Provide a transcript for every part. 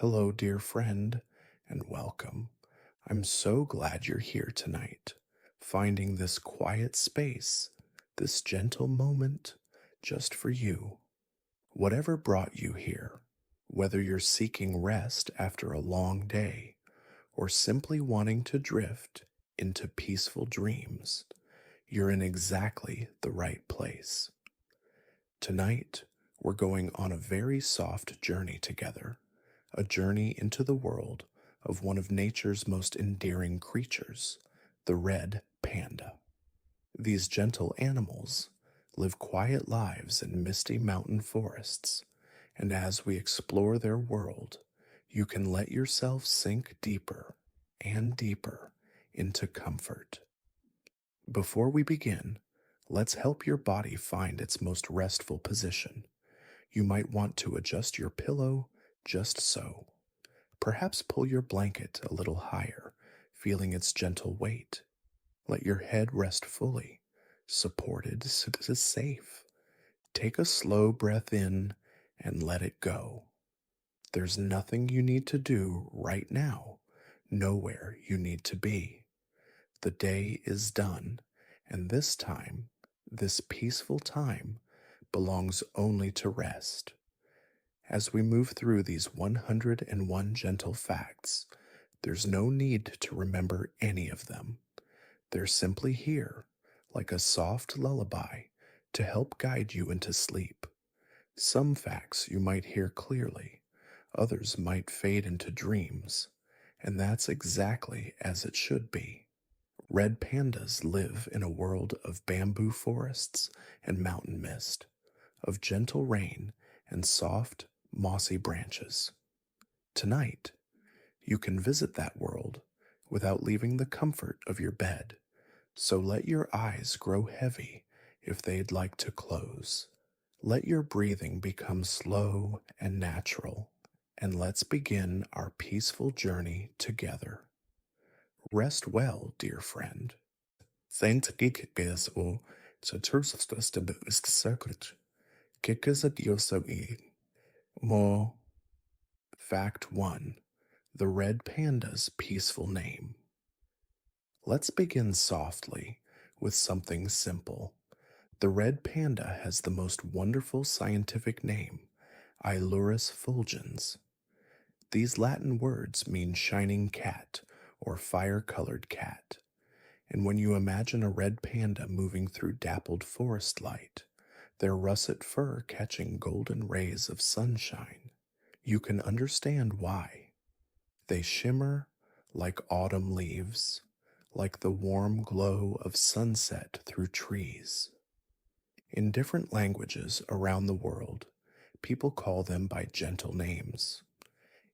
Hello, dear friend, and welcome. I'm so glad you're here tonight, finding this quiet space, this gentle moment just for you. Whatever brought you here, whether you're seeking rest after a long day or simply wanting to drift into peaceful dreams, you're in exactly the right place. Tonight, we're going on a very soft journey together, a journey into the world of one of nature's most endearing creatures, the red panda. These gentle animals live quiet lives in misty mountain forests, and as we explore their world, you can let yourself sink deeper and deeper into comfort. Before we begin, let's help your body find its most restful position. You might want to adjust your pillow just so. Perhaps pull your blanket a little higher, feeling its gentle weight. Let your head rest fully, supported so it is safe. Take a slow breath in and let it go. There's nothing you need to do right now, nowhere you need to be. The day is done, and this time, this peaceful time, belongs only to rest. As we move through these 101 gentle facts, there's no need to remember any of them. They're simply here, like a soft lullaby, to help guide you into sleep. Some facts you might hear clearly, others might fade into dreams, and that's exactly as it should be. Red pandas live in a world of bamboo forests and mountain mist, of gentle rain and soft, mossy branches. Tonight, you can visit that world without leaving the comfort of your bed, so let your eyes grow heavy if they'd like to close. Let your breathing become slow and natural, and let's begin our peaceful journey together. Rest well, dear friend. Scientific graceful, so terms of the is circuit. Kickers at Yosogi. More. Fact 1. The red panda's peaceful name. Let's begin softly with something simple. The red panda has the most wonderful scientific name, Ilurus fulgens. These Latin words mean shining cat or fire-colored cat. And when you imagine a red panda moving through dappled forest light, their russet fur catching golden rays of sunshine, you can understand why. They shimmer like autumn leaves, like the warm glow of sunset through trees. In different languages around the world, people call them by gentle names.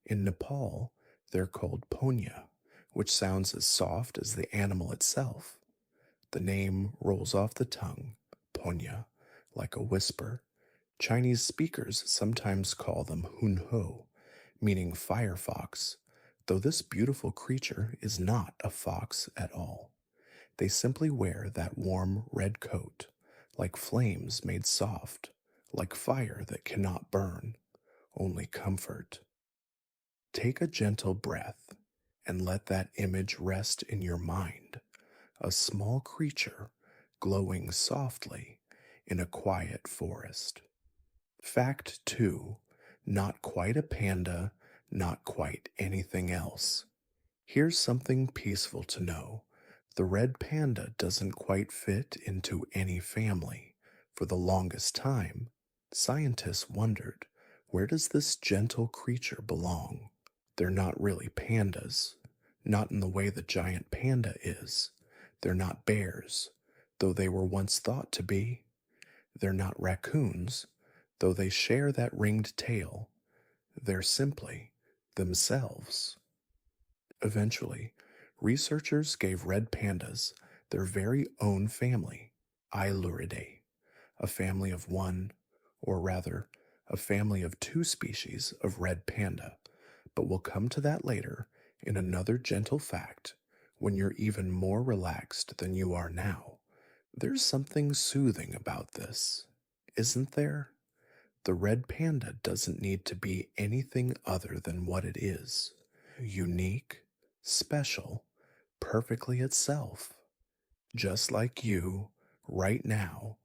In Nepal, they're called ponya, which sounds as soft as the animal itself. The name rolls off the tongue, ponya, like a whisper. Chinese speakers sometimes call them hunho, meaning firefox, though this beautiful creature is not a fox at all. They simply wear that warm red coat, like flames made soft, like fire that cannot burn, only comfort. Take a gentle breath and let that image rest in your mind. A small creature glowing softly in a quiet forest. Fact 2. Not quite a panda, not quite anything else. Here's something peaceful to know. The red panda doesn't quite fit into any family. For the longest time, scientists wondered, where does this gentle creature belong? They're not really pandas, not in the way the giant panda is. They're not bears, though they were once thought to be. They're not raccoons, though they share that ringed tail. They're simply themselves. Eventually, researchers gave red pandas their very own family, Ailuridae, a family of one, or rather, a family of two species of red panda, but we'll come to that later in another gentle fact when you're even more relaxed than you are now. There's something soothing about this, isn't there? The red panda doesn't need to be anything other than what it is: unique, special, perfectly itself. Just like you, right now,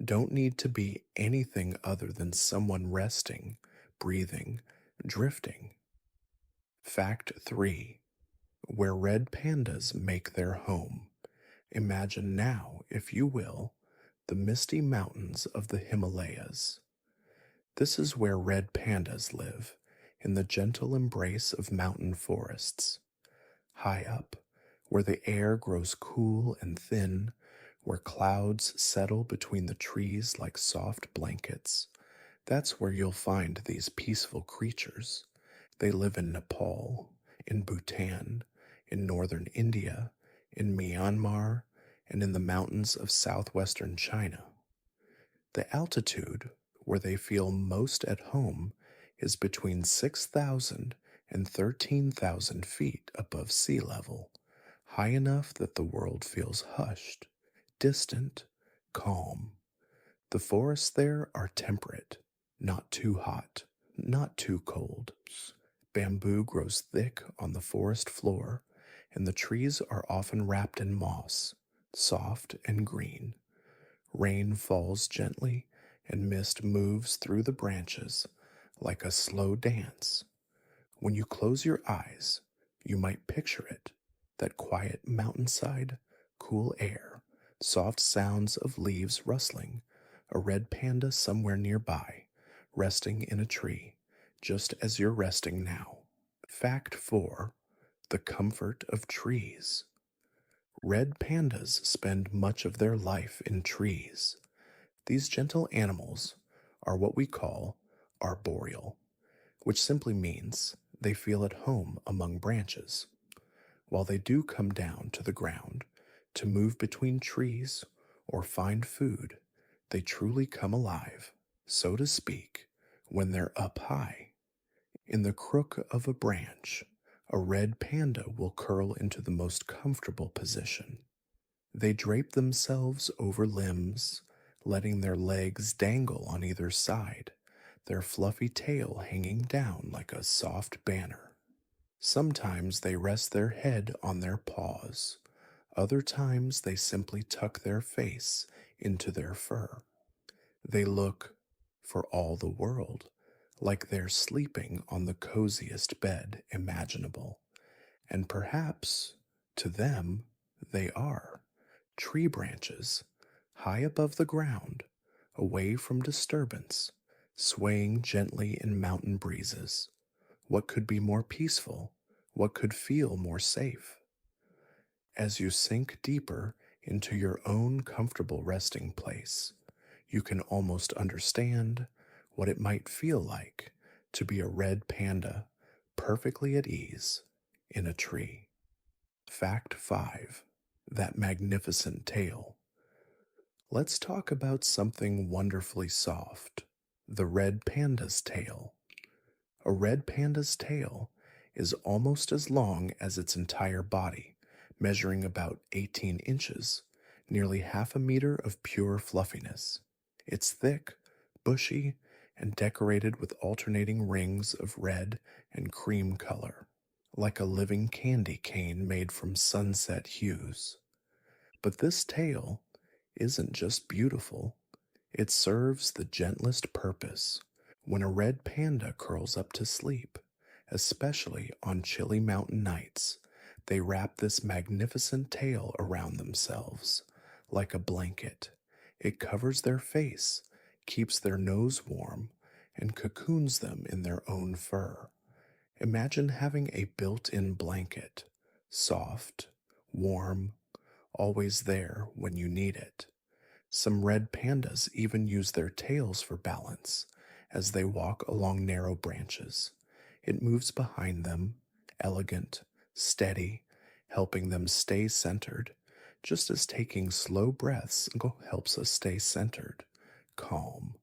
don't need to be anything other than someone resting, breathing, drifting. Fact 3: where red pandas make their home. Imagine now, if you will, the misty mountains of the Himalayas. This is where red pandas live, in the gentle embrace of mountain forests. High up, where the air grows cool and thin, where clouds settle between the trees like soft blankets. That's where you'll find these peaceful creatures. They live in Nepal, in Bhutan, in northern India, in Myanmar, and in the mountains of southwestern China. The altitude where they feel most at home is between 6,000 and 13,000 feet above sea level, high enough that the world feels hushed, distant, calm. The forests there are temperate, not too hot, not too cold. Bamboo grows thick on the forest floor, and the trees are often wrapped in moss, soft and green. Rain falls gently, and mist moves through the branches like a slow dance. When you close your eyes, you might picture it: that quiet mountainside, cool air, soft sounds of leaves rustling, a red panda somewhere nearby, resting in a tree, just as you're resting now. Fact 4: the comfort of trees. Red pandas spend much of their life in trees. These gentle animals are what we call arboreal, which simply means they feel at home among branches. While they do come down to the ground to move between trees or find food, they truly come alive, so to speak, when they're up high. In the crook of a branch, a red panda will curl into the most comfortable position. They drape themselves over limbs, letting their legs dangle on either side, their fluffy tail hanging down like a soft banner. Sometimes they rest their head on their paws. Other times they simply tuck their face into their fur. They look, for all the world, like they're sleeping on the coziest bed imaginable. And perhaps, to them, they are. Tree branches, high above the ground, away from disturbance, swaying gently in mountain breezes. What could be more peaceful? What could feel more safe? As you sink deeper into your own comfortable resting place, you can almost understand what it might feel like to be a red panda, perfectly at ease in a tree. Fact 5: that magnificent tail. Let's talk about something wonderfully soft: the red panda's tail. A red panda's tail is almost as long as its entire body, measuring about 18 inches, nearly half a meter of pure fluffiness. It's thick, bushy, and decorated with alternating rings of red and cream color, like a living candy cane made from sunset hues. But this tail isn't just beautiful, it serves the gentlest purpose. When a red panda curls up to sleep, especially on chilly mountain nights, they wrap this magnificent tail around themselves like a blanket. It covers their face, keeps their nose warm, and cocoons them in their own fur. Imagine having a built in blanket, soft, warm, always there when you need it. Some red pandas even use their tails for balance as they walk along narrow branches. It moves behind them, elegant, steady, helping them stay centered, just as taking slow breaths helps us stay centered, calm,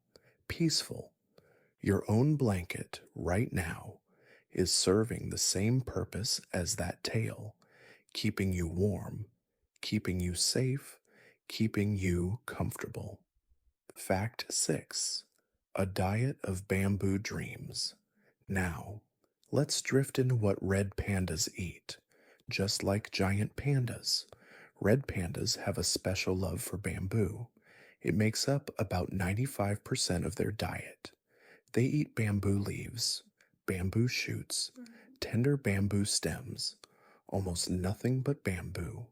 peaceful. Your own blanket right now is serving the same purpose as that tail, keeping you warm, keeping you safe, keeping you comfortable. Fact 6: A diet of bamboo dreams. Now, let's drift into what red pandas eat. Just like giant pandas, red pandas have a special love for bamboo. It makes up about 95% of their diet. They eat bamboo leaves, bamboo shoots, tender bamboo stems, almost nothing but bamboo.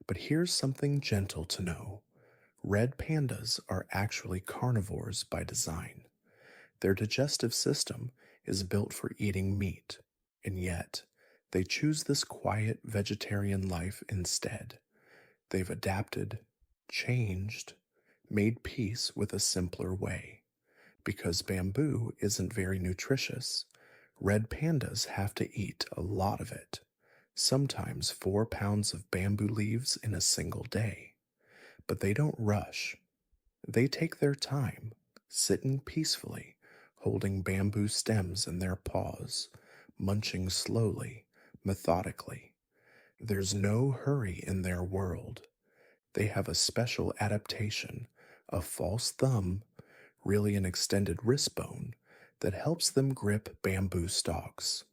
But here's something gentle to know. Red pandas are actually carnivores by design. Their digestive system is built for eating meat, and yet they choose this quiet vegetarian life instead. They've adapted, changed, made peace with a simpler way. Because bamboo isn't very nutritious, red pandas have to eat a lot of it, sometimes 4 pounds of bamboo leaves in a single day. But they don't rush. They take their time, sitting peacefully, holding bamboo stems in their paws, munching slowly, methodically. There's no hurry in their world. They have a special adaptation, a false thumb, really an extended wrist bone, that helps them grip bamboo stalks.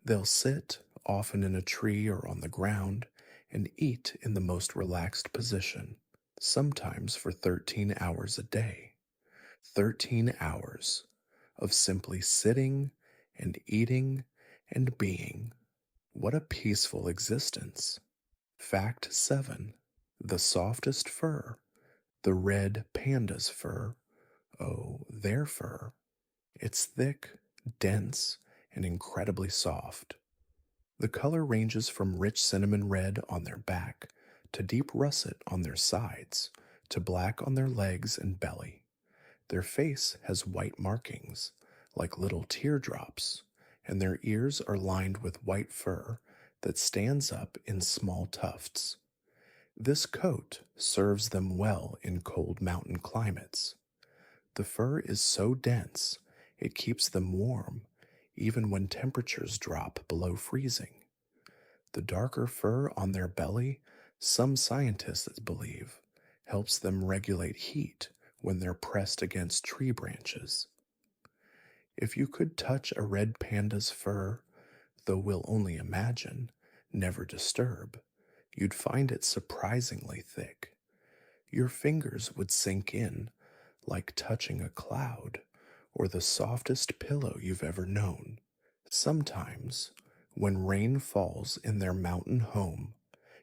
They'll sit, often in a tree or on the ground, and eat in the most relaxed position, sometimes for 13 hours a day. 13 hours of simply sitting and eating and being. What a peaceful existence. Fact 7. The softest fur. The red panda's fur. Oh, their fur. It's thick, dense, and incredibly soft. The color ranges from rich cinnamon red on their back to deep russet on their sides to black on their legs and belly. Their face has white markings, like little teardrops, and their ears are lined with white fur that stands up in small tufts. This coat serves them well in cold mountain climates. The fur is so dense it keeps them warm even when temperatures drop below freezing. The darker fur on their belly, some scientists believe, helps them regulate heat when they're pressed against tree branches. If you could touch a red panda's fur, though we'll only imagine, never disturb, you'd find it surprisingly thick. Your fingers would sink in like touching a cloud or the softest pillow you've ever known. Sometimes, when rain falls in their mountain home,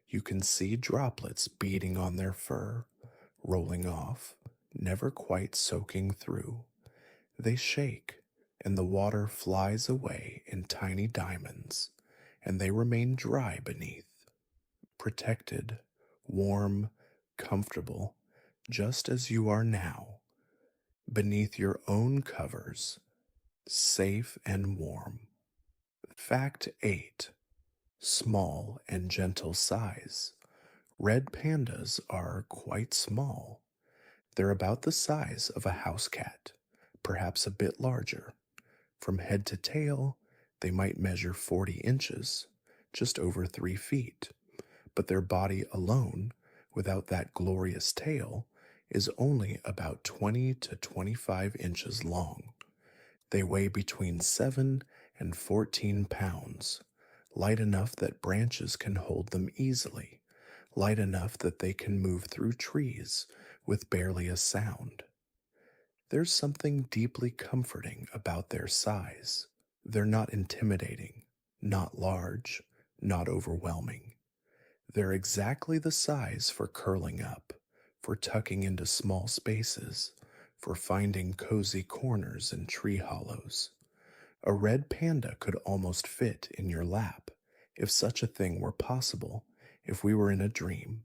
you can see droplets beating on their fur, rolling off, never quite soaking through. They shake, and the water flies away in tiny diamonds, and they remain dry beneath, protected, warm, comfortable, just as you are now, beneath your own covers, safe and warm. Fact 8. Small and gentle size. Red pandas are quite small. They're about the size of a house cat, perhaps a bit larger. From head to tail, they might measure 40 inches, just over 3 feet. But their body alone, without that glorious tail, is only about 20 to 25 inches long. They weigh between 7 and 14 pounds, light enough that branches can hold them easily, light enough that they can move through trees with barely a sound. There's something deeply comforting about their size. They're not intimidating, not large, not overwhelming. They're exactly the size for curling up, for tucking into small spaces, for finding cozy corners in tree hollows. A red panda could almost fit in your lap, if such a thing were possible, if we were in a dream.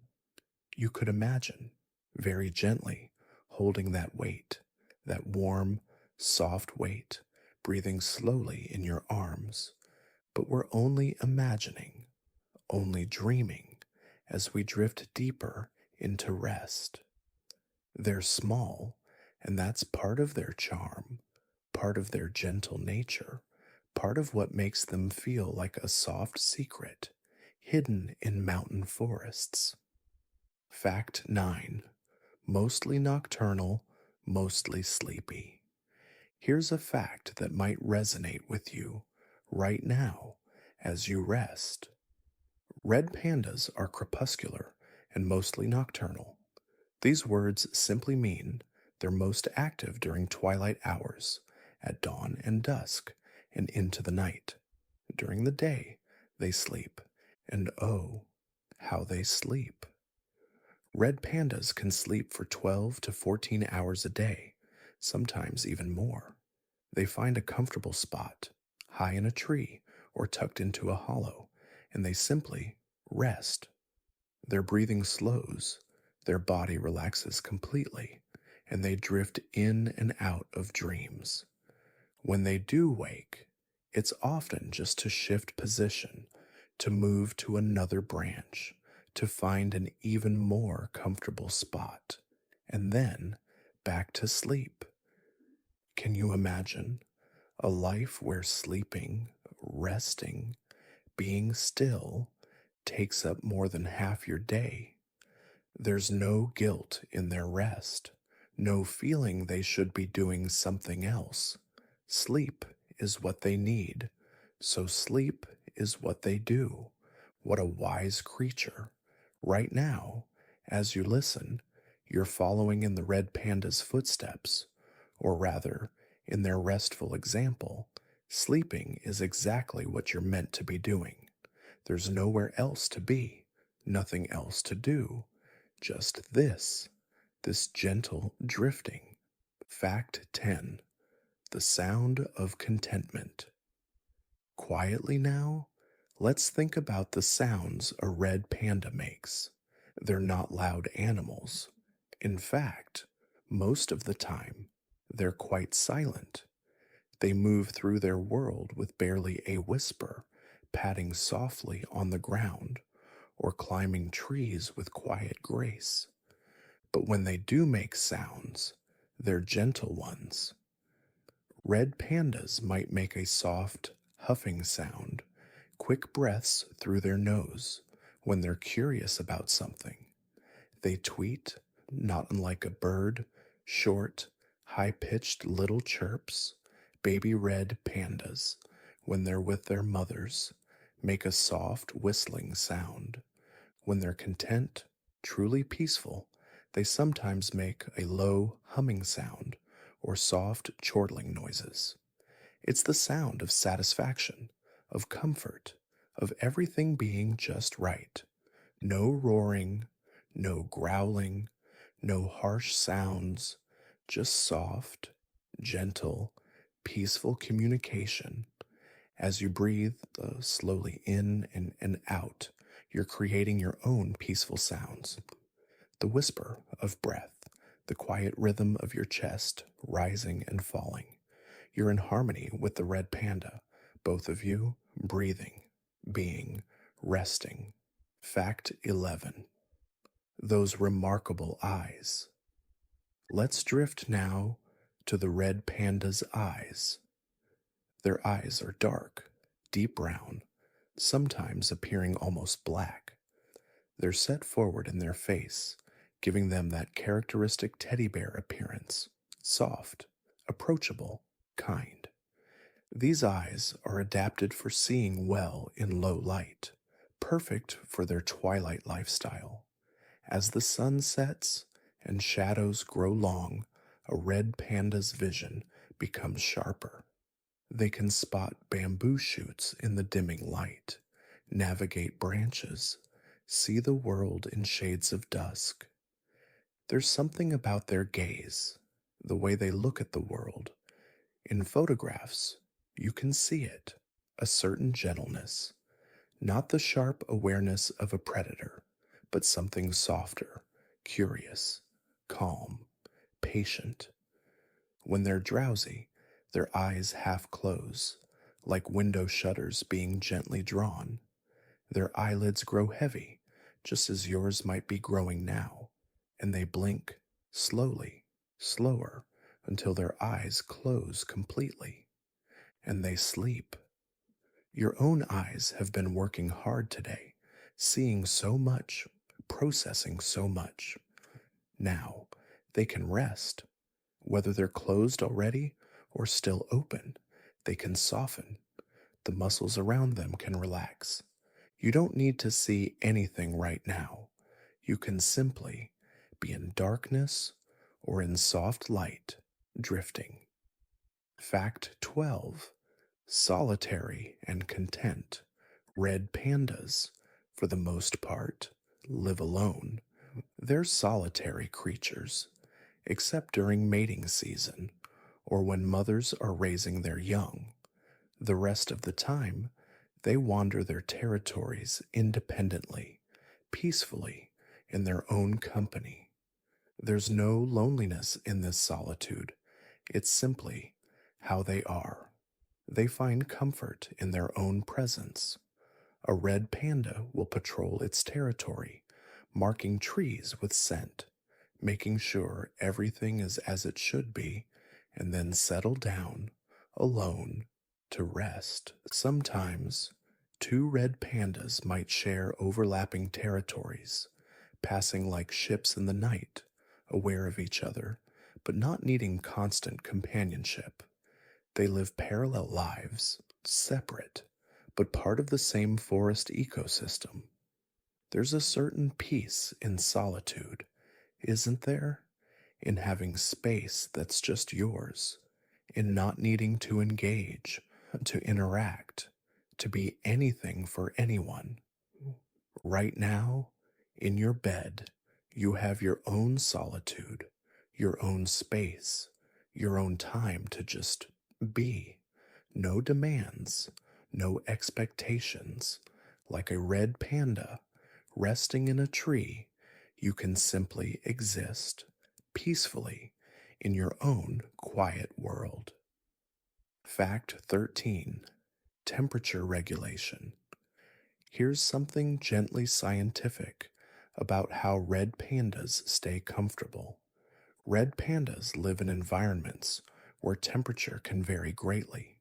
You could imagine, very gently, holding that weight, that warm, soft weight, breathing slowly in your arms. But we're only imagining, only dreaming, as we drift deeper into rest. They're small, and that's part of their charm, part of their gentle nature, part of what makes them feel like a soft secret hidden in mountain forests. Fact 9. Mostly nocturnal, mostly sleepy. Here's a fact that might resonate with you right now as you rest. Red pandas are crepuscular and mostly nocturnal. These words simply mean they're most active during twilight hours, at dawn and dusk, and into the night. During the day, they sleep, and oh, how they sleep. Red pandas can sleep for 12 to 14 hours a day, sometimes even more. They find a comfortable spot, high in a tree or tucked into a hollow, and they simply rest. Their breathing slows, their body relaxes completely, and they drift in and out of dreams. When they do wake, it's often just to shift position, to move to another branch, to find an even more comfortable spot, and then back to sleep. Can you imagine a life where sleeping, resting, being still takes up more than half your day? There's no guilt in their rest, no feeling they should be doing something else. Sleep is what they need, so sleep is what they do. What a wise creature. Right now, as you listen, you're following in the red panda's footsteps, or rather, in their restful example. Sleeping is exactly what you're meant to be doing. There's nowhere else to be, nothing else to do, just this gentle drifting. Fact 10: the sound of contentment. Quietly now, let's think about the sounds a red panda makes. They're not loud animals. In fact, most of the time, they're quite silent. They move through their world with barely a whisper, padding softly on the ground, or climbing trees with quiet grace. But when they do make sounds, they're gentle ones. Red pandas might make a soft, huffing sound, quick breaths through their nose when they're curious about something. They tweet, not unlike a bird, short, high pitched little chirps. Baby red pandas, when they're with their mothers, make a soft whistling sound. When they're content, truly peaceful, they sometimes make a low humming sound or soft chortling noises. It's the sound of satisfaction, of comfort, of everything being just right. No roaring, no growling, no harsh sounds, just soft, gentle, peaceful communication. As you breathe slowly in and out, you're creating your own peaceful sounds. The whisper of breath, the quiet rhythm of your chest rising and falling. You're in harmony with the red panda, both of you breathing, being, resting. Fact 11: those remarkable eyes. Let's drift now to the red panda's eyes. Their eyes are dark, deep brown, sometimes appearing almost black. They're set forward in their face, giving them that characteristic teddy bear appearance, soft, approachable, kind. These eyes are adapted for seeing well in low light, perfect for their twilight lifestyle. As the sun sets and shadows grow long, a red panda's vision becomes sharper. They can spot bamboo shoots in the dimming light, navigate branches, see the world in shades of dusk. There's something about their gaze, the way they look at the world. In photographs, you can see it, a certain gentleness, not the sharp awareness of a predator, but something softer, curious, calm, patient. When they're drowsy, their eyes half close, like window shutters being gently drawn. Their eyelids grow heavy, just as yours might be growing now, and they blink slowly, slower, until their eyes close completely, and they sleep. Your own eyes have been working hard today, seeing so much, processing so much. Now, they can rest, whether they're closed already or still open, they can soften. The muscles around them can relax. You don't need to see anything right now. You can simply be in darkness or in soft light, drifting. Fact 12: solitary and content. Red pandas, for the most part, live alone. They're solitary creatures, except during mating season or when mothers are raising their young. The rest of the time, they wander their territories independently, peacefully, in their own company. There's no loneliness in this solitude. It's simply how they are. They find comfort in their own presence. A red panda will patrol its territory, marking trees with scent, making sure everything is as it should be, and then settle down, alone, to rest. Sometimes, two red pandas might share overlapping territories, passing like ships in the night, aware of each other, but not needing constant companionship. They live parallel lives, separate, but part of the same forest ecosystem. There's a certain peace in solitude, isn't there? In having space that's just yours, in not needing to engage, to interact, to be anything for anyone. Right now, in your bed, you have your own solitude, your own space, your own time to just be. No demands, no expectations. Like a red panda resting in a tree, you can simply exist peacefully in your own quiet world. Fact 13: temperature regulation. Here's something gently scientific about how red pandas stay comfortable. Red pandas live in environments where temperature can vary greatly.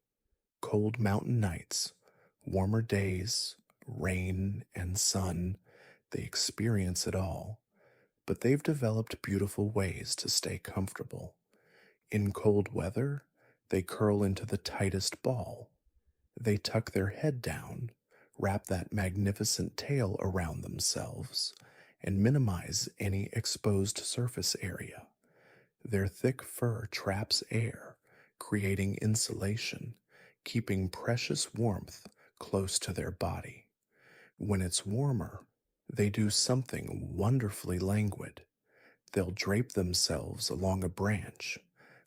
Cold mountain nights, warmer days, rain, and sun, they experience it all. But they've developed beautiful ways to stay comfortable. In cold weather, they curl into the tightest ball. They tuck their head down, wrap that magnificent tail around themselves, and minimize any exposed surface area. Their thick fur traps air, creating insulation, keeping precious warmth close to their body. When it's warmer, they do something wonderfully languid. They'll drape themselves along a branch,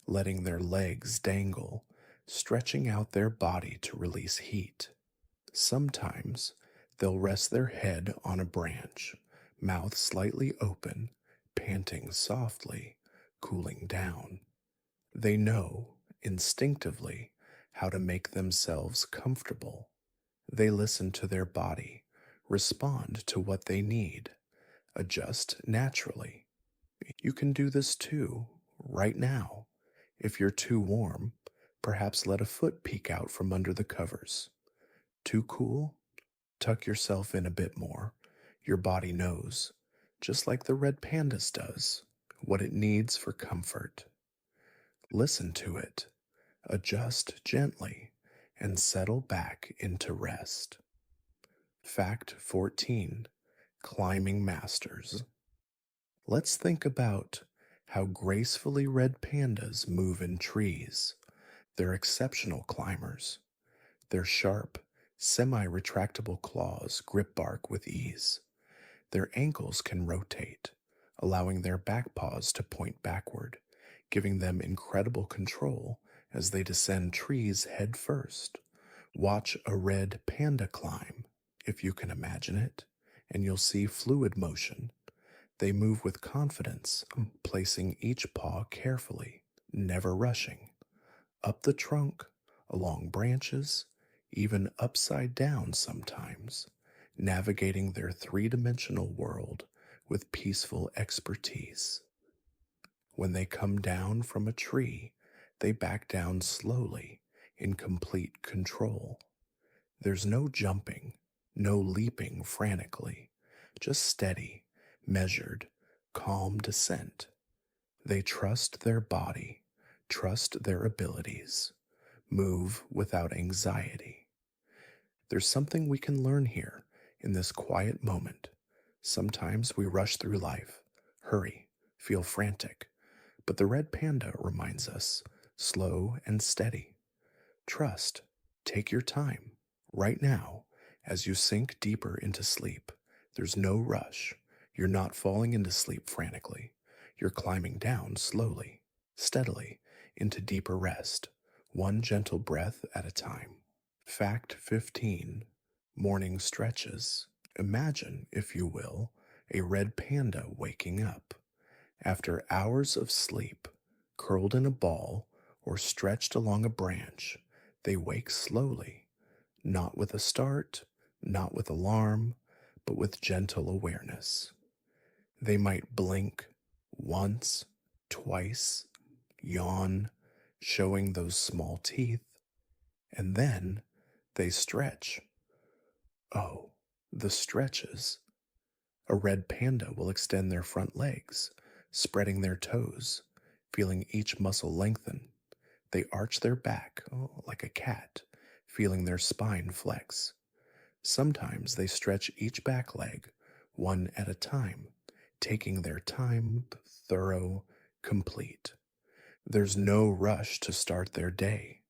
letting their legs dangle, stretching out their body to release heat. Sometimes they'll rest their head on a branch, mouth slightly open, panting softly, cooling down. They know, instinctively, how to make themselves comfortable. They listen to their body, respond to what they need, adjust naturally. You can do this too, right now. If you're too warm, perhaps let a foot peek out from under the covers. Too cool? Tuck yourself in a bit more. Your body knows, just like the red pandas does, what it needs for comfort. Listen to it, adjust gently, and settle back into rest. Fact 14: climbing masters. Let's think about how gracefully red pandas move in trees. They're exceptional climbers. Their sharp, semi-retractable claws grip bark with ease. Their ankles can rotate, allowing their back paws to point backward, giving them incredible control as they descend trees head first. Watch a red panda climb, if you can imagine it, and you'll see fluid motion. They move with confidence, placing each paw carefully, never rushing. Up the trunk, along branches, even upside down sometimes, navigating their three-dimensional world with peaceful expertise. When they come down from a tree, they back down slowly, in complete control. There's no jumping, no leaping frantically, just steady, measured, calm descent. They trust their body, Trust their abilities. Move without anxiety. There's something we can learn here in this quiet moment. Sometimes we rush through life, hurry, feel frantic, but the red panda reminds us slow and steady. Trust, take your time. Right now, as you sink deeper into sleep, there's no rush. You're not falling into sleep frantically. You're climbing down slowly, steadily, into deeper rest, one gentle breath at a time. Fact 15. Morning stretches. Imagine, if you will, a red panda waking up. After hours of sleep, curled in a ball or stretched along a branch, they wake slowly, not with a start, not with alarm, but with gentle awareness. They might blink once, twice, yawn, showing those small teeth, and then they stretch. Oh, the stretches. A red panda will extend their front legs, spreading their toes, feeling each muscle lengthen. They arch their back, like a cat, feeling their spine flex. Sometimes they stretch each back leg, one at a time, taking their time, thorough, complete. There's no rush to start their day.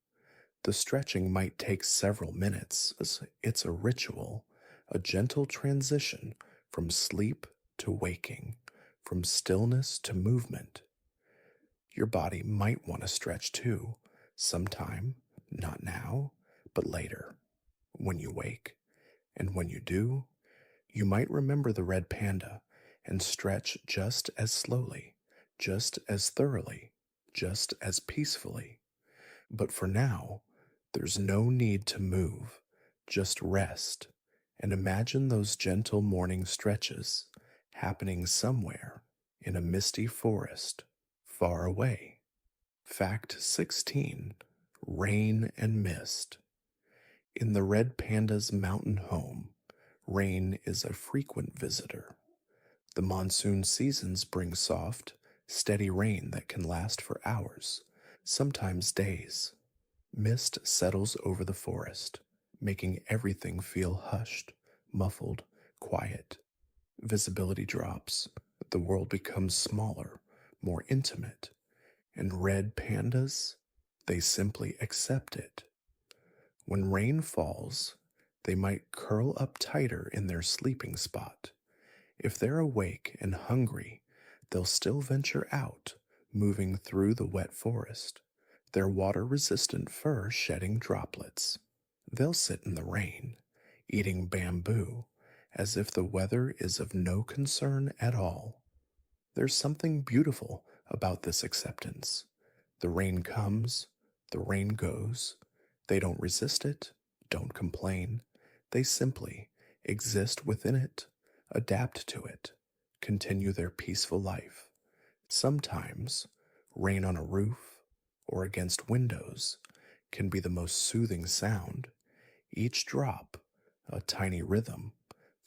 The stretching might take several minutes. It's a ritual, a gentle transition from sleep to waking, from stillness to movement. Your body might want to stretch too, sometime, not now, but later, when you wake. And when you do, you might remember the red panda and stretch just as slowly, just as thoroughly, just as peacefully. But for now, there's no need to move, just rest and imagine those gentle morning stretches happening somewhere in a misty forest far away. Fact 16. Rain and mist. In the red panda's mountain home, rain is a frequent visitor. The monsoon seasons bring soft, steady rain that can last for hours, sometimes days. Mist settles over the forest, making everything feel hushed, muffled, quiet. Visibility drops, the world becomes smaller, more intimate, and red pandas, they simply accept it. When rain falls, they might curl up tighter in their sleeping spot. If they're awake and hungry, they'll still venture out, moving through the wet forest, their water-resistant fur shedding droplets. They'll sit in the rain, eating bamboo, as if the weather is of no concern at all. There's something beautiful about this acceptance. The rain comes, the rain goes. They don't resist it, don't complain. They simply exist within it, adapt to it, continue their peaceful life. Sometimes, rain on a roof or against windows can be the most soothing sound. Each drop, a tiny rhythm,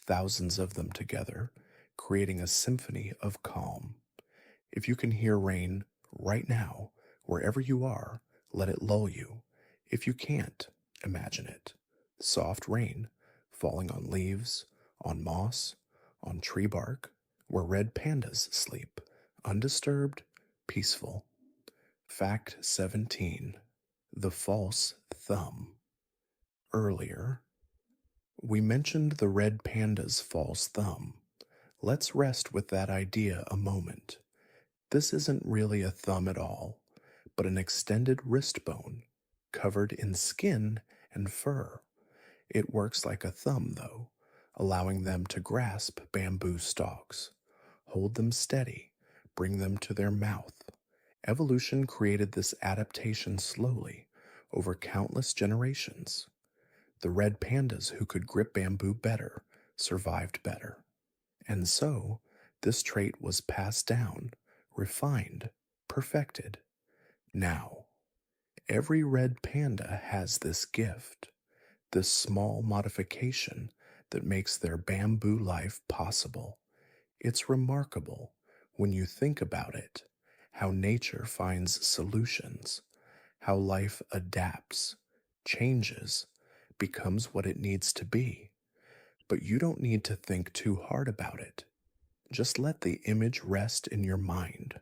thousands of them together, creating a symphony of calm. If you can hear rain right now, wherever you are, let it lull you. If you can't, imagine it. Soft rain falling on leaves, on moss, on tree bark, where red pandas sleep, undisturbed, peaceful. Fact 17. The false thumb. Earlier, we mentioned the red panda's false thumb. Let's rest with that idea a moment. This isn't really a thumb at all, but an extended wrist bone, covered in skin and fur. It works like a thumb, though, allowing them to grasp bamboo stalks, hold them steady, bring them to their mouth. Evolution created this adaptation slowly over countless generations. The red pandas who could grip bamboo better survived better. And so, this trait was passed down, refined, perfected. Now, every red panda has this gift, this small modification that makes their bamboo life possible. It's remarkable when you think about it, how nature finds solutions, how life adapts, changes, becomes what it needs to be. But you don't need to think too hard about it. Just let the image rest in your mind.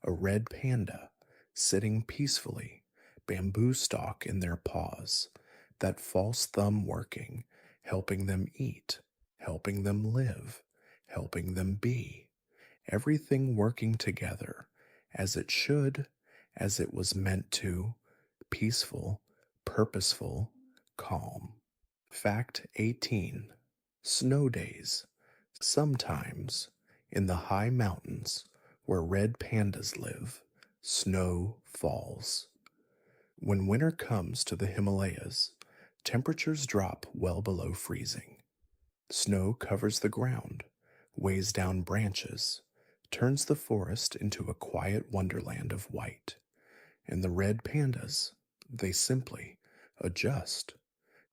A red panda sitting peacefully, bamboo stalk in their paws, that false thumb working, helping them eat, helping them live, helping them be. Everything working together as it should, as it was meant to, peaceful, purposeful, calm. Fact 18. Snow days. Sometimes, in the high mountains where red pandas live, snow falls. When winter comes to the Himalayas, temperatures drop well below freezing. Snow covers the ground, weighs down branches, turns the forest into a quiet wonderland of white. And the red pandas, they simply adjust.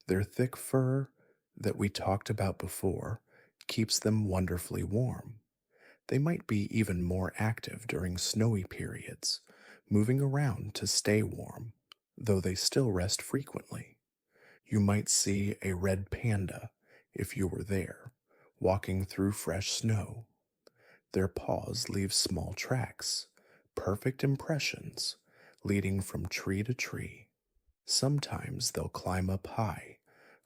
Their thick fur that we talked about before keeps them wonderfully warm. They might be even more active during snowy periods, moving around to stay warm, though they still rest frequently. You might see a red panda, if you were there, walking through fresh snow. Their paws leave small tracks, perfect impressions, leading from tree to tree. Sometimes they'll climb up high,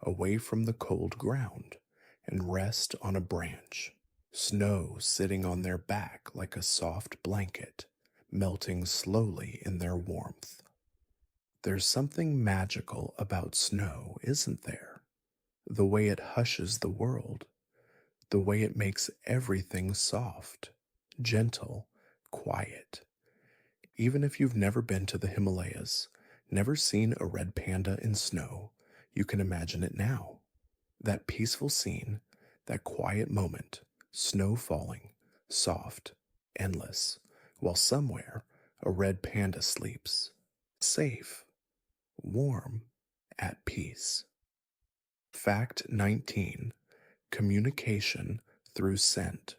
away from the cold ground, and rest on a branch, snow sitting on their back like a soft blanket, melting slowly in their warmth. There's something magical about snow, isn't there? The way it hushes the world, the way it makes everything soft, gentle, quiet. Even if you've never been to the Himalayas, never seen a red panda in snow, you can imagine it now. That peaceful scene, that quiet moment, snow falling, soft, endless, while somewhere a red panda sleeps, safe, warm, at peace. Fact 19. Communication through scent.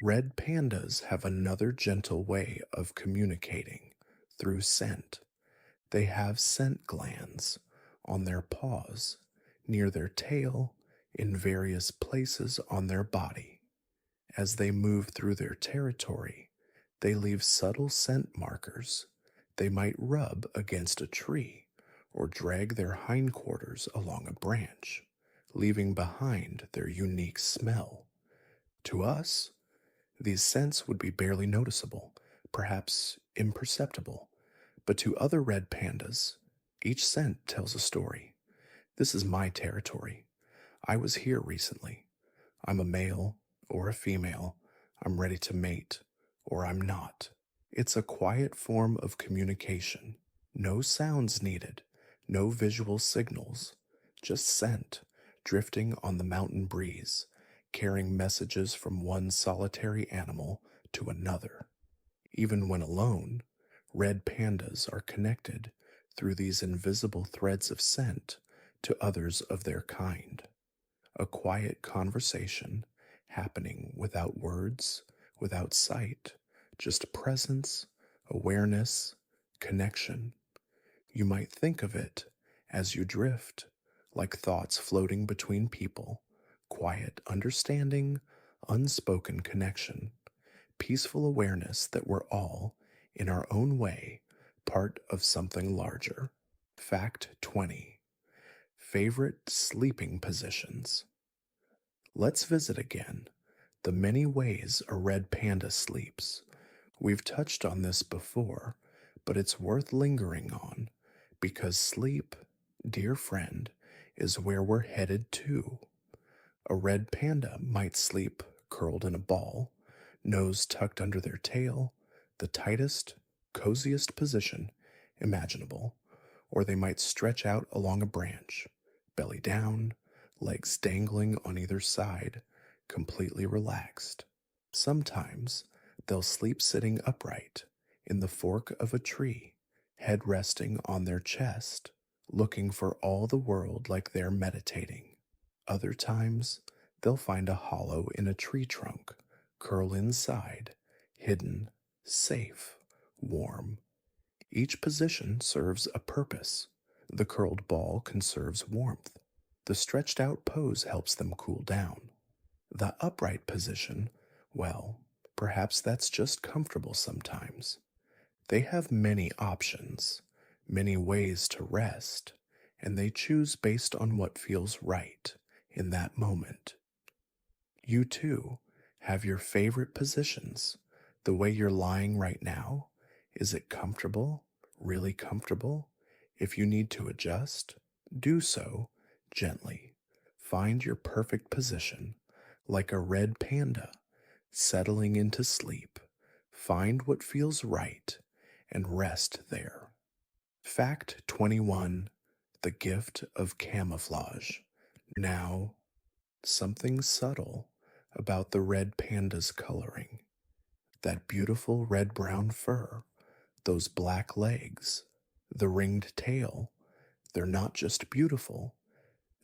Red pandas have another gentle way of communicating through scent. They have scent glands on their paws, near their tail, in various places on their body. As they move through their territory, they leave subtle scent markers. They might rub against a tree or drag their hindquarters along a branch, leaving behind their unique smell. To us, these scents would be barely noticeable, perhaps imperceptible, but to other red pandas, each scent tells a story. This is my territory. I was here recently. I'm a male or a female. I'm ready to mate, or I'm not. It's a quiet form of communication. No sounds needed, no visual signals, just scent drifting on the mountain breeze, carrying messages from one solitary animal to another. Even when alone, red pandas are connected through these invisible threads of scent to others of their kind. A quiet conversation happening without words, without sight, just presence, awareness, connection. You might think of it as you drift, like thoughts floating between people, quiet understanding, unspoken connection, peaceful awareness that we're all, in our own way, part of something larger. Fact 20. Favorite sleeping positions. Let's visit again the many ways a red panda sleeps. We've touched on this before, but it's worth lingering on because sleep, dear friend, is where we're headed to. A red panda might sleep curled in a ball, nose tucked under their tail, the tightest, coziest position imaginable, or they might stretch out along a branch, belly down, legs dangling on either side, completely relaxed. Sometimes they'll sleep sitting upright in the fork of a tree, head resting on their chest, looking for all the world like they're meditating. Other times, they'll find a hollow in a tree trunk, curl inside, hidden, safe, warm. Each position serves a purpose. The curled ball conserves warmth. The stretched out pose helps them cool down. The upright position, well, perhaps that's just comfortable sometimes. They have many options, many ways to rest, and they choose based on what feels right in that moment. You too have your favorite positions. The way you're lying right now, is it comfortable? Really comfortable? If you need to adjust, do so gently. Find your perfect position, like a red panda, settling into sleep. Find what feels right and rest there. Fact 21: The gift of camouflage. Now, something subtle about the red panda's coloring. That beautiful red brown fur, those black legs, the ringed tail, they're not just beautiful,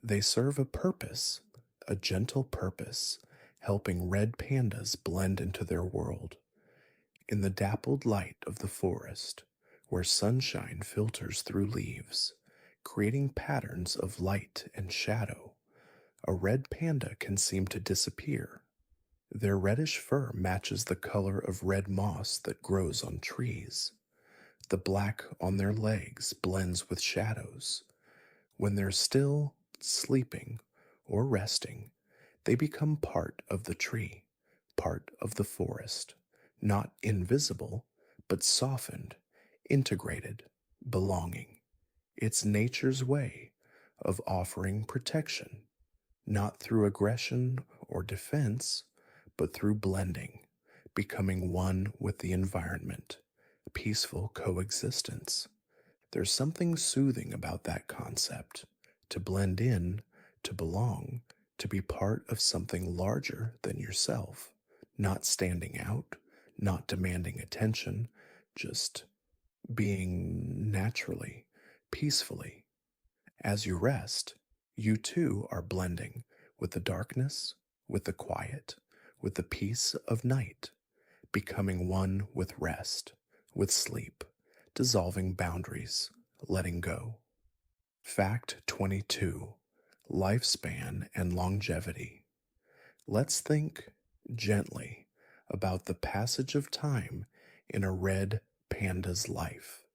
they serve a purpose, a gentle purpose, helping red pandas blend into their world. In the dappled light of the forest, where sunshine filters through leaves, creating patterns of light and shadow, a red panda can seem to disappear. Their reddish fur matches the color of red moss that grows on trees. The black on their legs blends with shadows. When they're still, sleeping, or resting, they become part of the tree, part of the forest, not invisible, but softened, integrated, belonging. It's nature's way of offering protection, not through aggression or defense, but through blending, becoming one with the environment, peaceful coexistence. There's something soothing about that concept, to blend in, to belong, to be part of something larger than yourself, not standing out, not demanding attention, just being naturally, peacefully. As you rest, you too are blending with the darkness, with the quiet, with the peace of night, becoming one with rest, with sleep, dissolving boundaries, letting go. Fact 22: Lifespan and longevity. Let's think gently about the passage of time in a red panda's life.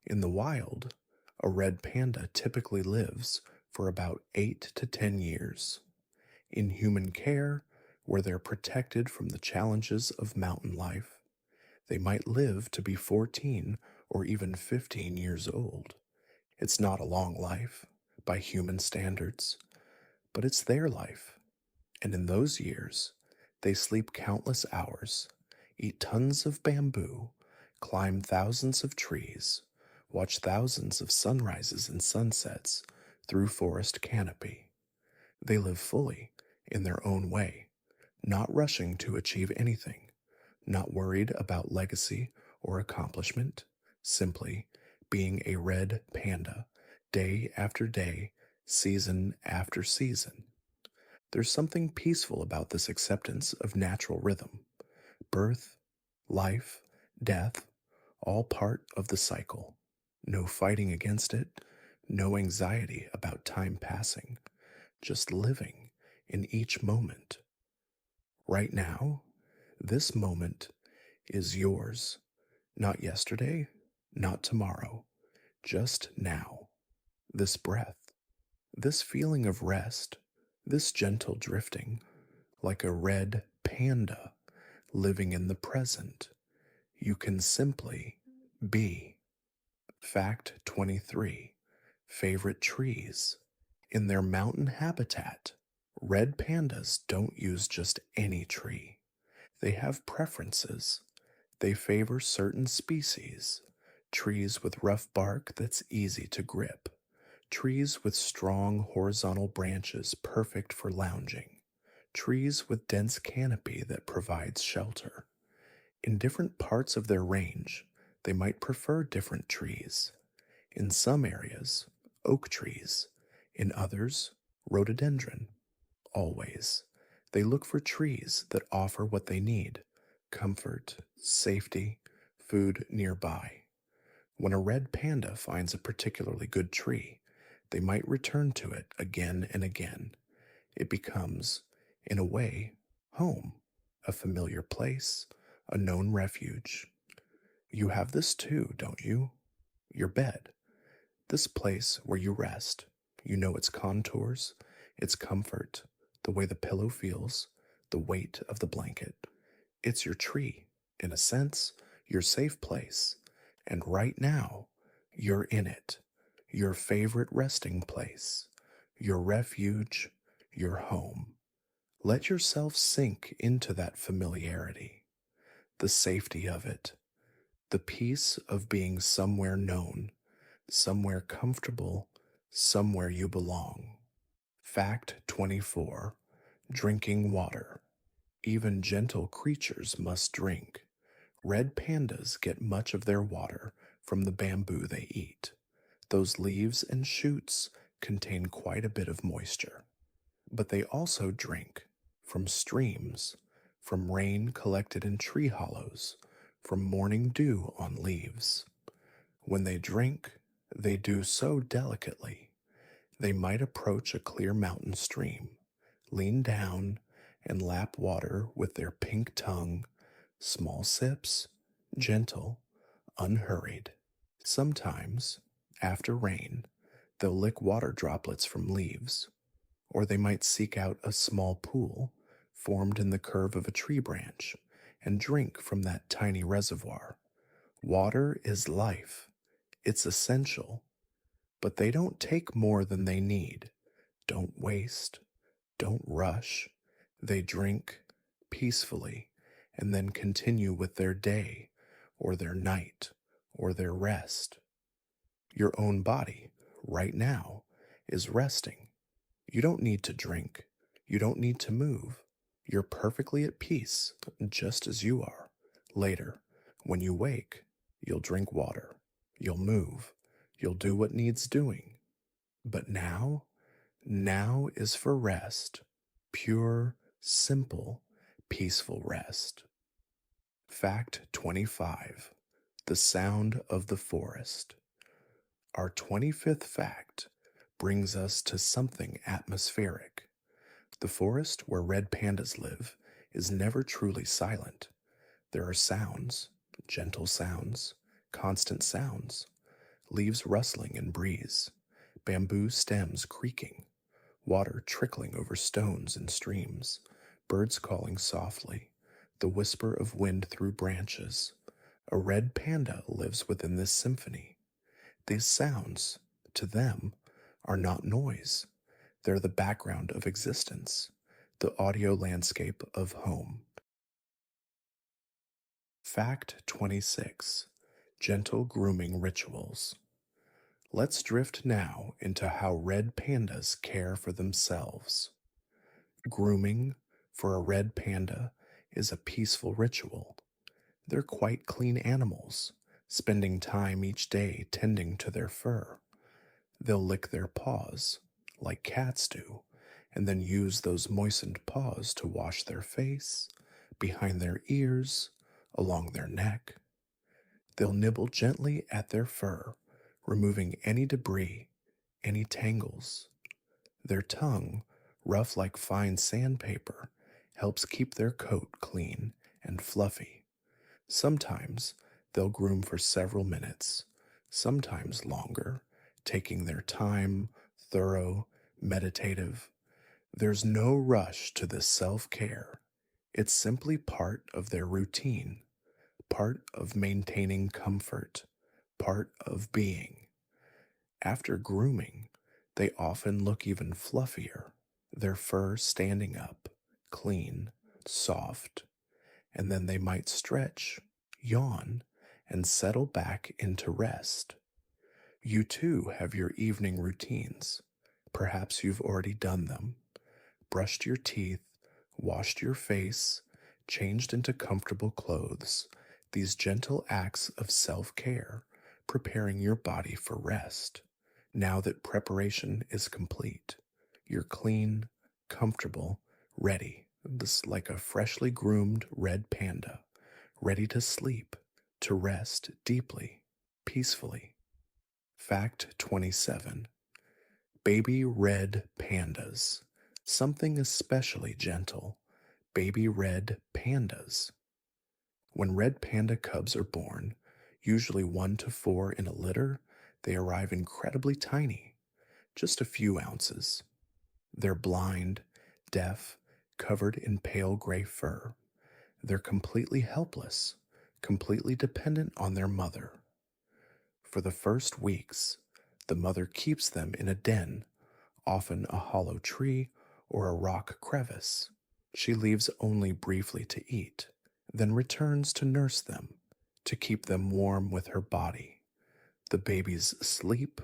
In the wild, a red panda typically lives for about 8 to 10 years. In human care, where they're protected from the challenges of mountain life, they might live to be 14 or even 15 years old. It's not a long life by human standards, but it's their life. And in those years, they sleep countless hours, eat tons of bamboo, climb thousands of trees, watch thousands of sunrises and sunsets through forest canopy. They live fully in their own way, not rushing to achieve anything, not worried about legacy or accomplishment, simply being a red panda, day after day, season after season. There's something peaceful about this acceptance of natural rhythm. Birth, life, death, all part of the cycle. No fighting against it, no anxiety about time passing, just living in each moment. Right now, this moment is yours. Not yesterday, not tomorrow, just now. This breath, this feeling of rest, this gentle drifting, like a red panda living in the present. You can simply be. Fact 23: Favorite trees. In their mountain habitat, red pandas don't use just any tree. They have preferences. They favor certain species, trees with rough bark that's easy to grip, trees with strong horizontal branches perfect for lounging, trees with dense canopy that provides shelter. In different parts of their range, they might prefer different trees. In some areas, oak trees. In others, rhododendron. Always, they look for trees that offer what they need: comfort, safety, food nearby. When a red panda finds a particularly good tree, they might return to it again and again. It becomes, in a way, home, a familiar place, a known refuge. You have this too, don't you? Your bed, this place where you rest. You know its contours, its comfort, the way the pillow feels, the weight of the blanket. It's your tree, in a sense, your safe place. And right now, you're in it, your favorite resting place, your refuge, your home. Let yourself sink into that familiarity, the safety of it, the peace of being somewhere known, somewhere comfortable, somewhere you belong. Fact 24. Drinking water. Even gentle creatures must drink. Red pandas get much of their water from the bamboo they eat. Those leaves and shoots contain quite a bit of moisture. But they also drink from streams, from rain collected in tree hollows, from morning dew on leaves. When they drink, they do so delicately. They might approach a clear mountain stream, lean down, and lap water with their pink tongue, small sips, gentle, unhurried. Sometimes, after rain, they'll lick water droplets from leaves, or they might seek out a small pool formed in the curve of a tree branch and drink from that tiny reservoir. Water is life, it's essential, but they don't take more than they need. Don't waste, don't rush. They drink peacefully and then continue with their day or their night or their rest. Your own body, right now, is resting. You don't need to drink. You don't need to move. You're perfectly at peace, just as you are. Later, when you wake, you'll drink water. You'll move. You'll do what needs doing. But now is for rest. Pure, simple, peaceful rest. Fact 25. The sound of the forest. Our 25th fact brings us to something atmospheric. The forest where red pandas live is never truly silent. There are sounds, gentle sounds, constant sounds, leaves rustling in breeze, bamboo stems creaking, water trickling over stones and streams, birds calling softly, the whisper of wind through branches. A red panda lives within this symphony. These sounds, to them, are not noise. They're the background of existence, the audio landscape of home. Fact 26. Gentle grooming rituals. Let's drift now into how red pandas care for themselves. Grooming for a red panda is a peaceful ritual. They're quite clean animals, spending time each day tending to their fur. They'll lick their paws, like cats do, and then use those moistened paws to wash their face, behind their ears, along their neck. They'll nibble gently at their fur, removing any debris, any tangles. Their tongue, rough like fine sandpaper, helps keep their coat clean and fluffy. Sometimes they'll groom for several minutes, sometimes longer, taking their time, thorough, meditative. There's no rush to this self-care. It's simply part of their routine, part of maintaining comfort, part of being. After grooming, they often look even fluffier, their fur standing up, clean, soft, and then they might stretch, yawn, and settle back into rest. You too have your evening routines. Perhaps you've already done them. Brushed your teeth, washed your face, changed into comfortable clothes. These gentle acts of self-care, preparing your body for rest. Now that preparation is complete, you're clean, comfortable, ready, just like a freshly groomed red panda, ready to sleep, to rest deeply, peacefully. Fact 27. Baby red pandas. Something especially gentle. Baby red pandas. When red panda cubs are born, usually 1 to 4 in a litter, they arrive incredibly tiny, just a few ounces. They're blind, deaf, covered in pale gray fur. They're completely helpless, completely dependent on their mother. For the first weeks, the mother keeps them in a den, often a hollow tree or a rock crevice. She leaves only briefly to eat, then returns to nurse them, to keep them warm with her body. The babies sleep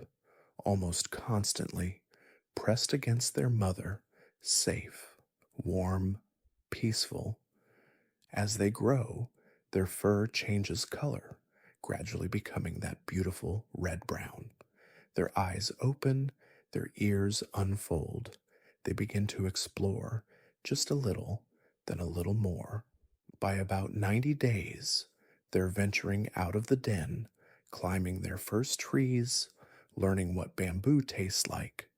almost constantly, pressed against their mother, safe, warm, peaceful. As they grow, their fur changes color, gradually becoming that beautiful red brown. Their eyes open, their ears unfold. They begin to explore just a little, then a little more. By about 90 days, they're venturing out of the den, climbing their first trees, learning what bamboo tastes like.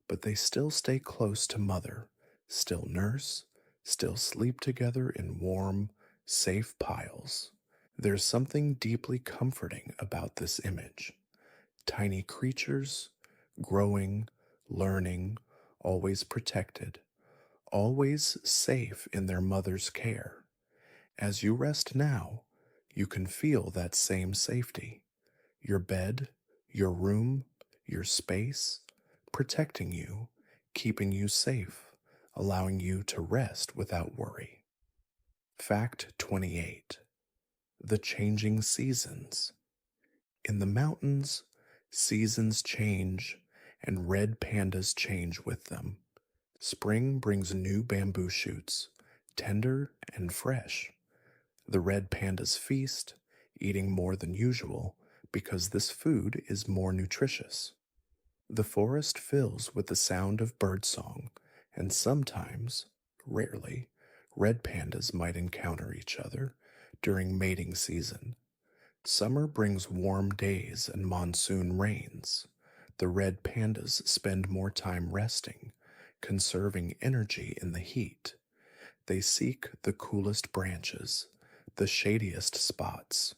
But they still stay close to mother, still nurse, still sleep together in warm, safe piles. There's something deeply comforting about this image. Tiny creatures, growing, learning, always protected, always safe in their mother's care. As you rest now, you can feel that same safety. Your bed, your room, your space, protecting you, keeping you safe, allowing you to rest without worry. Fact 28. The changing seasons. In the mountains, seasons change, and red pandas change with them. Spring brings new bamboo shoots, tender and fresh. The red pandas feast, eating more than usual because this food is more nutritious. The forest fills with the sound of birdsong, and sometimes, rarely, red pandas might encounter each other during mating season. Summer brings warm days and monsoon rains. The red pandas spend more time resting, conserving energy in the heat. They seek the coolest branches, the shadiest spots.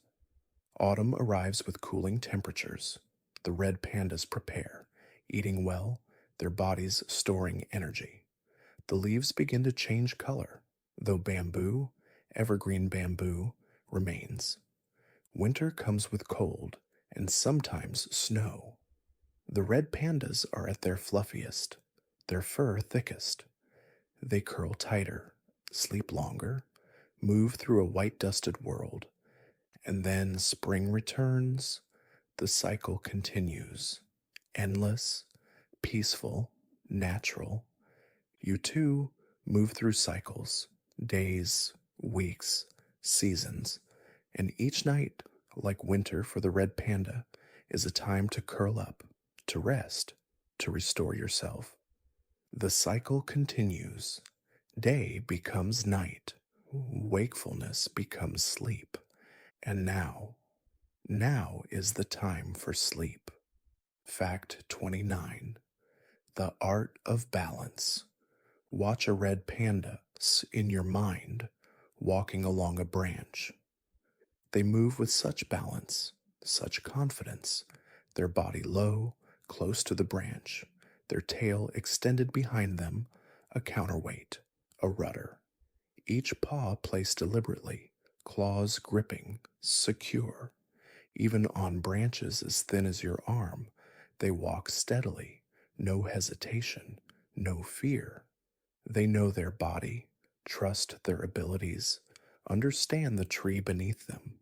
Autumn arrives with cooling temperatures. The red pandas prepare, eating well, their bodies storing energy. The leaves begin to change color, though bamboo, evergreen bamboo, remains. Winter comes with cold and sometimes snow. The red pandas are at their fluffiest, their fur thickest. They curl tighter, sleep longer, move through a white dusted world, and then spring returns. The cycle continues. Endless, peaceful, natural. You too move through cycles, days, weeks, seasons, and each night, like winter for the red panda, is a time to curl up, to rest, to restore yourself. The cycle continues. Day becomes night, wakefulness becomes sleep, and now is the time for sleep. Fact 29. The art of balance. Watch a red panda in your mind walking along a branch. They move with such balance, such confidence, their body low, close to the branch, their tail extended behind them, a counterweight, a rudder. Each paw placed deliberately, claws gripping, secure. Even on branches as thin as your arm, they walk steadily, no hesitation, no fear. They know their body, trust their abilities, understand the tree beneath them.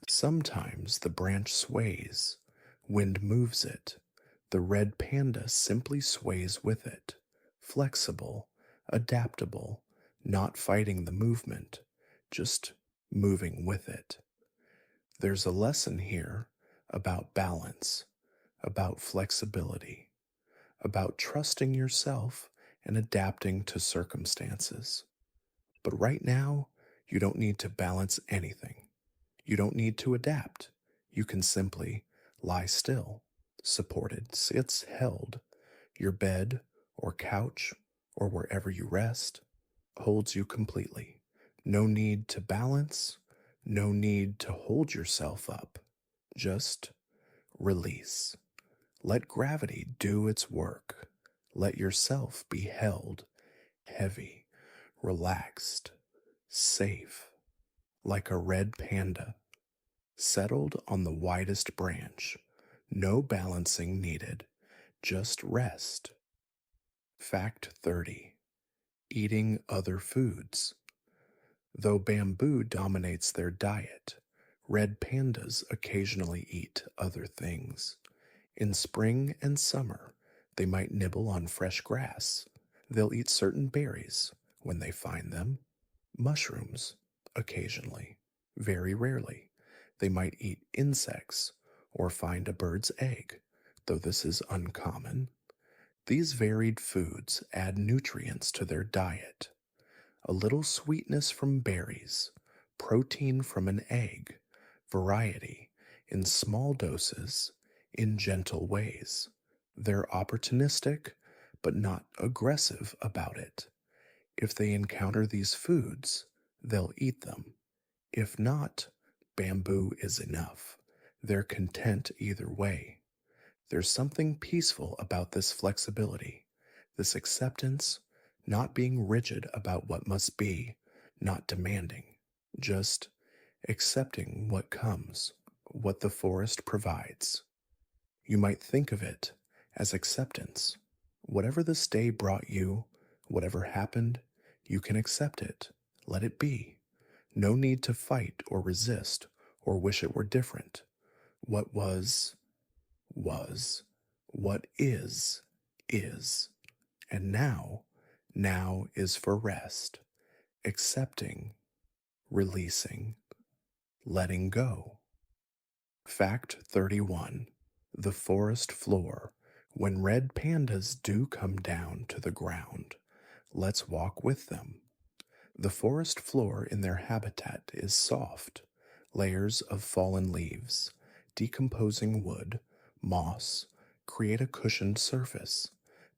Sometimes the branch sways, wind moves it. The red panda simply sways with it, flexible, adaptable, not fighting the movement, just moving with it. There's a lesson here about balance, about flexibility, about trusting yourself and adapting to circumstances. But right now, you don't need to balance anything. You don't need to adapt. You can simply lie still, supported, sits held. Your bed or couch or wherever you rest holds you completely. No need to balance, no need to hold yourself up. Just release. Let gravity do its work. Let yourself be held heavy, relaxed, safe, like a red panda, settled on the widest branch. No balancing needed, just rest. Fact 30. Eating other foods. Though bamboo dominates their diet, red pandas occasionally eat other things. In spring and summer, they might nibble on fresh grass. They'll eat certain berries when they find them, mushrooms occasionally, very rarely. They might eat insects or find a bird's egg, though this is uncommon. These varied foods add nutrients to their diet. A little sweetness from berries, protein from an egg, variety in small doses, in gentle ways. They're opportunistic, but not aggressive about it. If they encounter these foods, they'll eat them. If not, bamboo is enough. They're content either way. There's something peaceful about this flexibility, this acceptance, not being rigid about what must be, not demanding, just accepting what comes, what the forest provides. You might think of it as acceptance. Whatever this day brought you, whatever happened, you can accept it. Let it be. No need to fight or resist or wish it were different. What was, was. What is. And now is for rest, accepting, releasing, letting go. Fact 31. The forest floor. When red pandas do come down to the ground, let's walk with them. The forest floor in their habitat is soft, layers of fallen leaves, decomposing wood, moss, create a cushioned surface.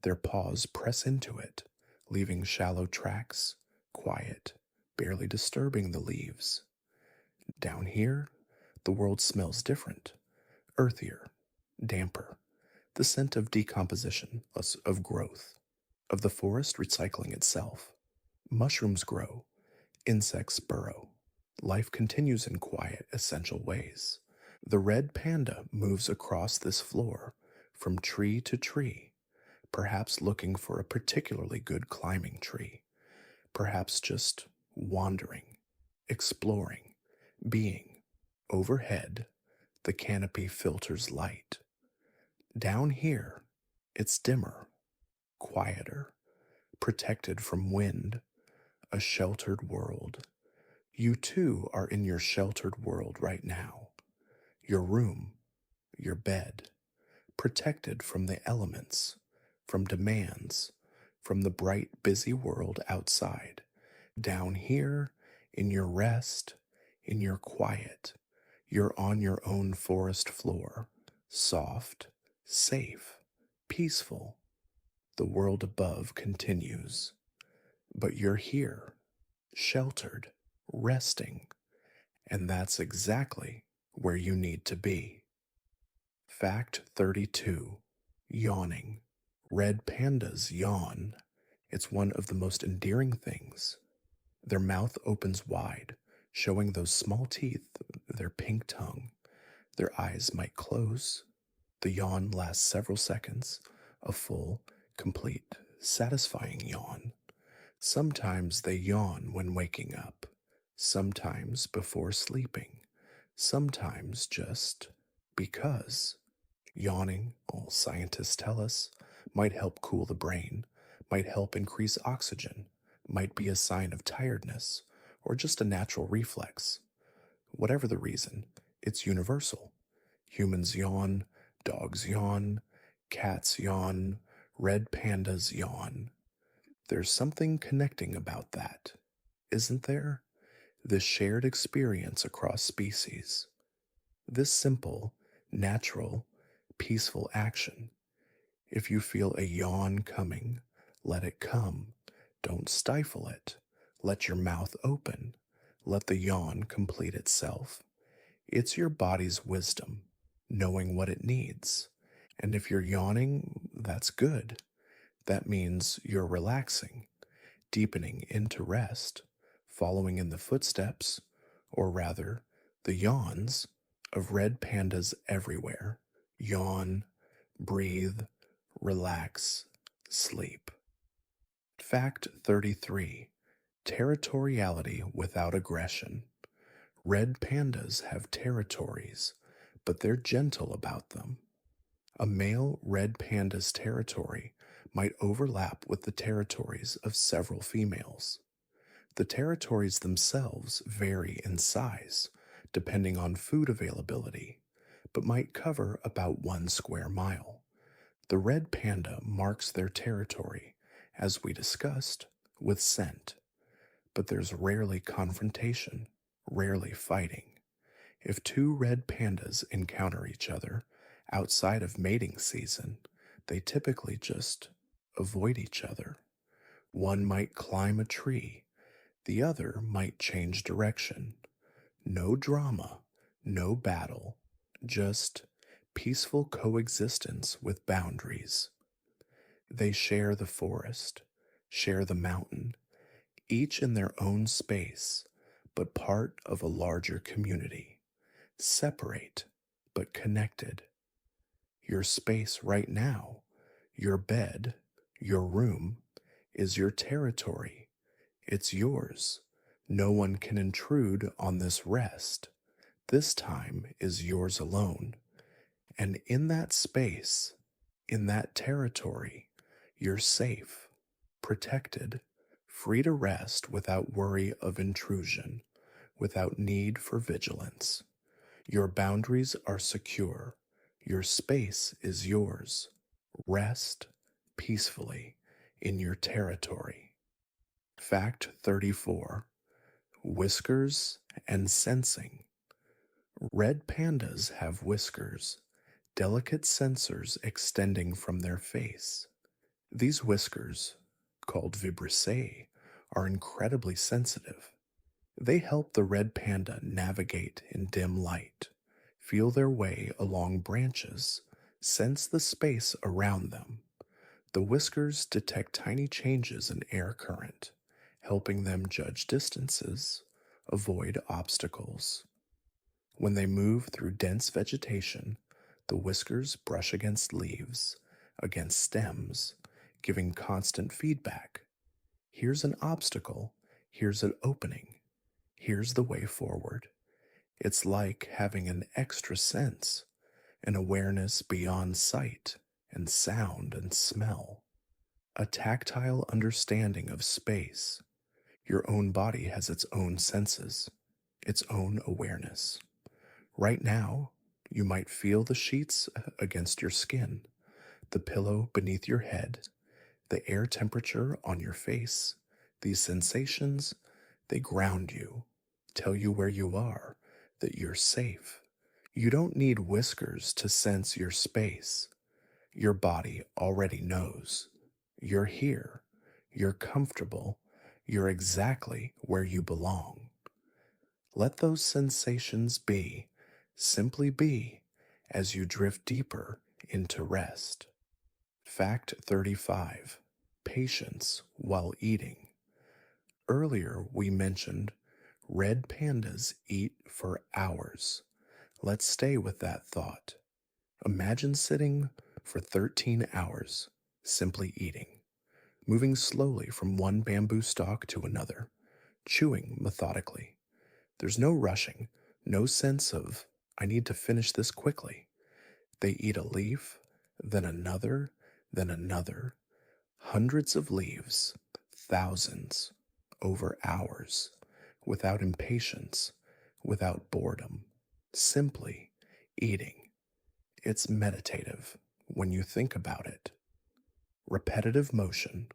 Their paws press into it, leaving shallow tracks, quiet, barely disturbing the leaves. Down here, the world smells different, earthier, damper, the scent of decomposition, of growth, of the forest recycling itself. Mushrooms grow, insects burrow. Life continues in quiet, essential ways. The red panda moves across this floor from tree to tree, perhaps looking for a particularly good climbing tree, perhaps just wandering, exploring, being. Overhead, the canopy filters light. Down here, it's dimmer, quieter, protected from wind, a sheltered world. You too are in your sheltered world right now. Your room, your bed, protected from the elements, from demands, from the bright, busy world outside. Down here, in your rest, in your quiet, you're on your own forest floor, soft, safe, peaceful. The world above continues. But you're here, sheltered, resting, and that's exactly where you need to be. Fact 32. Yawning. Red pandas yawn. It's one of the most endearing things. Their mouth opens wide, showing those small teeth, their pink tongue. Their eyes might close. The yawn lasts several seconds, a full, complete, satisfying yawn. Sometimes they yawn when waking up, sometimes before sleeping, sometimes just because. Yawning, all scientists tell us, might help cool the brain, might help increase oxygen, might be a sign of tiredness, or just a natural reflex. Whatever the reason, it's universal. Humans yawn, dogs yawn, cats yawn, red pandas yawn. There's something connecting about that, isn't there? this shared experience across species. This simple, natural, peaceful action. If you feel a yawn coming, let it come. Don't stifle it. Let your mouth open. Let the yawn complete itself. It's your body's wisdom, knowing what it needs. And if you're yawning, that's good. That means you're relaxing, deepening into rest, following in the footsteps, or rather, the yawns of red pandas everywhere. Yawn, breathe, relax, sleep. Fact 33. Territoriality without aggression. Red pandas have territories, but they're gentle about them. A male red panda's territory might overlap with the territories of several females. The territories themselves vary in size, depending on food availability, but might cover about 1 square mile. The red panda marks their territory, as we discussed, with scent, but there's rarely confrontation, rarely fighting. If two red pandas encounter each other outside of mating season, they typically just avoid each other. One might climb a tree, the other might change direction. No drama, no battle, just peaceful coexistence with boundaries. They share the forest, share the mountain, each in their own space, but part of a larger community. Separate, but connected. Your space right now, your bed, your room, is your territory. It's yours. No one can intrude on this rest. This time is yours alone. And in that space, in that territory, you're safe, protected, free to rest without worry of intrusion, without need for vigilance. Your boundaries are secure. Your space is yours. Rest peacefully in your territory. Fact 34. Whiskers and sensing. Red pandas have whiskers, delicate sensors extending from their face. These whiskers, called vibrissae, are incredibly sensitive. They help the red panda navigate in dim light, feel their way along branches, sense the space around them. The whiskers detect tiny changes in air current, helping them judge distances, avoid obstacles. When they move through dense vegetation, the whiskers brush against leaves, against stems, giving constant feedback. Here's an obstacle, here's an opening. Here's the way forward. It's like having an extra sense, an awareness beyond sight and sound and smell, a tactile understanding of space. Your own body has its own senses, its own awareness. Right now, you might feel the sheets against your skin, the pillow beneath your head, the air temperature on your face. These sensations, they ground you, tell you where you are, that you're safe. You don't need whiskers to sense your space. Your body already knows. You're here. You're comfortable. You're exactly where you belong. Let those sensations be, simply be, as you drift deeper into rest. Fact 35. Patience while eating. Earlier we mentioned red pandas eat for hours. Let's stay with that thought. Imagine sitting for 13 hours, simply eating, moving slowly from one bamboo stalk to another, chewing methodically. There's no rushing, no sense of, I need to finish this quickly. They eat a leaf, then another, hundreds of leaves, thousands, over hours, without impatience, without boredom, simply eating. It's meditative when you think about it. Repetitive motion,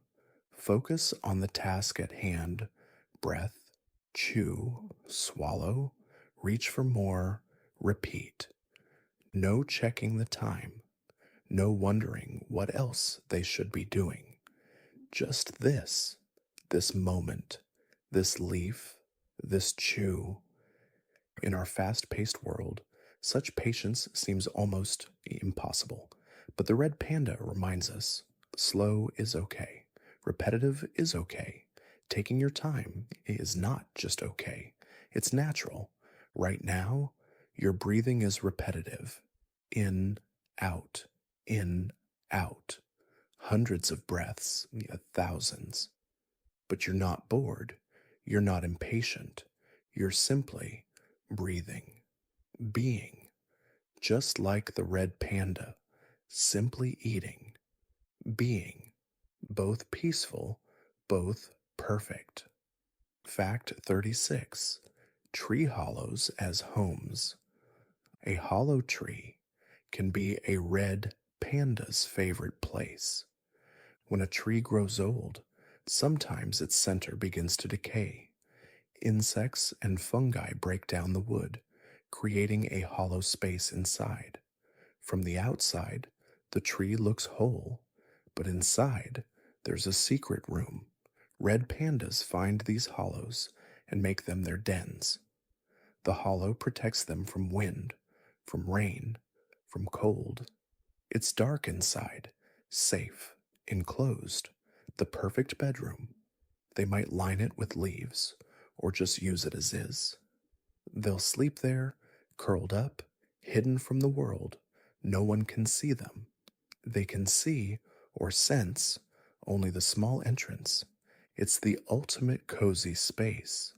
focus on the task at hand, breath, chew, swallow, reach for more, repeat. No checking the time, no wondering what else they should be doing. Just this moment, this leaf, this chew. In our fast paced world, such patience seems almost impossible. But the red panda reminds us slow is okay, repetitive is okay. Taking your time is not just okay, it's natural. Right now, your breathing is repetitive in, out, in, out. Hundreds of breaths, yeah, thousands. But you're not bored. You're not impatient. You're simply breathing, being, just like the red panda, simply eating, being, both peaceful, both perfect. Fact 36: Tree hollows as homes. A hollow tree can be a red panda's favorite place. When a tree grows old, sometimes its center begins to decay. Insects and fungi break down the wood, creating a hollow space inside. From the outside, the tree looks whole, but inside, there's a secret room. Red pandas find these hollows and make them their dens. The hollow protects them from wind, from rain, from cold. It's dark inside, safe, enclosed, the perfect bedroom. They might line it with leaves, or just use it as is. They'll sleep there, curled up, hidden from the world. No one can see them. They can see or sense only the small entrance. It's the ultimate cozy space.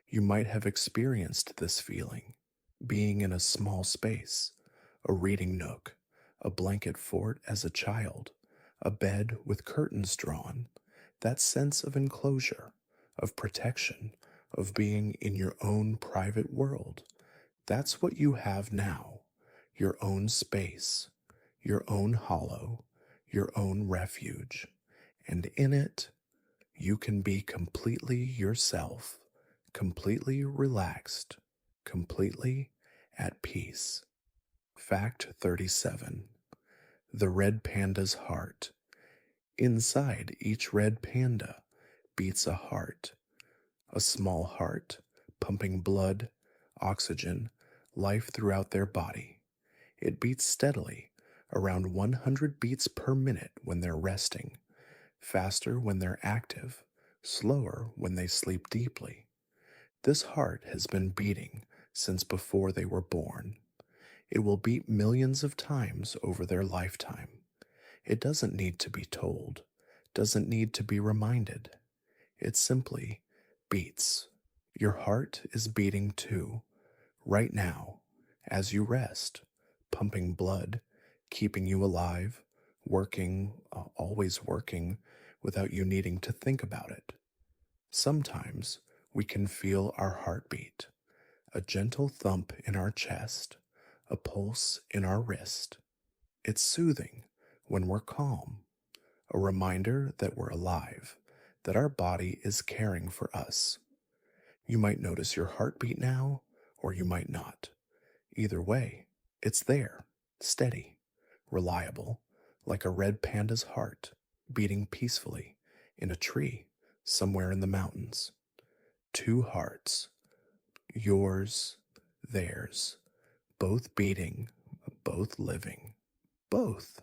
You might have experienced this feeling, being in a small space, a reading nook, a blanket fort as a child, a bed with curtains drawn, that sense of enclosure, of protection, of being in your own private world. That's what you have now, your own space, your own hollow, your own refuge. And in it, you can be completely yourself, completely relaxed, completely at peace. Fact 37: The red panda's heart. Inside each red panda beats a heart, a small heart pumping blood, oxygen, life throughout their body. It beats steadily, around 100 beats per minute when they're resting, faster when they're active, slower when they sleep deeply. This heart has been beating since before they were born. It will beat millions of times over their lifetime. It doesn't need to be told, doesn't need to be reminded. It simply beats. Your heart is beating too, right now, as you rest, pumping blood, keeping you alive, working, always working, without you needing to think about it. Sometimes we can feel our heartbeat, a gentle thump in our chest, a pulse in our wrist. It's soothing when we're calm, a reminder that we're alive, that our body is caring for us. You might notice your heartbeat now, or you might not. Either way, it's there, steady, reliable, like a red panda's heart, beating peacefully in a tree somewhere in the mountains. Two hearts, yours, theirs, both beating, both living, both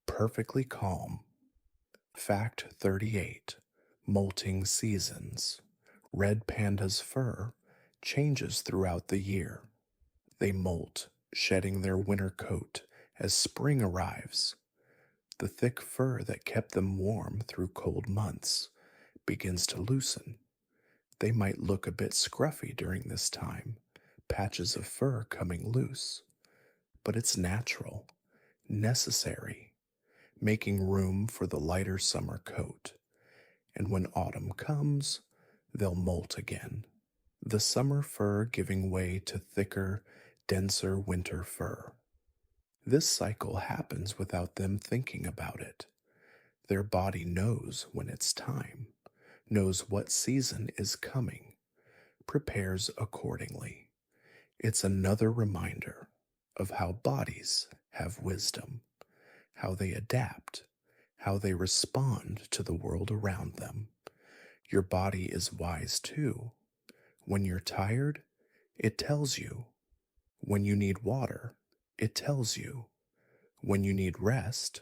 perfectly calm. Fact 38: Molting seasons. Red panda's fur changes throughout the year. They molt, shedding their winter coat as spring arrives. The thick fur that kept them warm through cold months begins to loosen. They might look a bit scruffy during this time, patches of fur coming loose. But it's natural, necessary, making room for the lighter summer coat. And when autumn comes, they'll molt again, the summer fur giving way to thicker, denser winter fur. This cycle happens without them thinking about it. Their body knows when it's time, knows what season is coming. prepares accordingly. It's another reminder of how bodies have wisdom, how they adapt, how they respond to the world around them. Your body is wise too. When you're tired, it tells you. When you need water, it tells you. When you need rest,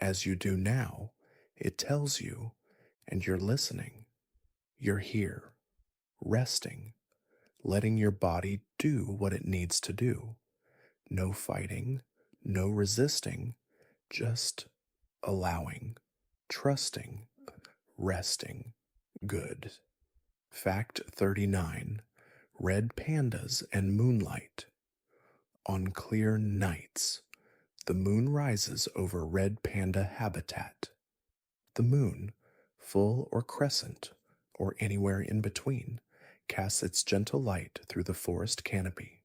as you do now, it tells you, and you're listening. You're here, resting, letting your body do what it needs to do. No fighting, no resisting, just allowing, trusting, resting. Good. Fact 39. Red pandas and moonlight. On clear nights, the moon rises over red panda habitat. The moon, full or crescent, or anywhere in between, casts its gentle light through the forest canopy.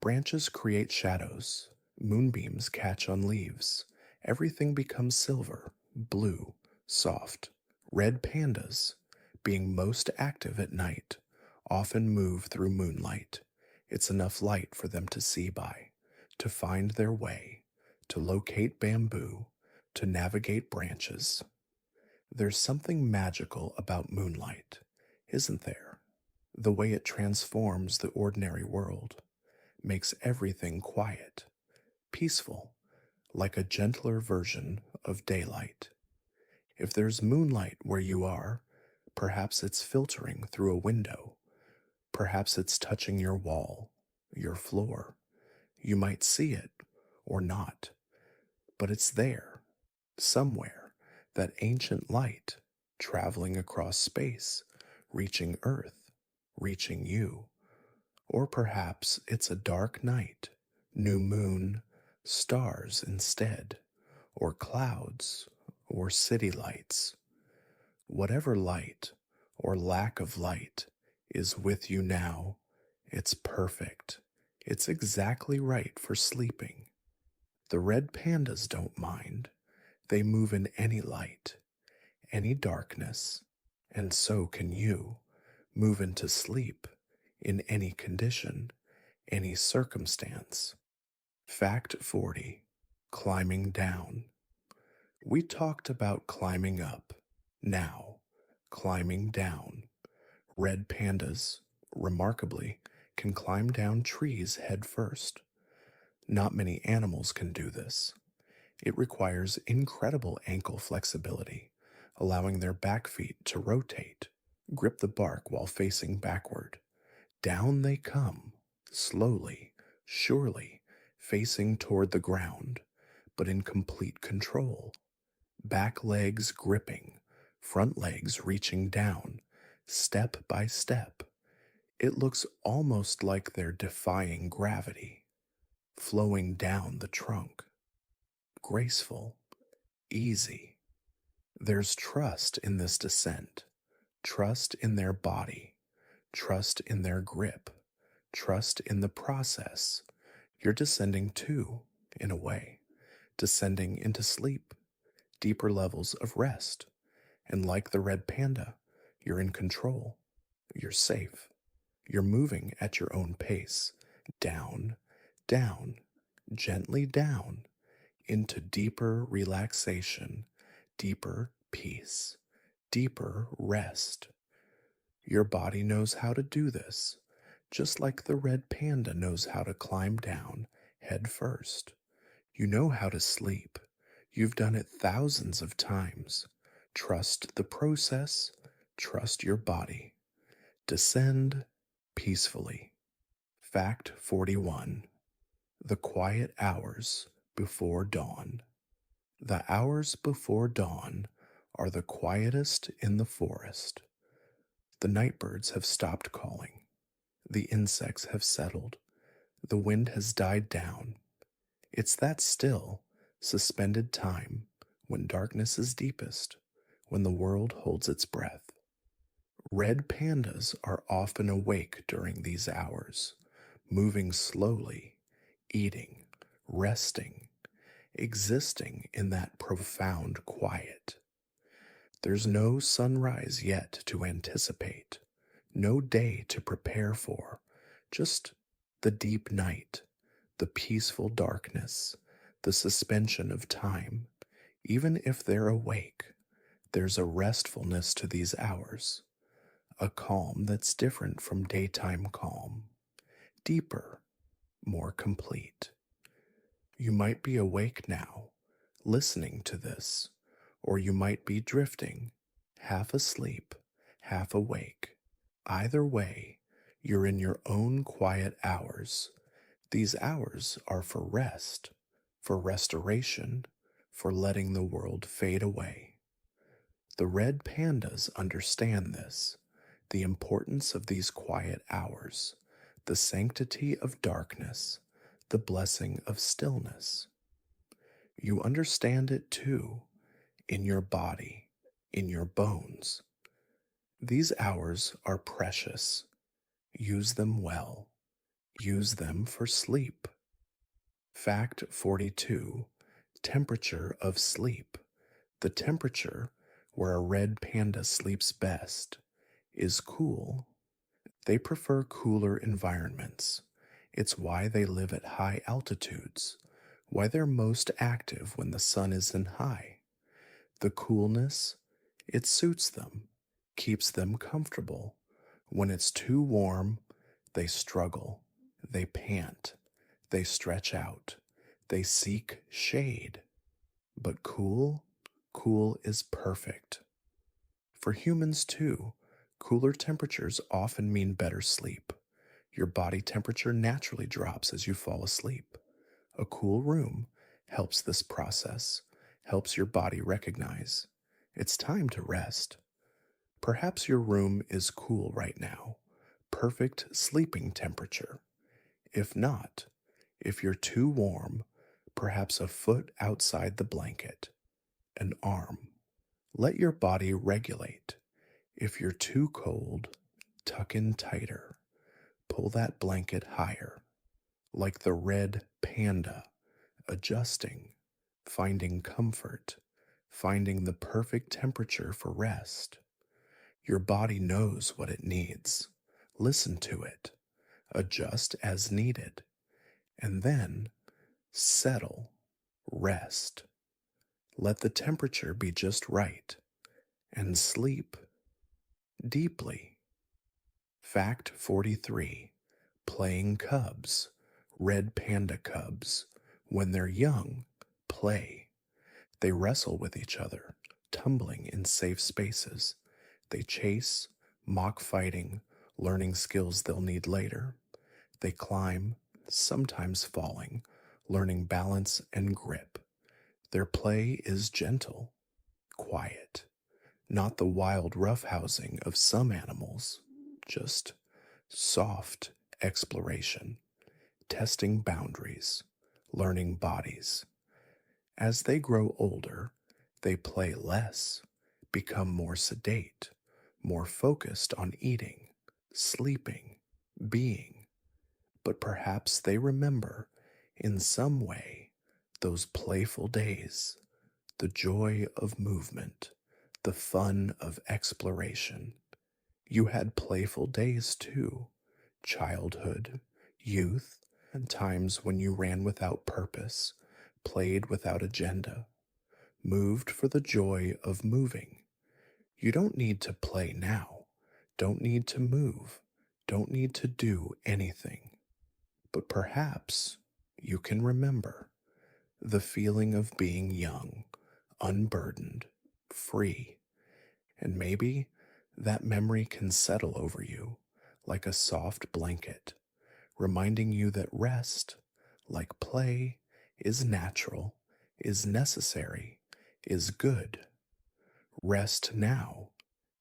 Branches create shadows, moonbeams catch on leaves. Everything becomes silver, blue, soft. Red pandas, being most active at night, often move through moonlight. It's enough light for them to see by, to find their way, to locate bamboo, to navigate branches. There's something magical about moonlight, isn't there? The way it transforms the ordinary world, makes everything quiet, peaceful, like a gentler version of daylight. If there's moonlight where you are, perhaps it's filtering through a window. Perhaps it's touching your wall, your floor. You might see it or not, but it's there, somewhere, that ancient light traveling across space, reaching Earth, reaching you. Or perhaps it's a dark night, new moon, stars instead, or clouds, or city lights. Whatever light or lack of light is with you now, it's perfect. It's exactly right for sleeping. The red pandas don't mind. They move in any light, any darkness, and so can you. Move into sleep in any condition, any circumstance. Fact 40. Climbing down. We talked about climbing up. Now, climbing down. Red pandas, remarkably, can climb down trees head first. Not many animals can do this. It requires incredible ankle flexibility, allowing their back feet to rotate, grip the bark while facing backward. Down they come, slowly, surely, facing toward the ground, but in complete control. Back legs gripping, front legs reaching down, step by step. It looks almost like they're defying gravity, flowing down the trunk. Graceful, easy. There's trust in this descent, trust in their body, trust in their grip, trust in the process. You're descending too, in a way, descending into sleep, deeper levels of rest. And like the red panda, you're in control. You're safe. You're moving at your own pace. Down, down, gently down, into deeper relaxation, deeper peace, deeper rest. Your body knows how to do this, just like the red panda knows how to climb down head first. You know how to sleep. You've done it thousands of times. Trust the process. Trust your body. Descend peacefully. Fact 41. The quiet hours before dawn. The hours before dawn are the quietest in the forest. The night birds have stopped calling. The insects have settled. The wind has died down. It's that still, suspended time when darkness is deepest, when the world holds its breath. Red pandas are often awake during these hours, moving slowly, eating, resting, existing in that profound quiet. There's no sunrise yet to anticipate, No day to prepare for, just the deep night, the peaceful darkness, the suspension of time. Even if they're awake, there's a restfulness to these hours, a calm that's different from daytime calm, deeper, more complete. You might be awake now, listening to this, or you might be drifting, half asleep, half awake. Either way, you're in your own quiet hours. These hours are for rest, for restoration, for letting the world fade away. The red pandas understand this, the importance of these quiet hours, the sanctity of darkness, the blessing of stillness. You understand it too, in your body, in your bones. These hours are precious. Use them well. Use them for sleep. Fact 42. Temperature of sleep. The temperature where a red panda sleeps best is cool. They prefer cooler environments. It's why they live at high altitudes, why they're most active when the sun isn't high. The coolness, it suits them, keeps them comfortable. When it's too warm, they struggle, they pant, they stretch out, they seek shade. But cool is perfect. For humans too, cooler temperatures often mean better sleep. Your body temperature naturally drops as you fall asleep. A cool room helps this process, helps your body recognize it's time to rest. Perhaps your room is cool right now, perfect sleeping temperature. If not, if you're too warm, perhaps a foot outside the blanket, an arm. Let your body regulate. If you're too cold, tuck in tighter. Pull that blanket higher, like the red panda, adjusting, finding comfort, finding the perfect temperature for rest. Your body knows what it needs. Listen to it, adjust as needed, and then settle, rest. Let the temperature be just right, and sleep deeply. Fact 43. Playing cubs, red panda cubs. When they're young, play. They wrestle with each other, tumbling in safe spaces. They chase, mock fighting, learning skills they'll need later. They climb, sometimes falling, learning balance and grip. Their play is gentle, quiet, not the wild roughhousing of some animals, just soft exploration, testing boundaries, learning bodies. As they grow older, they play less, become more sedate, more focused on eating, sleeping, being. But perhaps they remember, in some way, those playful days, the joy of movement, the fun of exploration. You had playful days too, childhood, youth, and times when you ran without purpose, played without agenda, moved for the joy of moving. You don't need to play now, don't need to move, don't need to do anything. But perhaps you can remember the feeling of being young, unburdened, free, and maybe that memory can settle over you like a soft blanket, reminding you that rest, like play, is natural, is necessary, is good. Rest now,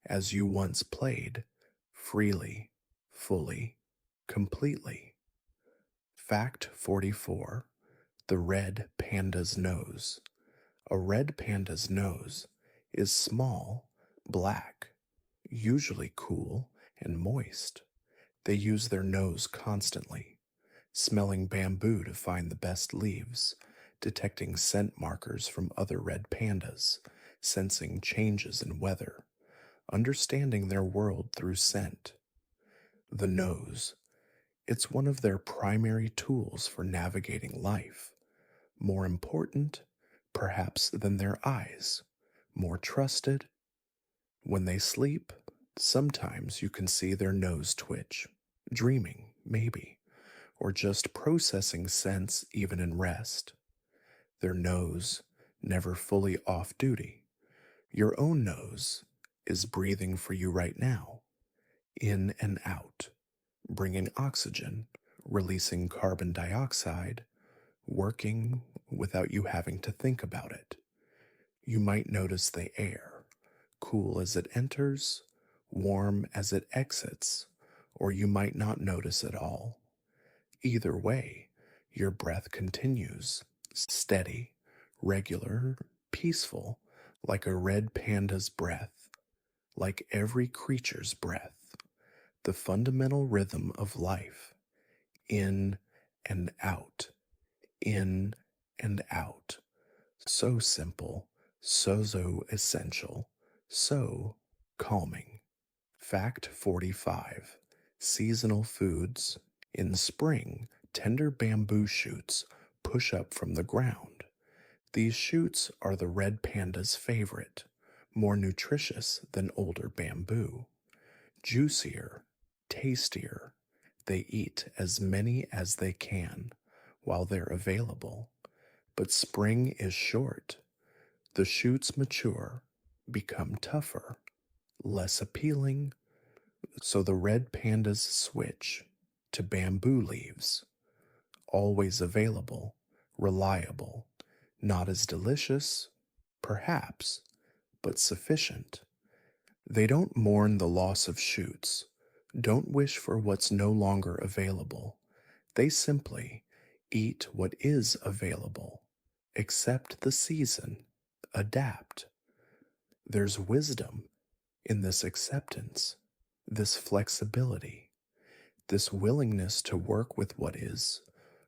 as you once played, freely, fully, completely. Fact 44. The red panda's nose. A red panda's nose is small, black, usually cool and moist. They use their nose constantly, smelling bamboo to find the best leaves, detecting scent markers from other red pandas, sensing changes in weather, understanding their world through scent. The nose. It's one of their primary tools for navigating life. More important, perhaps, than their eyes. More trusted. When they sleep, sometimes you can see their nose twitch. Dreaming, maybe, or just processing sense even in rest. Their nose, never fully off duty. Your own nose is breathing for you right now, in and out, bringing oxygen, releasing carbon dioxide, working without you having to think about it. You might notice the air, cool as it enters, warm as it exits, or you might not notice at all. Either way, your breath continues, steady, regular, peaceful, like a red panda's breath, like every creature's breath, the fundamental rhythm of life, in and out, in and out. So simple, so essential, so calming. Fact 45. Seasonal foods. In spring, tender bamboo shoots push up from the ground. These shoots are the red panda's favorite, more nutritious than older bamboo. Juicier, tastier. They eat as many as they can while they're available. But spring is short. The shoots mature, become tougher, less appealing, so the red pandas switch to bamboo leaves, always available, reliable, not as delicious, perhaps, but sufficient. They don't mourn the loss of shoots, don't wish for what's no longer available. They simply eat what is available, accept the season, adapt. There's wisdom in this acceptance, this flexibility, this willingness to work with what is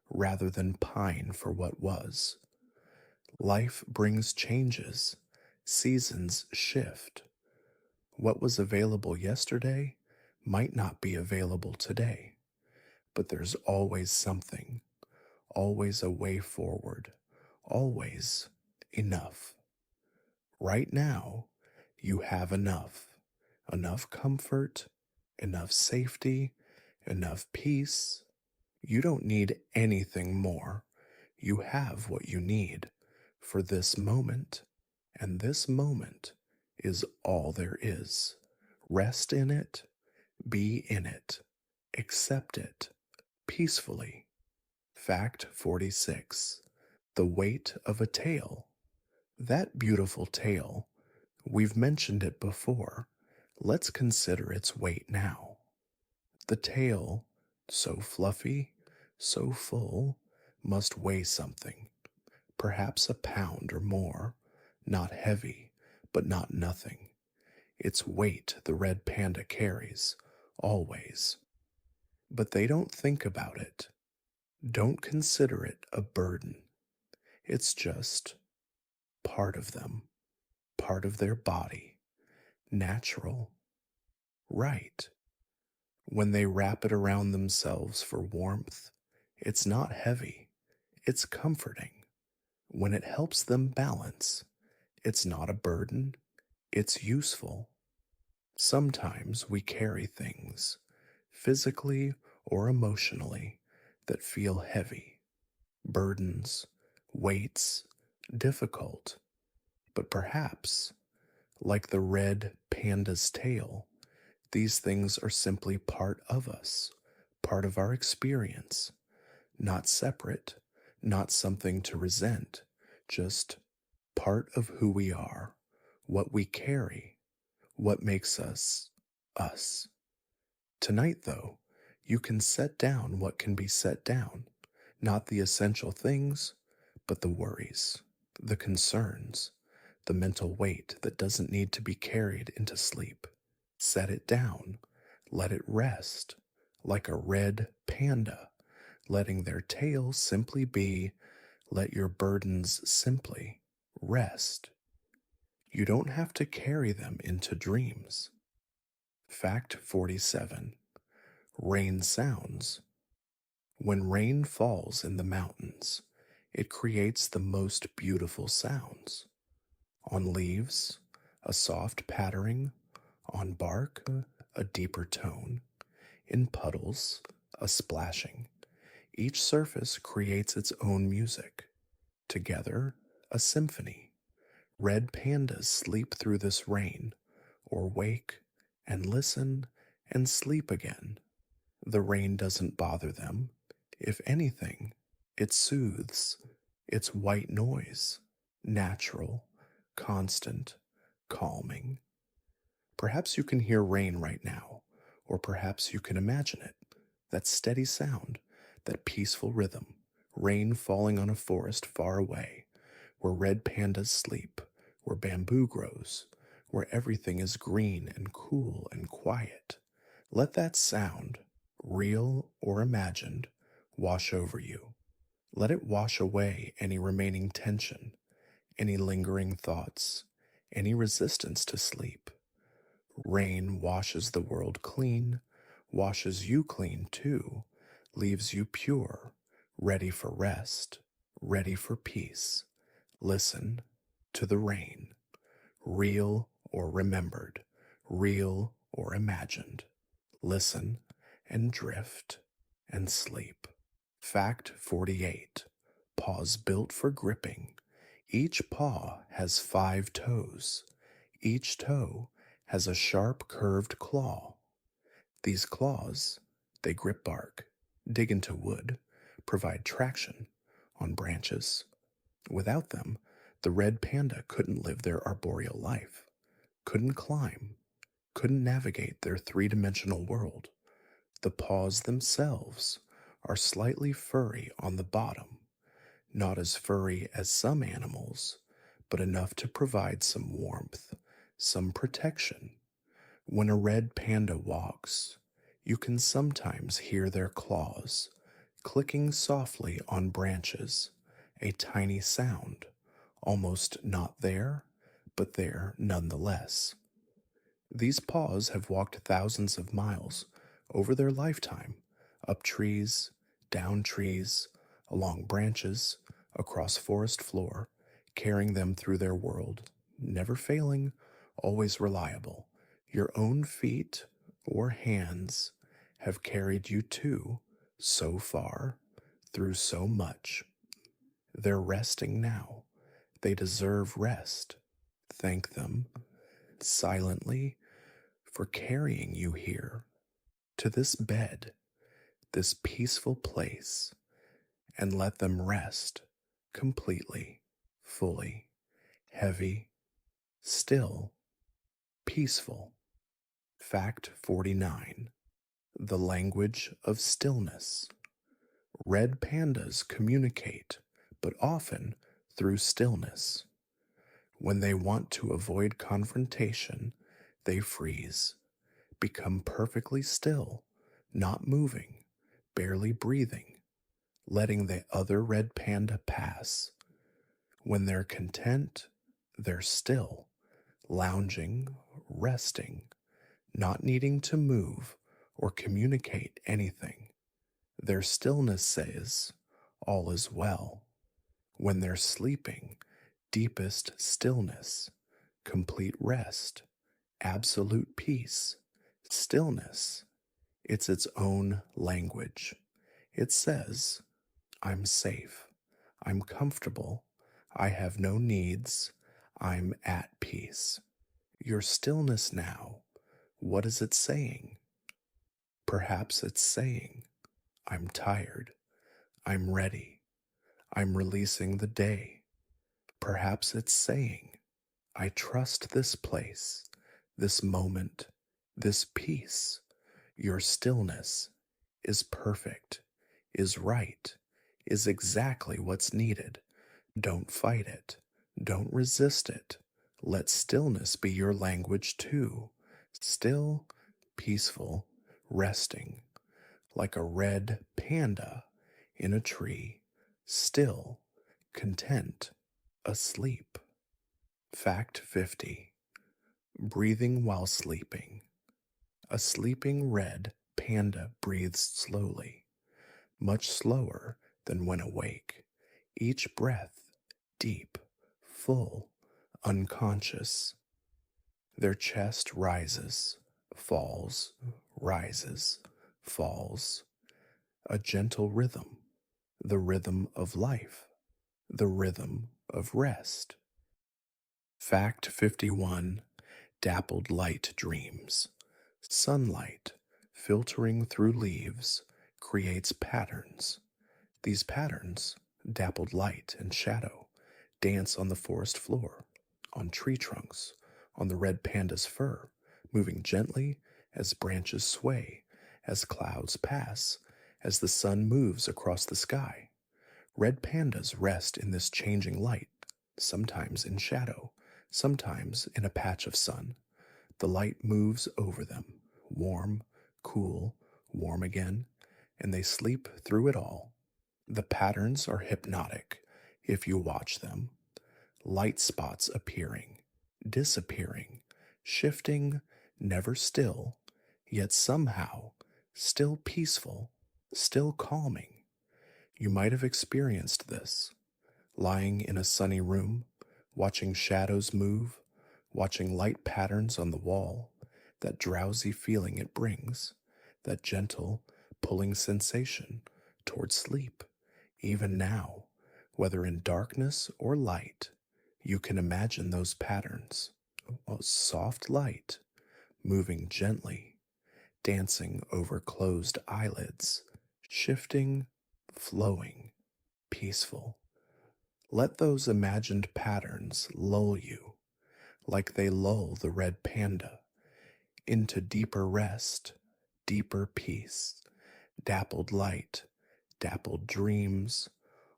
rather than pine for what was. Life brings changes, seasons shift. What was available yesterday might not be available today, but there's always something, always a way forward, always enough. Right now, you have enough. Enough comfort, enough safety, enough peace. You don't need anything more. You have what you need for this moment, and this moment is all there is. Rest in it, be in it, accept it, peacefully. Fact 46. The weight of a tail. That beautiful tail, we've mentioned it before. Let's consider its weight now. The tail, so fluffy, so full, must weigh something, perhaps a pound or more, not heavy, but not nothing. It's weight the red panda carries, always. But they don't think about it, don't consider it a burden. It's just part of them, part of their body, natural, right. When they wrap it around themselves for warmth, it's not heavy, it's comforting. When it helps them balance, it's not a burden, it's useful. Sometimes we carry things, physically or emotionally, that feel heavy, burdens, weights, difficult, but perhaps, like the red panda's tail, these things are simply part of us, part of our experience, not separate, not something to resent, just part of who we are, what we carry, what makes us us. Tonight, though, you can set down what can be set down, not the essential things, but the worries, the concerns, the mental weight that doesn't need to be carried into sleep. Set it down, let it rest, like a red panda, letting their tail simply be, let your burdens simply rest. You don't have to carry them into dreams. Fact 47. Rain sounds. When rain falls in the mountains, it creates the most beautiful sounds. On leaves, a soft pattering. On bark, a deeper tone. In puddles, a splashing. Each surface creates its own music. Together, a symphony. Red pandas sleep through this rain, or wake and listen and sleep again. The rain doesn't bother them. If anything, it soothes. It's white noise, natural, constant, calming. Perhaps you can hear rain right now, or perhaps you can imagine it. That steady sound, that peaceful rhythm, rain falling on a forest far away, where red pandas sleep, where bamboo grows, where everything is green and cool and quiet. Let that sound, real or imagined, wash over you. Let it wash away any remaining tension, any lingering thoughts, any resistance to sleep. Rain washes the world clean, washes you clean too, leaves you pure, ready for rest, ready for peace. Listen to the rain, real or remembered, real or imagined. Listen and drift and sleep. Fact 48. Paws built for gripping. Each paw has 5 toes. Each toe has a sharp curved claw. These claws, they grip bark, dig into wood, provide traction on branches. Without them, the red panda couldn't live their arboreal life, couldn't climb, couldn't navigate their three-dimensional world. The paws themselves are slightly furry on the bottom, not as furry as some animals, but enough to provide some warmth, some protection. When a red panda walks, you can sometimes hear their claws clicking softly on branches, a tiny sound, almost not there, but there nonetheless. These paws have walked thousands of miles over their lifetime, up trees, down trees, along branches, across forest floor, carrying them through their world, never failing, always reliable. Your own feet or hands have carried you too, so far, through so much. They're resting now. They deserve rest. Thank them silently for carrying you here to this bed, this peaceful place, and let them rest completely, fully, heavy, still, peaceful. Fact 49. The language of stillness. Red pandas communicate, but often through stillness. When they want to avoid confrontation, they freeze, become perfectly still, not moving, barely breathing, letting the other red panda pass. When they're content, they're still, lounging, resting, not needing to move or communicate anything. Their stillness says, all is well. When they're sleeping, deepest stillness, complete rest, absolute peace, stillness. It's its own language. It says, I'm safe, I'm comfortable, I have no needs, I'm at peace. Your stillness now, what is it saying? Perhaps it's saying, I'm tired, I'm ready, I'm releasing the day. Perhaps it's saying, I trust this place, this moment, this peace. Your stillness is perfect, is right, is exactly what's needed. Don't fight it. Don't resist it. Let stillness be your language too. Still, peaceful, resting, like a red panda in a tree, still, content, asleep. Fact 50. Breathing while sleeping. A sleeping red panda breathes slowly, much slower than when awake, each breath deep, full, unconscious. Their chest rises, falls, rises, falls, a gentle rhythm, the rhythm of life, the rhythm of rest. Fact 51: Dappled light dreams. Sunlight, filtering through leaves, creates patterns. These patterns, dappled light and shadow, dance on the forest floor, on tree trunks, on the red panda's fur, moving gently as branches sway, as clouds pass, as the sun moves across the sky. Red pandas rest in this changing light, sometimes in shadow, sometimes in a patch of sun. The light moves over them, warm, cool, warm again, and they sleep through it all. The patterns are hypnotic if you watch them. Light spots appearing, disappearing, shifting, never still, yet somehow still peaceful, still calming. You might have experienced this, lying in a sunny room, watching shadows move, watching light patterns on the wall, that drowsy feeling it brings, that gentle, pulling sensation toward sleep. Even now, whether in darkness or light, you can imagine those patterns. A soft light, moving gently, dancing over closed eyelids, shifting, flowing, peaceful. Let those imagined patterns lull you, like they lull the red panda, into deeper rest, deeper peace, dappled light, dappled dreams,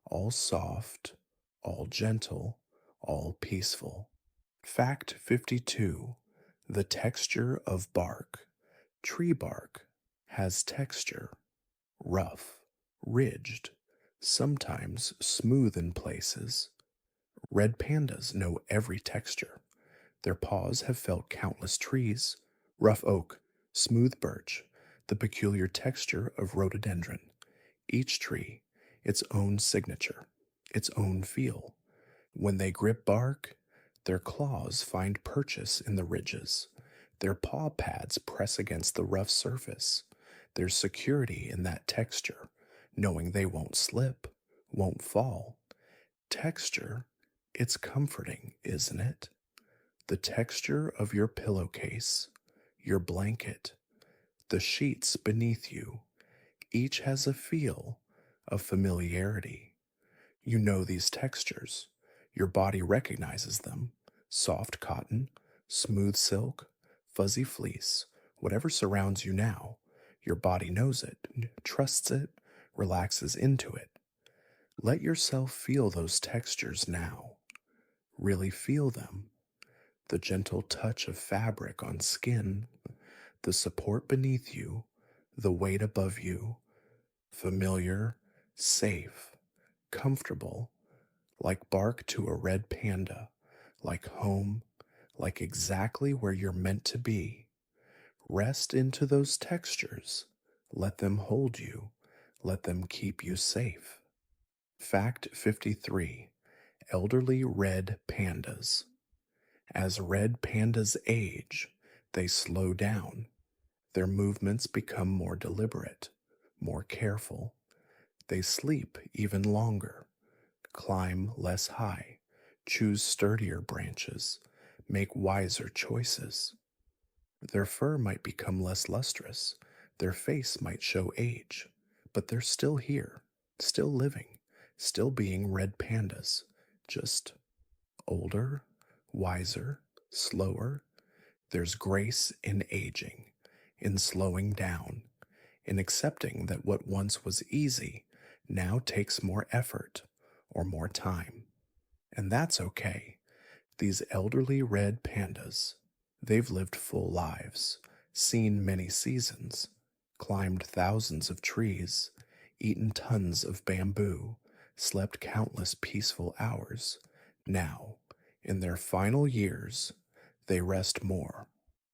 all soft, all gentle, all peaceful. Fact 52: The texture of bark. Tree bark has texture, rough, ridged, sometimes smooth in places. Red pandas know every texture. Their paws have felt countless trees, rough oak, smooth birch, the peculiar texture of rhododendron. Each tree, its own signature, its own feel. When they grip bark, their claws find purchase in the ridges. Their paw pads press against the rough surface. There's security in that texture, knowing they won't slip, won't fall. Texture, it's comforting, isn't it? The texture of your pillowcase, your blanket, the sheets beneath you, each has a feel of familiarity. You know these textures. Your body recognizes them. Soft cotton, smooth silk, fuzzy fleece, whatever surrounds you now, your body knows it, trusts it, relaxes into it. Let yourself feel those textures now. Really feel them. The gentle touch of fabric on skin, the support beneath you, the weight above you, familiar, safe, comfortable, like bark to a red panda, like home, like exactly where you're meant to be. Rest into those textures. Let them hold you. Let them keep you safe. Fact 53: Elderly red pandas. As red pandas age, they slow down. Their movements become more deliberate, more careful. They sleep even longer, climb less high, choose sturdier branches, make wiser choices. Their fur might become less lustrous, their face might show age, but they're still here, still living, still being red pandas, just older, wiser, slower. There's grace in aging, in slowing down, in accepting that what once was easy now takes more effort or more time. And that's okay. These elderly red pandas, they've lived full lives, seen many seasons, climbed thousands of trees, eaten tons of bamboo, slept countless peaceful hours. Now, in their final years, they rest more.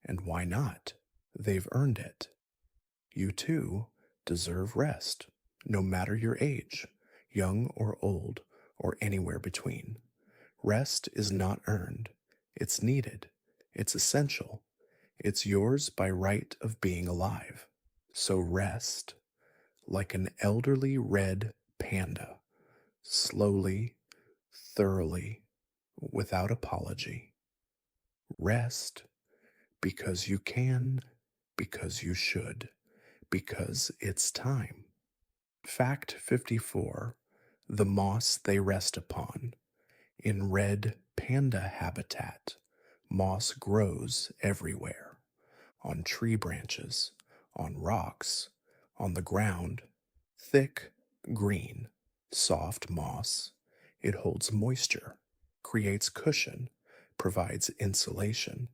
And why not? They've earned it. You too deserve rest, no matter your age, young or old, or anywhere between. Rest is not earned, it's needed, it's essential, it's yours by right of being alive. So rest like an elderly red panda, slowly, thoroughly, without apology. Rest because you can, because you should, because it's time. Fact 54: the moss they rest upon. In red panda habitat, moss grows everywhere, on tree branches, on rocks, on the ground. Thick, green, soft moss. It holds moisture, creates cushion, provides insulation.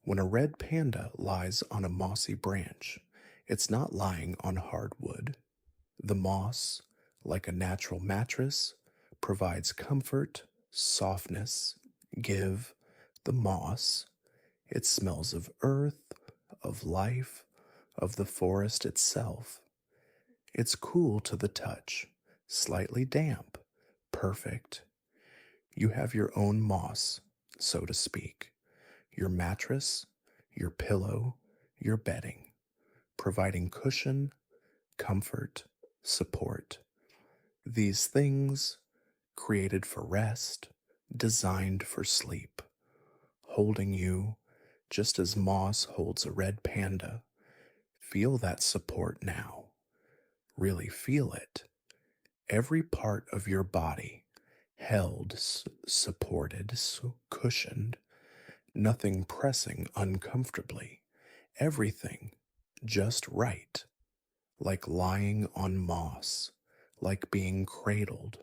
When a red panda lies on a mossy branch, it's not lying on hard wood. The moss, like a natural mattress, provides comfort, softness. Give the moss. It smells of earth, of life, of the forest itself. It's cool to the touch, slightly damp, perfect. You have your own moss, so to speak, your mattress, your pillow, your bedding, providing cushion, comfort, support. These things, created for rest, designed for sleep, holding you just as moss holds a red panda. Feel that support now. Really feel it. Every part of your body held, supported, cushioned, nothing pressing uncomfortably, everything just right, like lying on moss, like being cradled,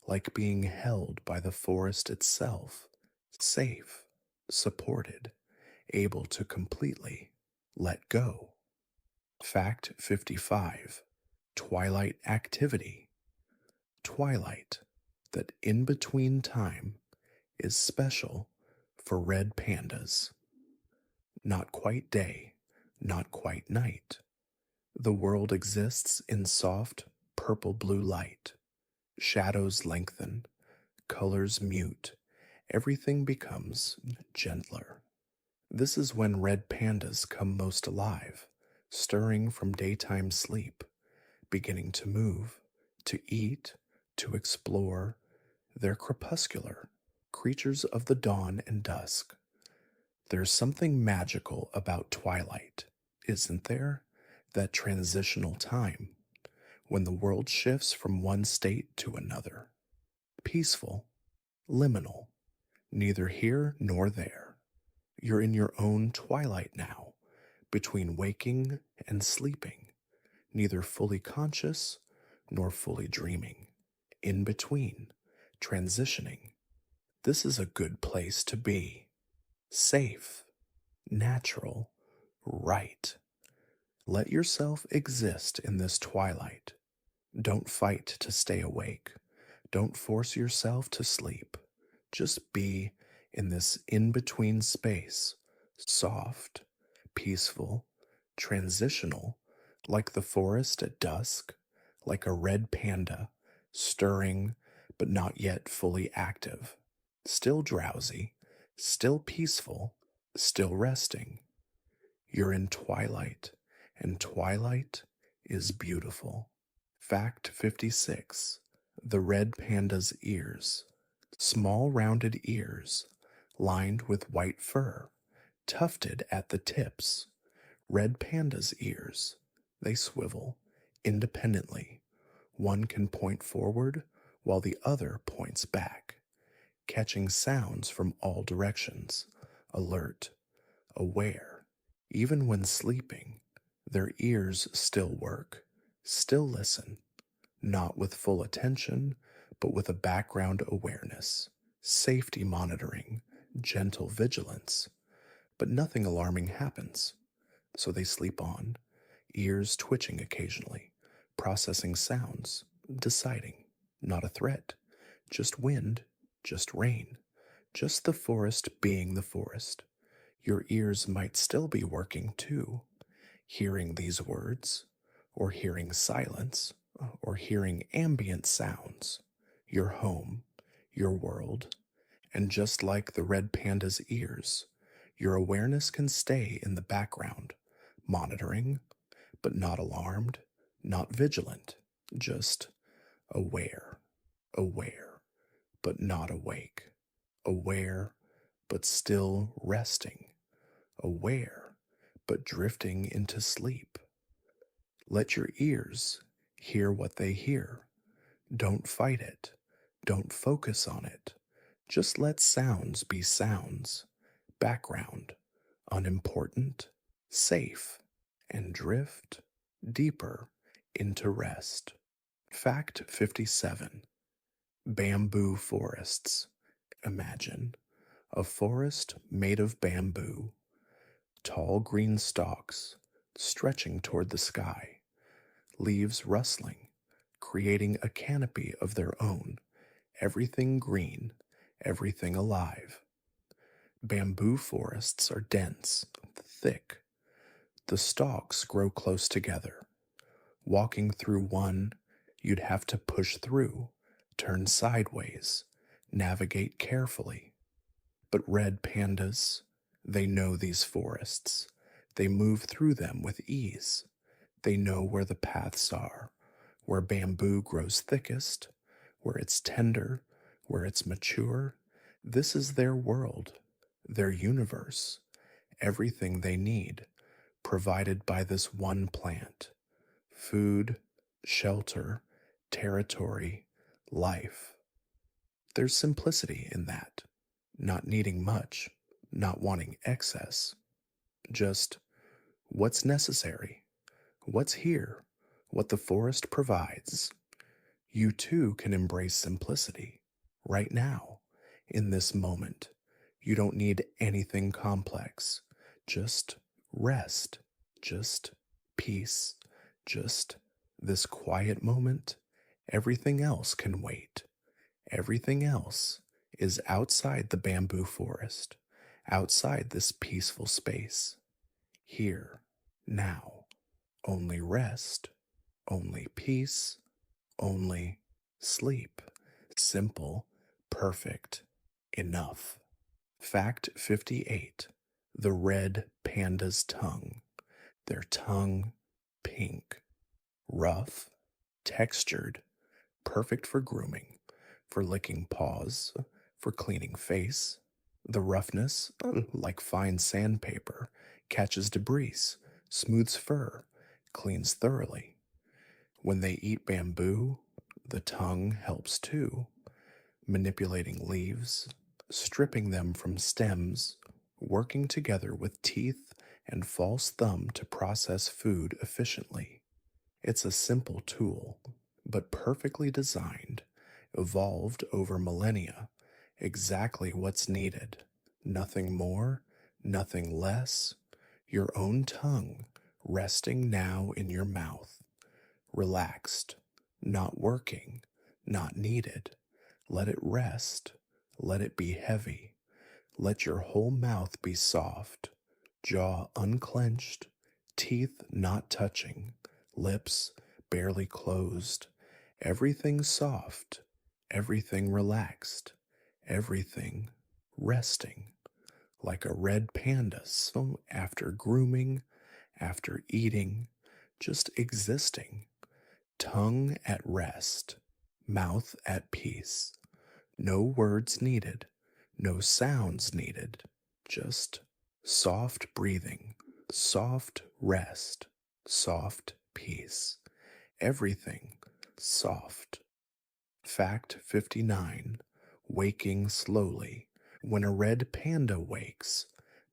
like being held by the forest itself, safe, supported, able to completely let go. Fact 55: twilight activity. Twilight, that in between time, is special for red pandas. Not quite day, not quite night. The world exists in soft purple blue light. Shadows lengthen, colors mute, everything becomes gentler. This is when red pandas come most alive, stirring from daytime sleep, beginning to move, to eat, to explore. They're crepuscular, creatures of the dawn and dusk. There's something magical about twilight, isn't there? That transitional time, when the world shifts from one state to another. Peaceful, liminal, neither here nor there. You're in your own twilight now, between waking and sleeping, neither fully conscious nor fully dreaming. In between, transitioning. This is a good place to be. Safe, natural, right. Let yourself exist in this twilight. Don't fight to stay awake. Don't force yourself to sleep. Just be in this in between space, soft, peaceful, transitional, like the forest at dusk, like a red panda, stirring but not yet fully active, still drowsy, still peaceful, still resting. You're in twilight, and twilight is beautiful. Fact 56: the red panda's ears. Small rounded ears, lined with white fur, tufted at the tips. Red panda's ears. They swivel independently. One can point forward while the other points back, catching sounds from all directions, alert, aware. Even when sleeping, their ears still work, still listen, not with full attention, but with a background awareness, safety monitoring, gentle vigilance. But nothing alarming happens, so they sleep on, ears twitching occasionally, processing sounds, deciding, not a threat, just wind, just rain, just the forest being the forest. Your ears might still be working too. Hearing these words, or hearing silence, or hearing ambient sounds, your home, your world, and just like the red panda's ears, your awareness can stay in the background, monitoring, but not alarmed, not vigilant, just aware, aware, but not awake, aware, but still resting, aware, but drifting into sleep. Let your ears hear what they hear. Don't fight it. Don't focus on it. Just let sounds be sounds, background, unimportant, safe, and drift deeper into rest. Fact 57. Bamboo forests. Imagine a forest made of bamboo, tall green stalks stretching toward the sky, leaves rustling, creating a canopy of their own, everything green, everything alive. Bamboo forests are dense, thick. The stalks grow close together. Walking through one, you'd have to push through, turn sideways, navigate carefully. But red pandas, they know these forests. They move through them with ease. They know where the paths are, where bamboo grows thickest, where it's tender, where it's mature. This is their world, their universe, everything they need, provided by this one plant. Food, shelter, territory, life. There's simplicity in that, not needing much, not wanting excess, just what's necessary, what's here, what the forest provides. You too can embrace simplicity right now, in this moment. You don't need anything complex, just rest, just peace, just this quiet moment. Everything else can wait. Everything else is outside the bamboo forest, outside this peaceful space. Here, now, only rest, only peace, only sleep. Simple, perfect, enough. Fact 58. The red panda's tongue. Their tongue, pink, rough, textured, perfect for grooming, for licking paws, for cleaning face. The roughness, like fine sandpaper, catches debris, smooths fur, cleans thoroughly. When they eat bamboo, the tongue helps too, manipulating leaves, stripping them from stems, working together with teeth and false thumb to process food efficiently. It's a simple tool, but perfectly designed, evolved over millennia, exactly what's needed. Nothing more, nothing less. Your own tongue resting now in your mouth, relaxed, not working, not needed. Let it rest. Let it be heavy. Let your whole mouth be soft, jaw unclenched, teeth not touching, lips barely closed. Everything soft, everything relaxed, everything resting, like a red panda. So after grooming, after eating, just existing. Tongue at rest, mouth at peace. No words needed, no sounds needed, just soft breathing, soft rest, soft peace. Everything soft. Fact 59. Waking slowly. When a red panda wakes,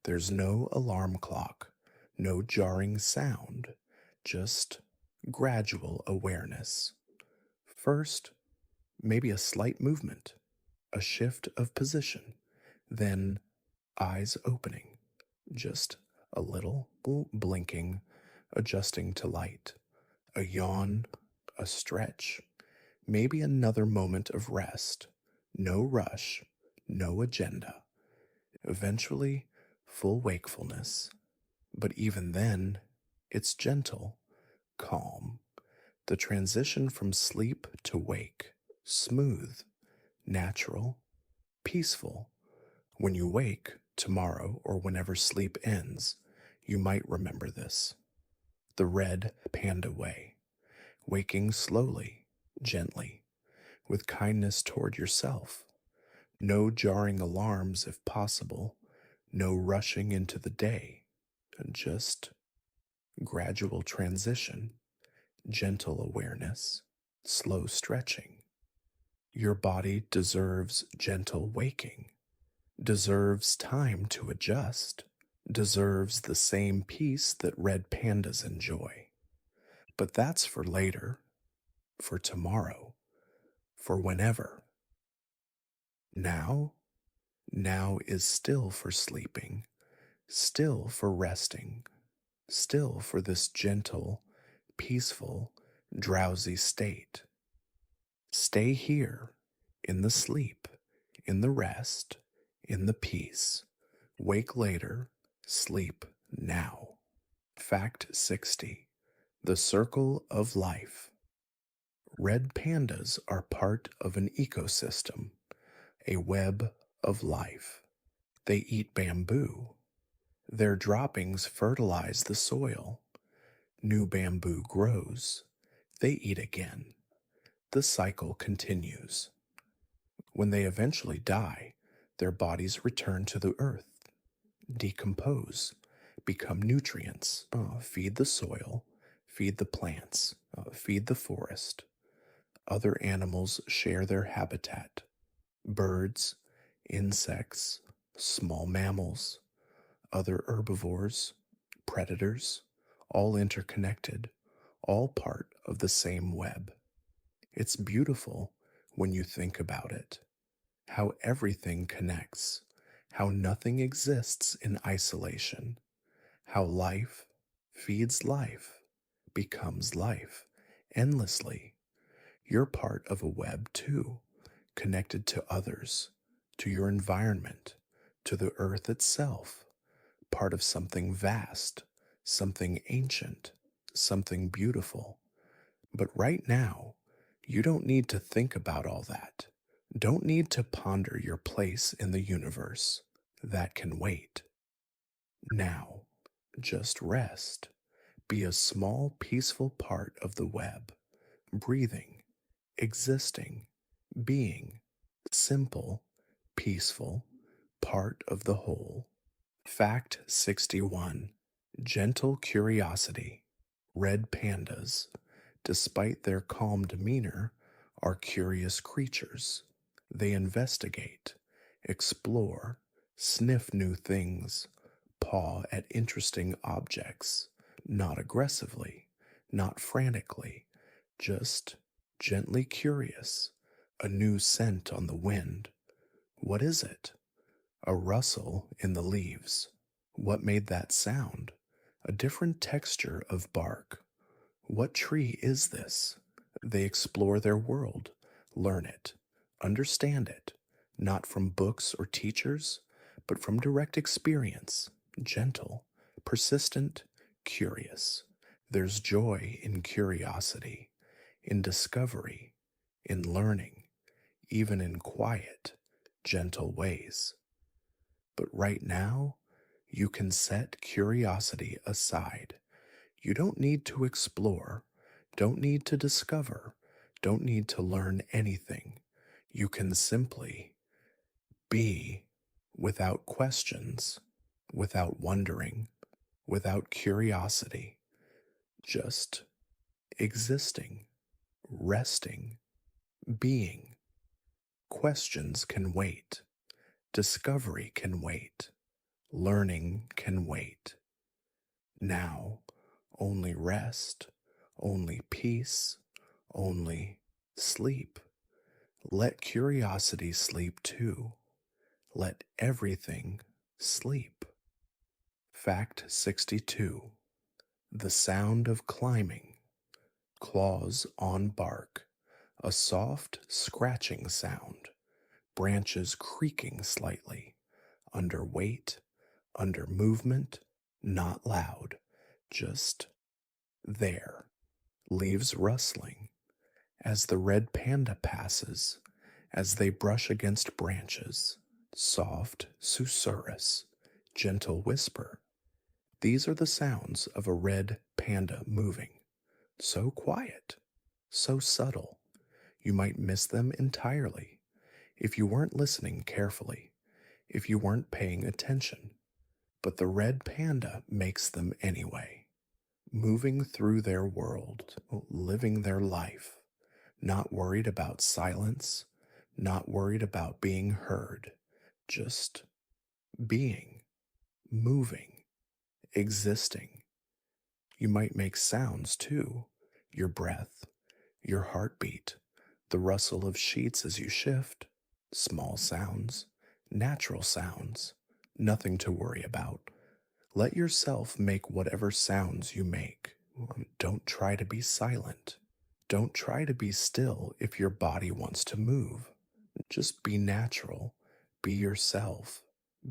there's no alarm clock, no jarring sound, just gradual awareness. First, maybe a slight movement, a shift of position, then eyes opening, just a little blinking, adjusting to light, a yawn, a stretch, maybe another moment of rest. No rush, no agenda. Eventually, full wakefulness. But even then, It's gentle, calm, the transition from sleep to wake, smooth, natural, peaceful. When you wake, tomorrow or whenever sleep ends, you might remember this. The red panda way, waking slowly, gently, with kindness toward yourself. No jarring alarms if possible, no rushing into the day, just gradual transition, gentle awareness, slow stretching. Your body deserves gentle waking, deserves time to adjust, deserves the same peace that red pandas enjoy. But that's for later, for tomorrow, for whenever. Now, now is still for sleeping, still for resting, still for this gentle, peaceful, drowsy state. Stay here, in the sleep, in the rest, in the peace. Wake later, sleep now. Fact 60. The circle of life. Red pandas are part of an ecosystem, a web of life. They eat bamboo. Their droppings fertilize the soil. New bamboo grows. They eat again. The cycle continues. When they eventually die, their bodies return to the earth, decompose, become nutrients, feed the soil, feed the plants, feed the forest. Other animals share their habitat. Birds, insects, small mammals, other herbivores, predators, all interconnected, all part of the same web. It's beautiful when you think about it, how everything connects, how nothing exists in isolation, how life feeds life, becomes life, endlessly. You're part of a web too, connected to others, to your environment, to the earth itself, part of something vast, something ancient, something beautiful. But right now, you don't need to think about all that. Don't need to ponder your place in the universe. That can wait. Now, just rest. Be a small, peaceful part of the web, breathing, existing, being, simple, peaceful, part of the whole. Fact 61. Gentle curiosity. Red pandas, despite their calm demeanor, are curious creatures. They investigate, explore, sniff new things, paw at interesting objects, not aggressively, not frantically, just gently curious. A new scent on the wind. What is it? A rustle in the leaves. What made that sound? A different texture of bark. What tree is this? They explore their world, learn it, understand it, not from books or teachers, but from direct experience, gentle, persistent, curious. There's joy in curiosity, in discovery, in learning, even in quiet, gentle ways. But right now, you can set curiosity aside. You don't need to explore, don't need to discover, don't need to learn anything. You can simply be without questions, without wondering, without curiosity, just existing, resting, being. Questions can wait. Discovery can wait. Learning can wait. Now, only rest, only peace, only sleep. Let curiosity sleep too. Let everything sleep. Fact 62. The sound of climbing. Claws on bark. A soft scratching sound. Branches creaking slightly. Under weight, under movement, not loud. Just There, leaves rustling as the red panda passes, as they brush against branches. Soft susurrus, gentle whisper. These are the sounds of a red panda moving. So quiet, so subtle, you might miss them entirely if you weren't listening carefully, if you weren't paying attention. But the red panda makes them anyway, moving through their world, living their life, not worried about silence, not worried about being heard, just being, moving, existing. You might make sounds too, your breath, your heartbeat, the rustle of sheets as you shift, small sounds, natural sounds, nothing to worry about. Let yourself make whatever sounds you make. Don't try to be silent. Don't try to be still if your body wants to move. Just be natural, be yourself,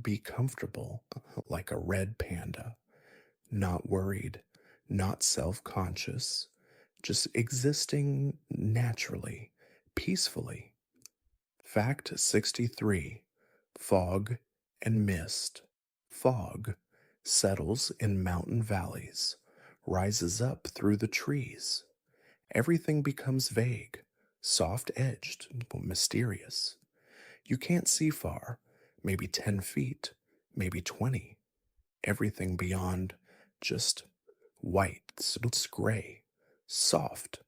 be comfortable like a red panda, not worried, not self conscious, just existing naturally, peacefully. Fact 63: Fog and mist. Fog settles in mountain valleys, rises up through the trees. Everything becomes vague, soft edged, mysterious. You can't see far, maybe 10 feet, maybe 20. Everything beyond just white, it's gray, soft.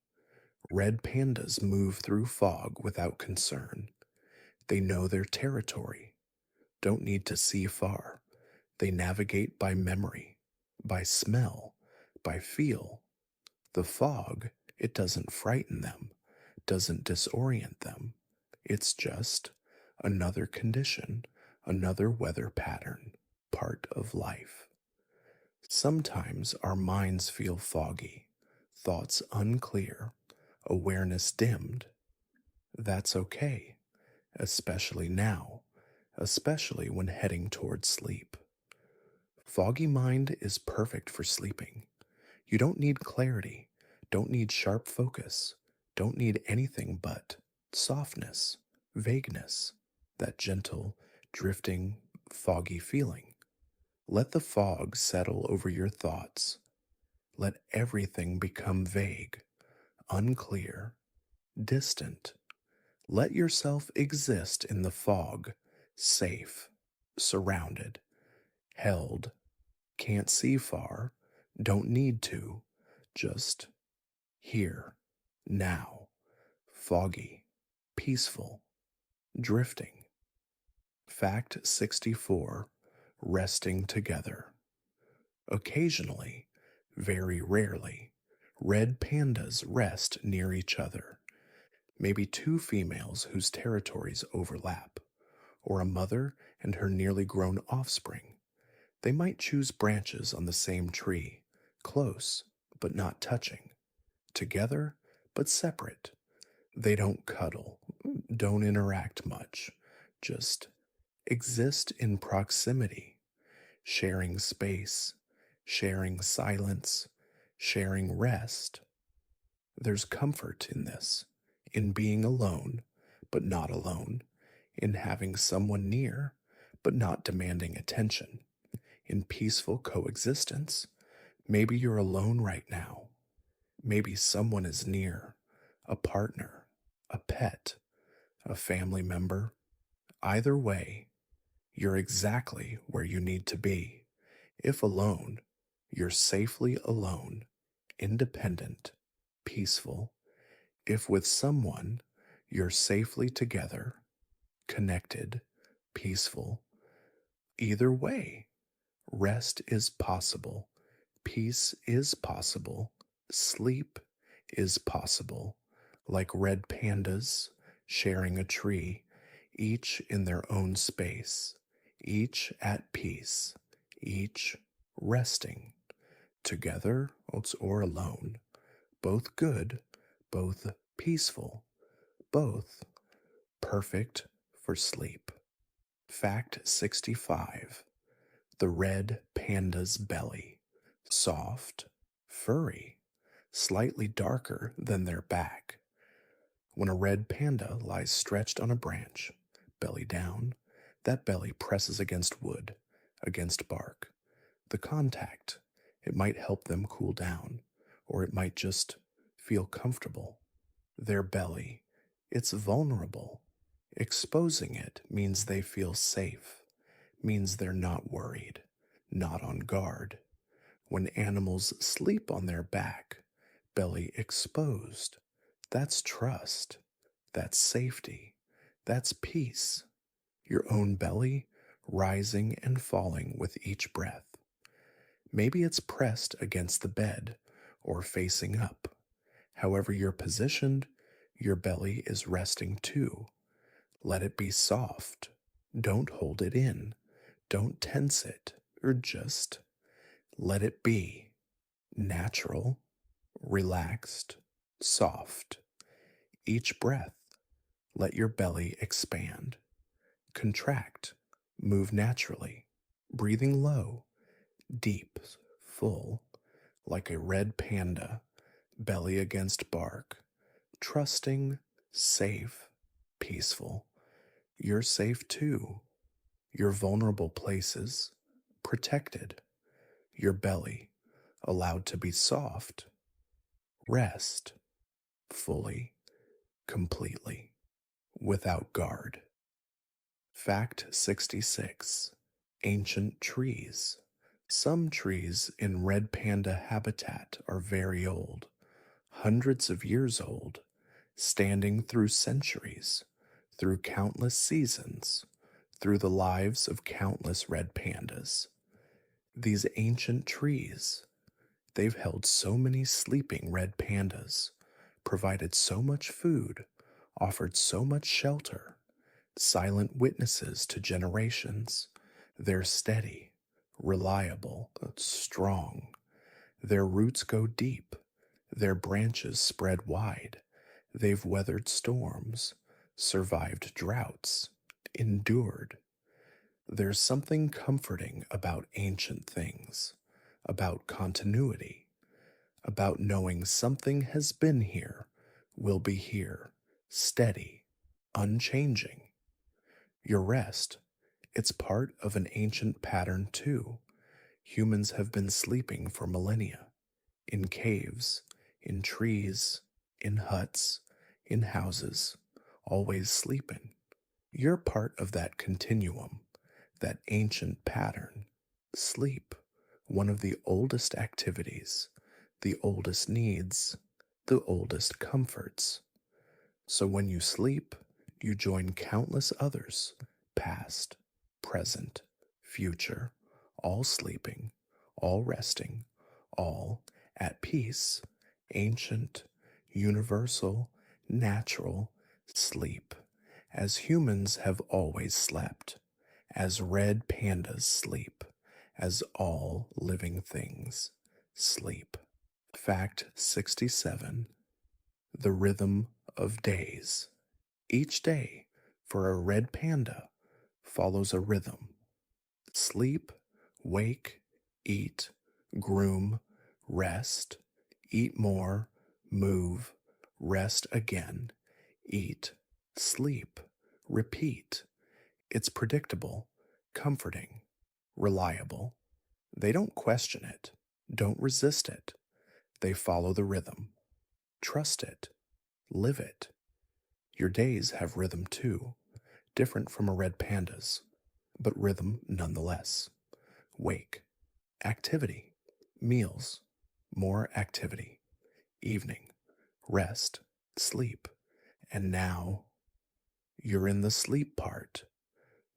Red pandas move through fog without concern. They know their territory, don't need to see far. They navigate by memory, by smell, by feel. The fog, it doesn't frighten them, doesn't disorient them. It's just another condition, another weather pattern, part of life. Sometimes our minds feel foggy, thoughts unclear, awareness dimmed. That's okay, especially now, especially when heading towards sleep. Foggy mind is perfect for sleeping. You don't need clarity, don't need sharp focus, don't need anything but softness, vagueness, that gentle, drifting, foggy feeling. Let the fog settle over your thoughts. Let everything become vague, unclear, distant. Let yourself exist in the fog, safe, surrounded, held. Can't see far, don't need to, just here, now, foggy, peaceful, drifting. Fact 64: Resting together. Occasionally, very rarely, red pandas rest near each other. Maybe two females whose territories overlap, or a mother and her nearly grown offspring. They might choose branches on the same tree, close but not touching, together but separate. They don't cuddle, don't interact much, just exist in proximity, sharing space, sharing silence, sharing rest. There's comfort in this, in being alone, but not alone, in having someone near, but not demanding attention, in peaceful coexistence. Maybe you're alone right now. Maybe someone is near, a partner, a pet, a family member. Either way, you're exactly where you need to be. If alone, you're safely alone, independent, peaceful. If with someone, you're safely together, connected, peaceful. Either way, rest is possible, peace is possible, sleep is possible, like red pandas sharing a tree, each in their own space, each at peace, each resting, together or alone, both good, both peaceful, both perfect for sleep. Fact 65: The red panda's belly, soft, furry, slightly darker than their back. When a red panda lies stretched on a branch, belly down, that belly presses against wood, against bark. The contact, it might help them cool down, or it might just feel comfortable. Their belly, it's vulnerable. Exposing it means they feel safe, means they're not worried, not on guard. When animals sleep on their back, belly exposed, that's trust, that's safety, that's peace. Your own belly rising and falling with each breath. Maybe it's pressed against the bed or facing up. However you're positioned, your belly is resting too. Let it be soft. Don't hold it in. Don't tense it, or just let it be. Natural, relaxed, soft. Each breath, let your belly expand. Contract, move naturally, breathing low, deep, full, like a red panda, belly against bark, trusting, safe, peaceful. You're safe too. Your vulnerable places, protected. Your belly, allowed to be soft. Rest, fully, completely, without guard. Fact 66. Ancient trees. Some trees in red panda habitat are very old, hundreds of years old, standing through centuries, through countless seasons, through the lives of countless red pandas. These ancient trees, they've held so many sleeping red pandas, provided so much food, offered so much shelter, silent witnesses to generations. They're steady, reliable, strong. Their roots go deep, their branches spread wide. They've weathered storms, survived droughts, endured. There's something comforting about ancient things, about continuity, about knowing something has been here, will be here, steady, unchanging. Your rest, it's part of an ancient pattern too. Humans have been sleeping for millennia, in caves, in trees, in huts, in houses, always sleeping. You're part of that continuum, that ancient pattern. Sleep, one of the oldest activities, the oldest needs, the oldest comforts. So when you sleep, you join countless others, past, present, future, all sleeping, all resting, all at peace, ancient, universal, natural sleep, as humans have always slept, as red pandas sleep, as all living things sleep. Fact 67. The rhythm of days. Each day, for a red panda, follows a rhythm. Sleep, wake, eat, groom, rest, eat more, move, rest again, eat, sleep, repeat. It's predictable, comforting, reliable. They don't question it, don't resist it. They follow the rhythm. Trust it, live it. Your days have rhythm too, different from a red panda's, but rhythm nonetheless. Wake, activity, meals, more activity, evening, rest, sleep, and now you're in the sleep part,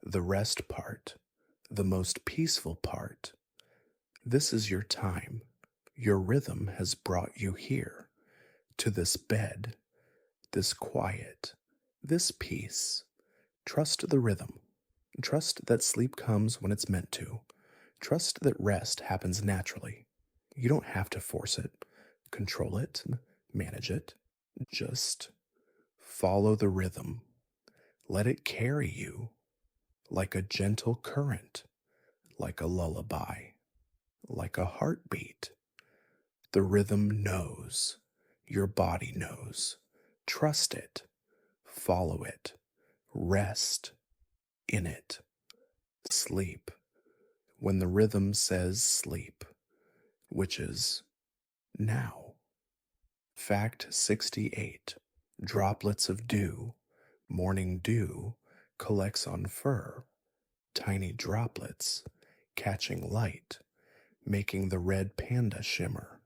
the rest part, the most peaceful part. This is your time. Your rhythm has brought you here, to this bed, this quiet, this peace. Trust the rhythm. Trust that sleep comes when it's meant to. Trust that rest happens naturally. You don't have to force it, control it, manage it. Just follow the rhythm. Let it carry you like a gentle current, like a lullaby, like a heartbeat. The rhythm knows. Your body knows. Trust it. Follow it. Rest in it. Sleep. When the rhythm says sleep, which is now. Fact 68. Droplets of dew. Morning dew collects on fur. Tiny droplets catching light, making the red panda shimmer,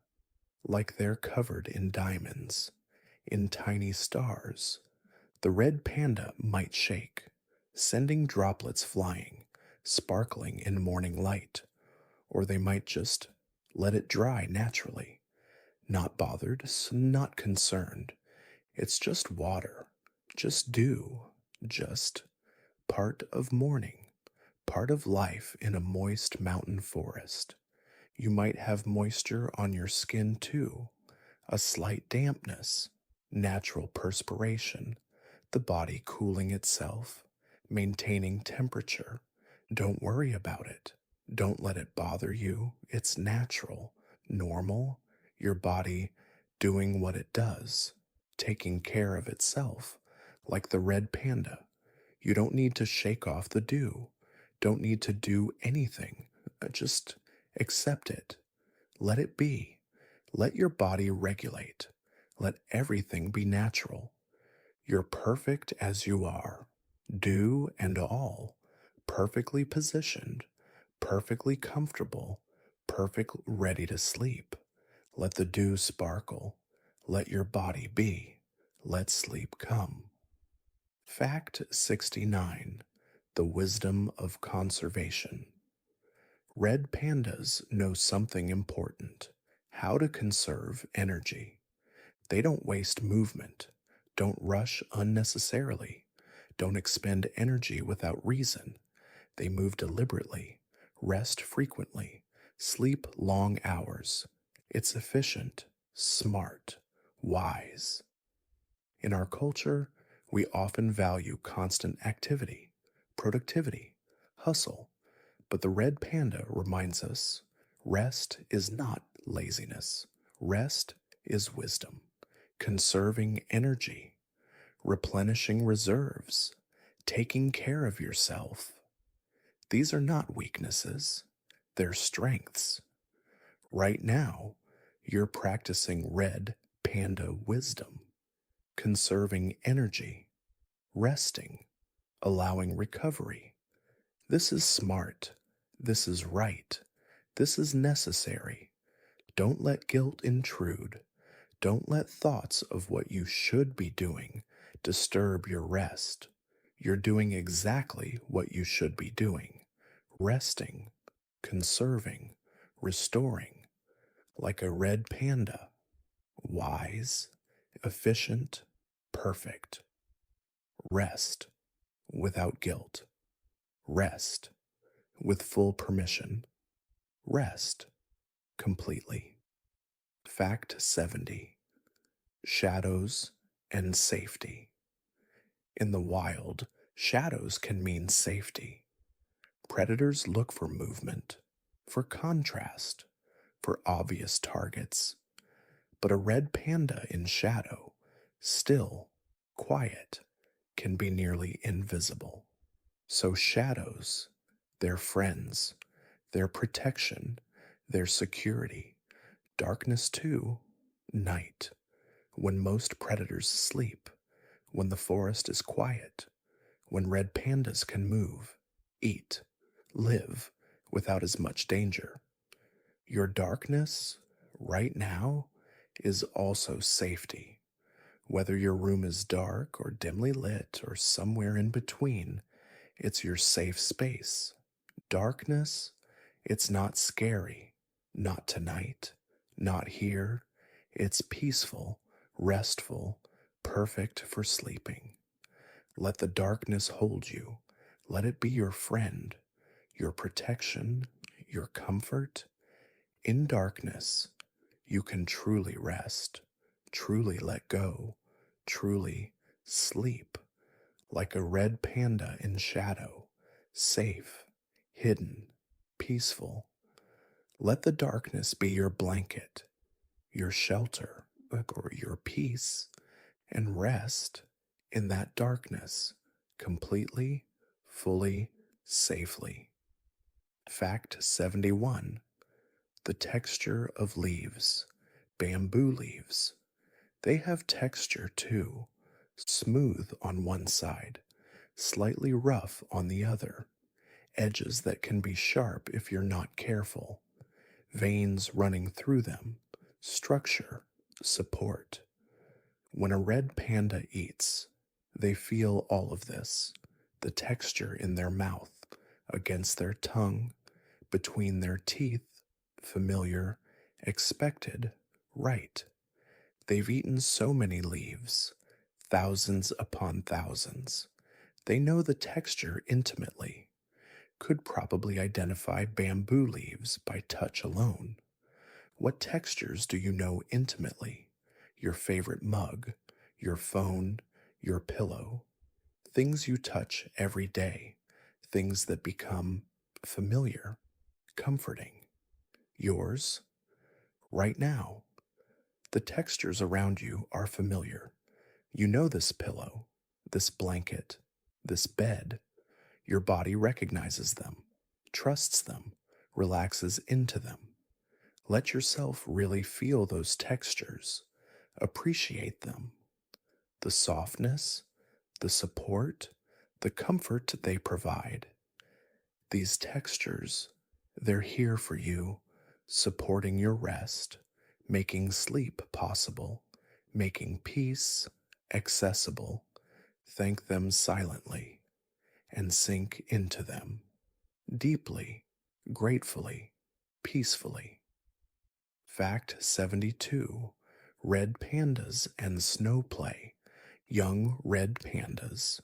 like they're covered in diamonds, in tiny stars. The red panda might shake, sending droplets flying, sparkling in morning light, or they might just let it dry naturally, not bothered, not concerned. It's just water, just dew, just part of morning, part of life in a moist mountain forest. You might have moisture on your skin too, a slight dampness, natural perspiration, the body cooling itself, maintaining temperature. Don't worry about it. Don't let it bother you. It's natural, normal, your body doing what it does, taking care of itself, like the red panda. You don't need to shake off the dew. Don't need to do anything. Just accept it. Let it be. Let your body regulate. Let everything be natural. You're perfect as you are, dew and all, perfectly positioned, perfectly comfortable, perfect ready to sleep. Let the dew sparkle. Let your body be. Let sleep come. Fact 69. The wisdom of conservation. Red pandas know something important: how to conserve energy. They don't waste movement, don't rush unnecessarily, don't expend energy without reason. They move deliberately, rest frequently, sleep long hours. It's efficient, smart, wise. In our culture, we often value constant activity, productivity, hustle, but the red panda reminds us rest is not laziness. Rest is wisdom, conserving energy, replenishing reserves, taking care of yourself. These are not weaknesses, they're strengths. Right now, you're practicing red panda wisdom, conserving energy, resting, allowing recovery. This is smart. This is right. This is necessary. Don't let guilt intrude. Don't let thoughts of what you should be doing disturb your rest. You're doing exactly what you should be doing: resting, conserving, restoring, like a red panda, wise, efficient, perfect. Rest without guilt. Rest with full permission. Rest completely. Fact 70. Shadows and safety. In the wild, shadows can mean safety. Predators look for movement, for contrast, for obvious targets. But a red panda in shadow, still, quiet, can be nearly invisible. So shadows, their friends, their protection, their security. Darkness too, night, when most predators sleep, when the forest is quiet, when red pandas can move, eat, live without as much danger. Your darkness, right now, is also safety. Whether your room is dark or dimly lit or somewhere in between, it's your safe space. Darkness, it's not scary, not tonight, not here. It's peaceful, restful, perfect for sleeping. Let the darkness hold you. Let it be your friend, your protection, your comfort. In darkness, you can truly rest, truly let go, truly sleep, like a red panda in shadow, safe, hidden, peaceful. Let the darkness be your blanket, your shelter, or your peace, and rest in that darkness completely, fully, safely. Fact 71. The texture of leaves. Bamboo leaves. They have texture too, smooth on one side, slightly rough on the other, edges that can be sharp if you're not careful, veins running through them, structure, support. When a red panda eats, they feel all of this, the texture in their mouth, against their tongue, between their teeth, familiar, expected, right. They've eaten so many leaves, thousands upon thousands. They know the texture intimately, could probably identify bamboo leaves by touch alone. What textures do you know intimately? Your favorite mug, your phone, your pillow, things you touch every day, things that become familiar, comforting. Yours, right now. The textures around you are familiar. You know this pillow, this blanket, this bed. Your body recognizes them, trusts them, relaxes into them. Let yourself really feel those textures, appreciate them. The softness, the support, the comfort they provide. These textures, they're here for you, supporting your rest, making sleep possible, making peace accessible. Thank them silently and sink into them deeply, gratefully, peacefully. Fact 72. Red pandas and snow play. Young red pandas,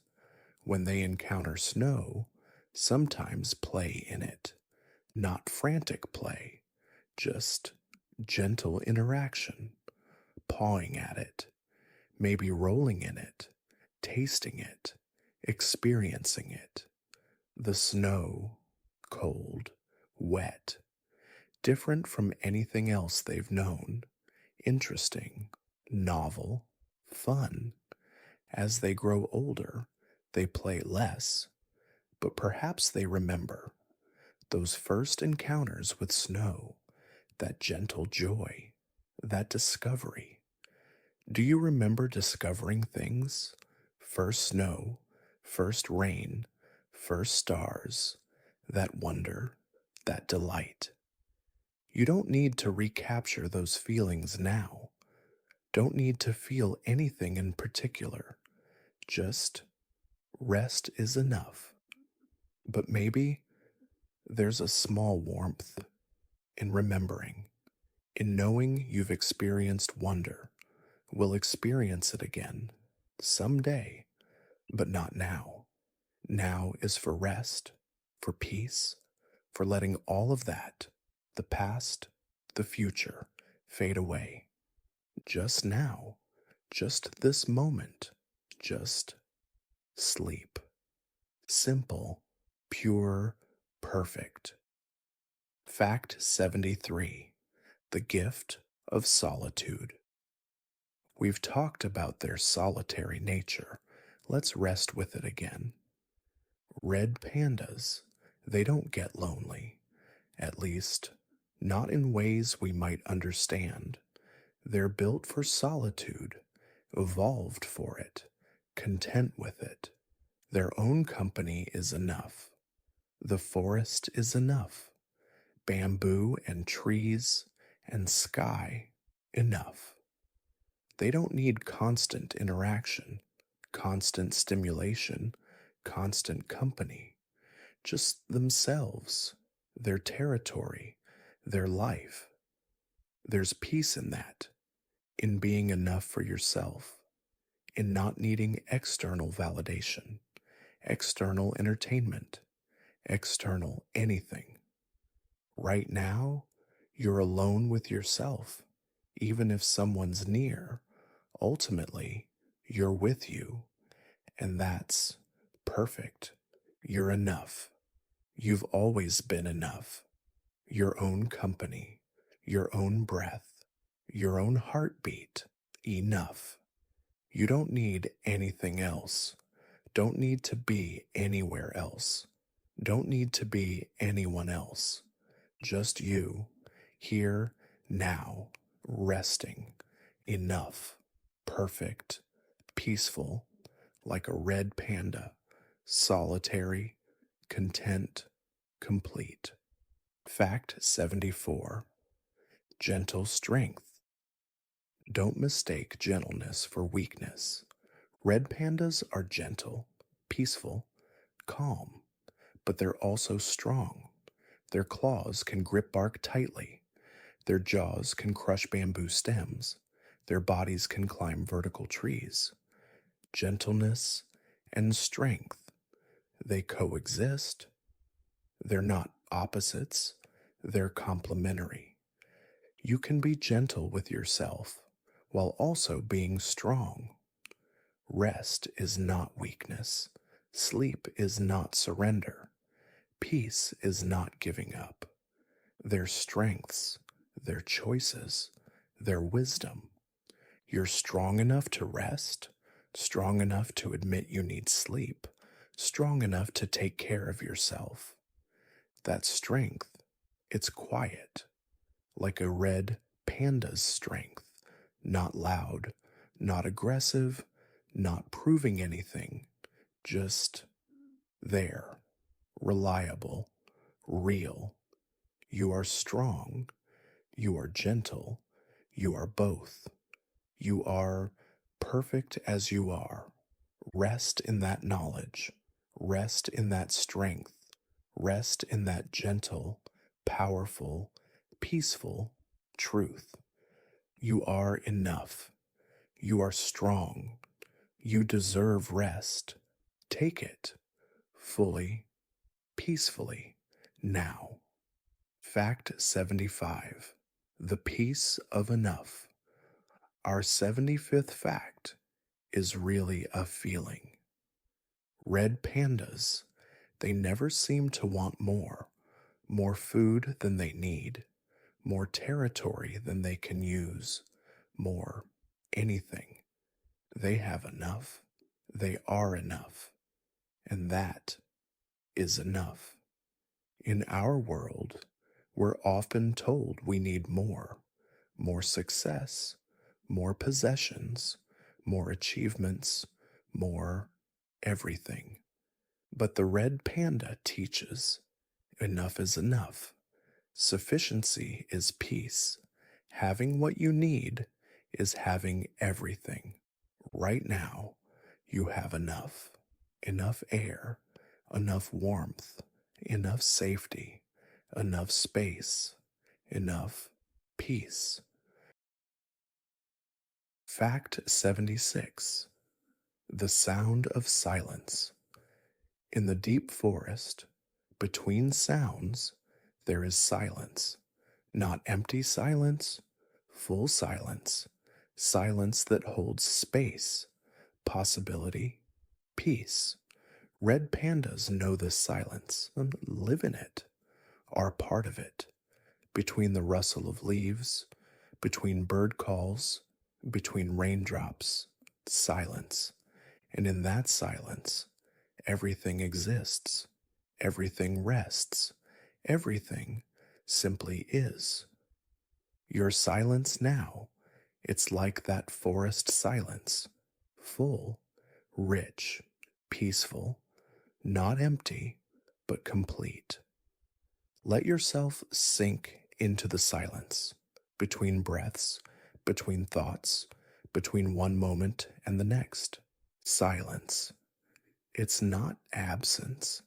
when they encounter snow, sometimes play in it. Not frantic play, just gentle interaction, pawing at it, maybe rolling in it, tasting it, experiencing it. The snow, cold, wet, different from anything else they've known, interesting, novel, fun. As they grow older, they play less, but perhaps they remember those first encounters with snow, that gentle joy, that discovery. Do you remember discovering things? First snow, first rain, first stars, that wonder, that delight. You don't need to recapture those feelings now. Don't need to feel anything in particular. Just rest is enough. But maybe there's a small warmth in remembering, in knowing you've experienced wonder, will experience it again someday, but not now. Now is for rest, for peace, for letting all of that, the past, the future, fade away. Just now, just this moment, just sleep. Simple, pure, perfect. Fact 73. The gift of solitude. We've talked about their solitary nature. Let's rest with it again. Red pandas, they don't get lonely. At least, not in ways we might understand. They're built for solitude, evolved for it, content with it. Their own company is enough. The forest is enough. Bamboo and trees and sky, enough. They don't need constant interaction, constant stimulation, constant company. Just themselves, their territory, their life. There's peace in that, in being enough for yourself, in not needing external validation, external entertainment, external anything. Right now, you're alone with yourself. Even if someone's near, ultimately, you're with you, and that's perfect. You're enough. You've always been enough. Your own company, your own breath, your own heartbeat, enough. You don't need anything else. Don't need to be anywhere else. Don't need to be anyone else. Just you, here, now, resting. Enough. Perfect. Peaceful. Like a red panda. Solitary. Content. Complete. Fact 74. Gentle strength. Don't mistake gentleness for weakness. Red pandas are gentle, peaceful, calm, but they're also strong. Their claws can grip bark tightly. Their jaws can crush bamboo stems. Their bodies can climb vertical trees. Gentleness and strength, they coexist. They're not opposites, they're complementary. You can be gentle with yourself while also being strong. Rest is not weakness. Sleep is not surrender. Peace is not giving up. Their strengths, their choices, their wisdom. You're strong enough to rest, strong enough to admit you need sleep, strong enough to take care of yourself. That strength, it's quiet, like a red panda's strength, not loud, not aggressive, not proving anything, just there, reliable, real. You are strong, you are gentle, you are both. You are perfect as you are. Rest in that knowledge, rest in that strength, rest in that gentle, powerful, peaceful truth. You are enough. You are strong. You deserve rest. Take it fully, peacefully, now. Fact 75. The peace of enough. Our 75th fact is really a feeling. Red pandas, they never seem to want more. More food than they need. More territory than they can use. More anything. They have enough. They are enough. And that is enough. In our world, we're often told we need more. More success, more possessions, more achievements, more everything. But the red panda teaches enough is enough. Sufficiency is peace. Having what you need is having everything. Right now, you have enough. Enough air, enough warmth, enough safety, enough space, enough peace. Fact 76. The sound of silence. In the deep forest, between sounds, there is silence. Not empty silence, full silence. Silence that holds space, possibility, peace. Red pandas know this silence and live in it, are part of it. Between the rustle of leaves, between bird calls, between raindrops, silence. And in that silence, everything exists, everything rests, everything simply is. Your silence now, it's like that forest silence, full, rich, peaceful, not empty, but complete. Let yourself sink into the silence, between breaths, between thoughts, between one moment and the next. Silence. It's not absence,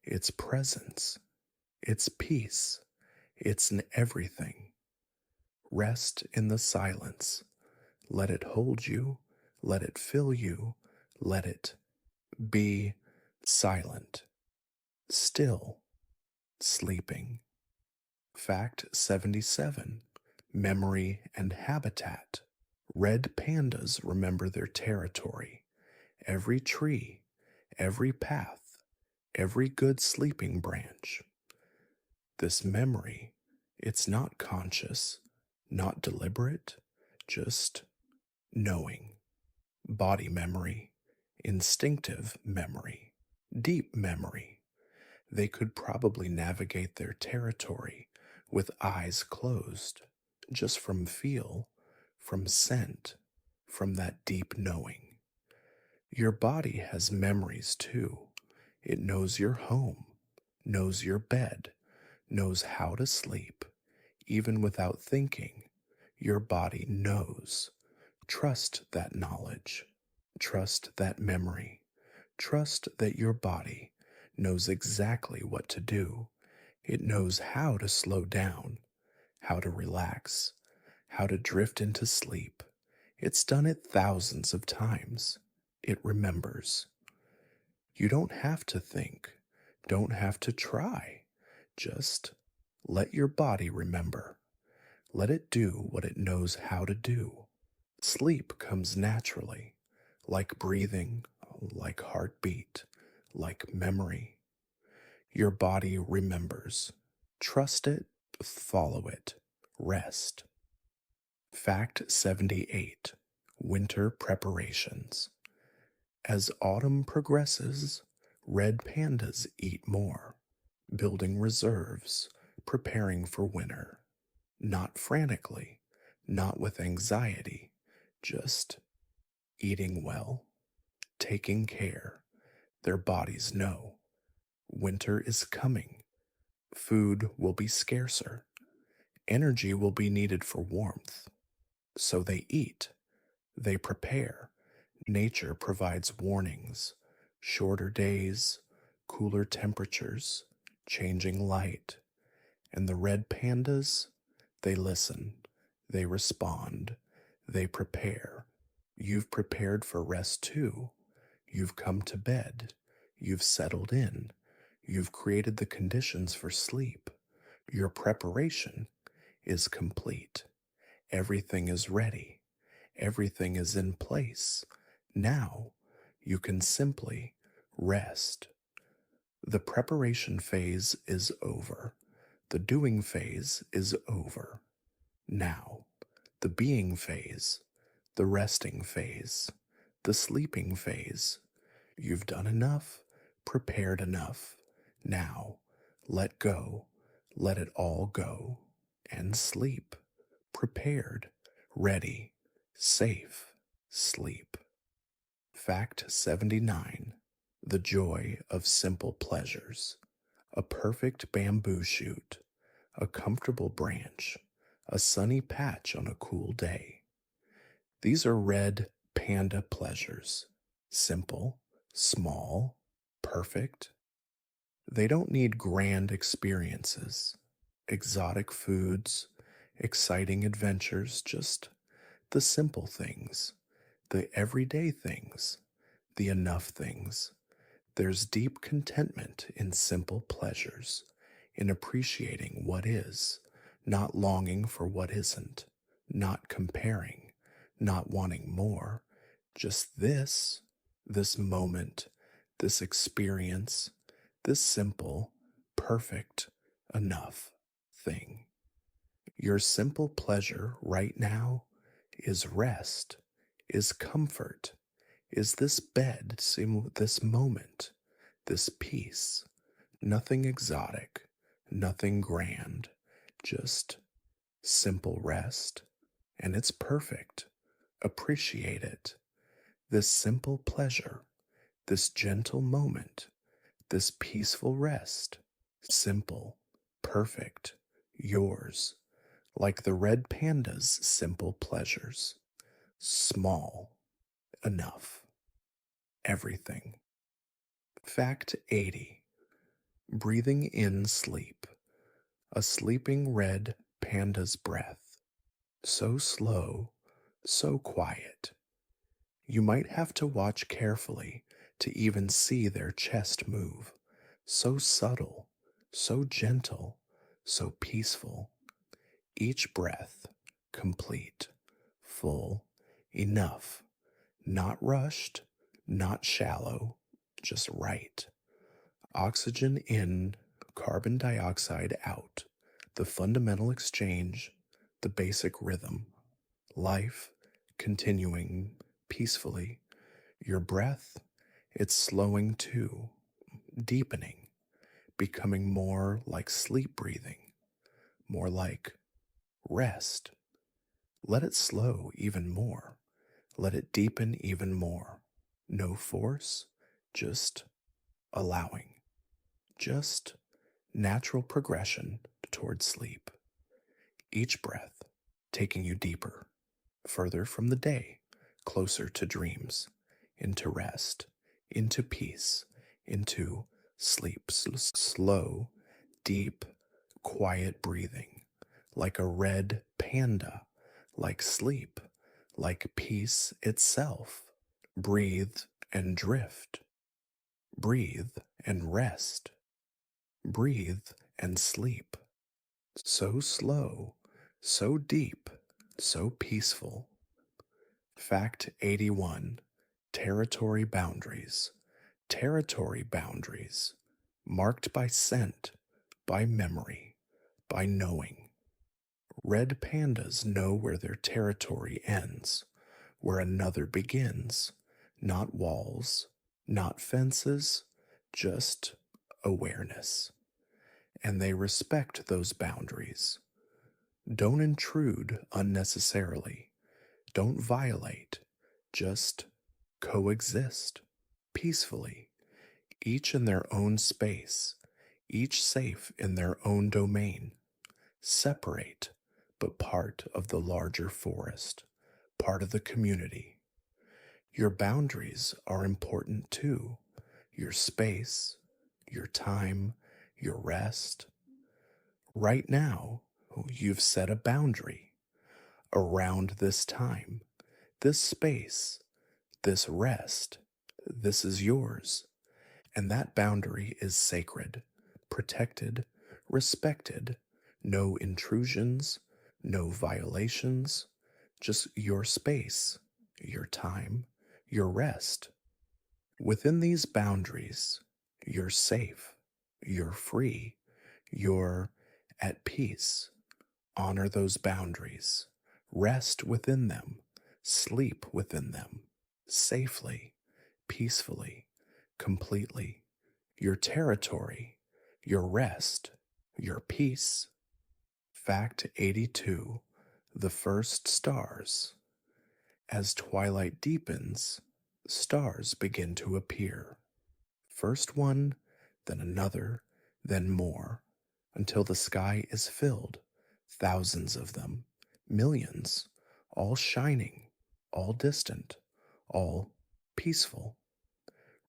it's presence, it's peace, it's an everything. Rest in the silence. Let it hold you, let it fill you, let it be silent, still, sleeping. Fact 77. Memory and habitat. Red pandas remember their territory. Every tree, every path, every good sleeping branch. This memory, it's not conscious, not deliberate, just knowing, body memory, instinctive memory, deep memory. They could probably navigate their territory with eyes closed, just from feel, from scent, from that deep knowing. Your body has memories too. It knows your home, knows your bed, knows how to sleep. Even without thinking, your body knows. Trust that knowledge. Trust that memory. Trust that your body knows exactly what to do. It knows how to slow down, how to relax, how to drift into sleep. It's done it thousands of times. It remembers. You don't have to think, don't have to try. Just let your body remember. Let it do what it knows how to do. Sleep comes naturally, like breathing, like heartbeat, like memory. Your body remembers. Trust it, follow it, rest. Fact 78. Winter preparations. As autumn progresses, red pandas eat more, building reserves, preparing for winter. Not frantically, not with anxiety, just eating well, taking care. Their bodies know. Winter is coming. Food will be scarcer. Energy will be needed for warmth. So they eat. They prepare. Nature provides warnings, shorter days, cooler temperatures, changing light. And the red pandas, they listen, they respond, they prepare. You've prepared for rest too. You've come to bed. You've settled in. You've created the conditions for sleep. Your preparation is complete. Everything is ready. Everything is in place. Now you can simply rest. The preparation phase is over. The doing phase is over. Now, the being phase, the resting phase, the sleeping phase. You've done enough, prepared enough. Now, let go, let it all go, and sleep. Prepared, ready, safe, sleep. Fact 79. The joy of simple pleasures. A perfect bamboo shoot, a comfortable branch, a sunny patch on a cool day. These are red panda pleasures. Simple, small, perfect. They don't need grand experiences, exotic foods, exciting adventures, just the simple things, the everyday things, the enough things. There's deep contentment in simple pleasures, in appreciating what is, not longing for what isn't, not comparing, not wanting more, just this moment, this experience, this simple, perfect, enough thing. Your simple pleasure right now is rest, is comfort, is this bed, this moment, this peace. Nothing exotic, nothing grand, just simple rest. And it's perfect. Appreciate it. This simple pleasure, this gentle moment, this peaceful rest. Simple, perfect, yours. Like the red panda's simple pleasures. Small, enough. Everything. Fact 80. Breathing in sleep. A sleeping red panda's breath. So slow, so quiet. You might have to watch carefully to even see their chest move. So subtle, so gentle, so peaceful. Each breath, complete, full, enough. Not rushed, not shallow, just right. Oxygen in, carbon dioxide out. The fundamental exchange, the basic rhythm. Life continuing peacefully. Your breath, it's slowing too, deepening, becoming more like sleep breathing, more like rest. Let it slow even more. Let it deepen even more. No force, just allowing. Just natural progression towards sleep. Each breath taking you deeper, further from the day, closer to dreams, into rest, into peace, into sleep. Slow, deep, quiet breathing, like a red panda, like sleep, like peace itself. Breathe and drift. Breathe and rest. Breathe and sleep. So slow, so deep, so peaceful. Fact 81. Territory boundaries. Territory boundaries. Marked by scent, by memory, by knowing. Red pandas know where their territory ends, where another begins. Not walls, not fences, just awareness. And they respect those boundaries. Don't intrude unnecessarily. Don't violate. Just coexist peacefully, each in their own space, each safe in their own domain. Separate, but part of the larger forest, part of the community. Your boundaries are important too. Your space, your time, your rest. Right now, you've set a boundary around this time, this space, this rest. This is yours. And that boundary is sacred, protected, respected. No intrusions, no violations, just your space, your time, your rest. Within these boundaries, you're safe, you're free, you're at peace. Honor those boundaries, rest within them, sleep within them, safely, peacefully, completely. Your territory, your rest, your peace. Fact 82. The first stars. As twilight deepens, stars begin to appear. First one, then another, then more, until the sky is filled. Thousands of them, millions, all shining, all distant, all peaceful.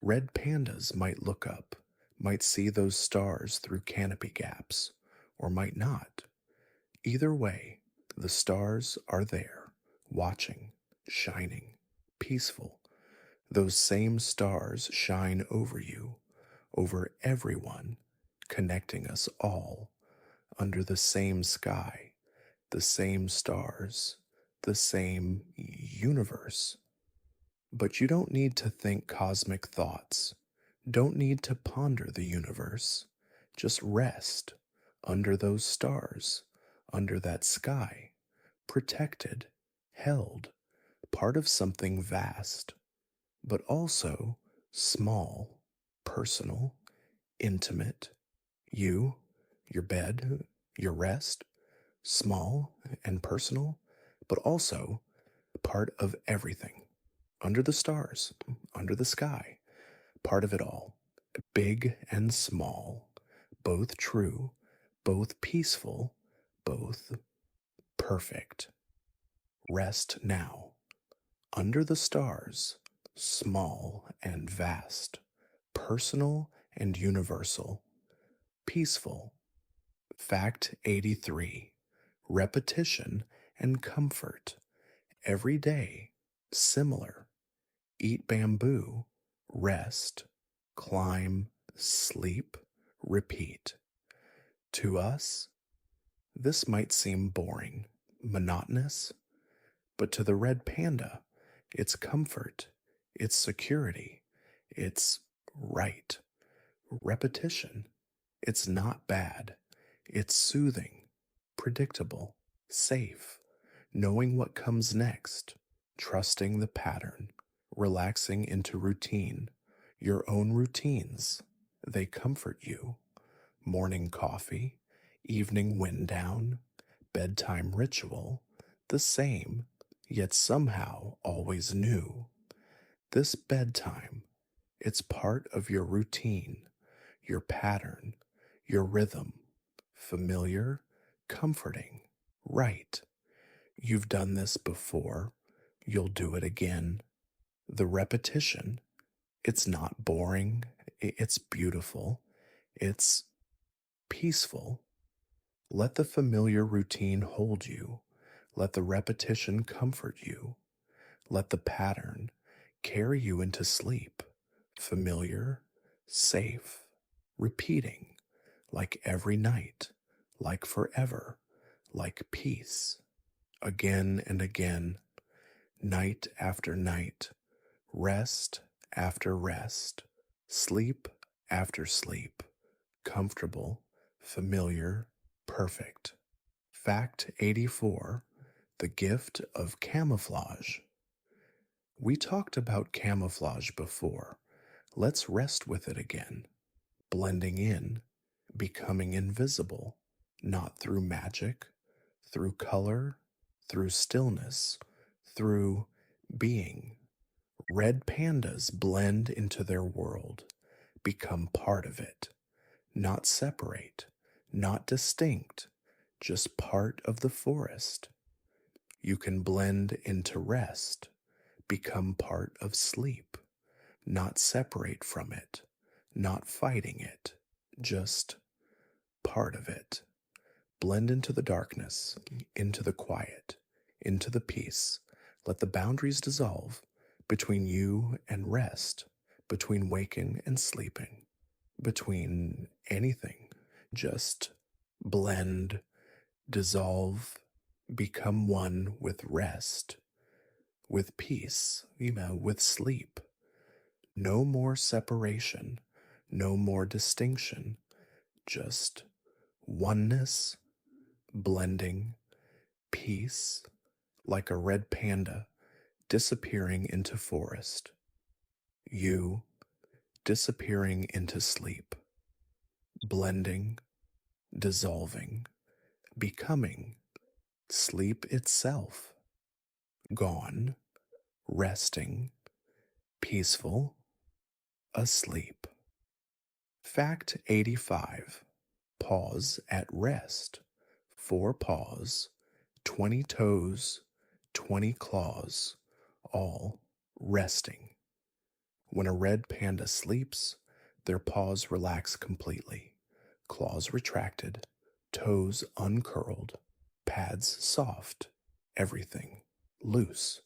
Red pandas might look up, might see those stars through canopy gaps, or might not. Either way, the stars are there, watching, shining, peaceful. Those same stars shine over you, over everyone, connecting us all under the same sky, the same stars, the same universe. But you don't need to think cosmic thoughts, don't need to ponder the universe. Just rest under those stars, under that sky, protected, held, part of something vast, but also small, personal, intimate. You, your bed, your rest, small and personal, but also part of everything. Under the stars, under the sky, part of it all. Big and small, both true, both peaceful, both perfect. Rest now. Under the stars, small and vast, personal and universal, peaceful. Fact 83. Repetition and comfort. Every day, similar. Eat bamboo, rest, climb, sleep, repeat. To us, this might seem boring, monotonous, but to the red panda, it's comfort, it's security, it's right. Repetition, it's not bad, it's soothing, predictable, safe. knowing what comes next, trusting the pattern, relaxing into routine, your own routines. They comfort you. Morning coffee, evening wind down, bedtime ritual, the same, yet somehow always new. This bedtime, it's part of your routine, your pattern, your rhythm, familiar, comforting, right. You've done this before, you'll do it again. The repetition, it's not boring, it's beautiful, it's peaceful. Let the familiar routine hold you. Let the repetition comfort you. Let the pattern carry you into sleep. Familiar, safe, repeating, like every night, like forever, like peace. Again and again, night after night, rest after rest, sleep after sleep, comfortable, familiar, perfect. Fact 84: The gift of camouflage. We talked about camouflage before. Let's rest with it again. Blending in, becoming invisible, not through magic, through color, through stillness, through being. Red pandas blend into their world, become part of it, not separate, not distinct, just part of the forest. You can blend into rest, become part of sleep, not separate from it, not fighting it, just part of it. Blend into the darkness, into the quiet, into the peace. Let the boundaries dissolve between you and rest, between waking and sleeping, between anything. Just blend, dissolve, become one with rest, with peace, with sleep. No more separation, no more distinction, just oneness, blending, peace, like a red panda disappearing into forest. You disappearing into sleep, blending, dissolving, becoming sleep itself, gone, resting, peaceful, asleep. Fact 85: Pause at rest. 4 paws, 20 toes, 20 claws, all resting. When a red panda sleeps, their paws relax completely, claws retracted, toes uncurled, pads soft, everything loose.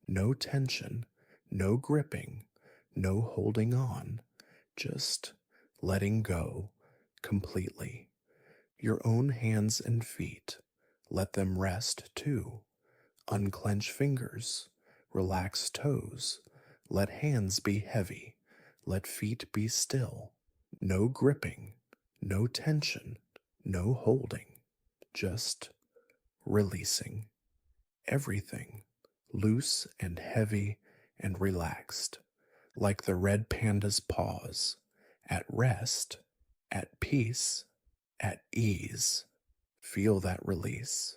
No tension, no gripping, no holding on, just letting go completely. Your own hands and feet, let them rest too. Unclench fingers, relax toes, let hands be heavy, let feet be still. No gripping, no tension, no holding, just releasing. Everything loose and heavy and relaxed, like the red panda's paws, at rest, at peace, at ease. Feel that release,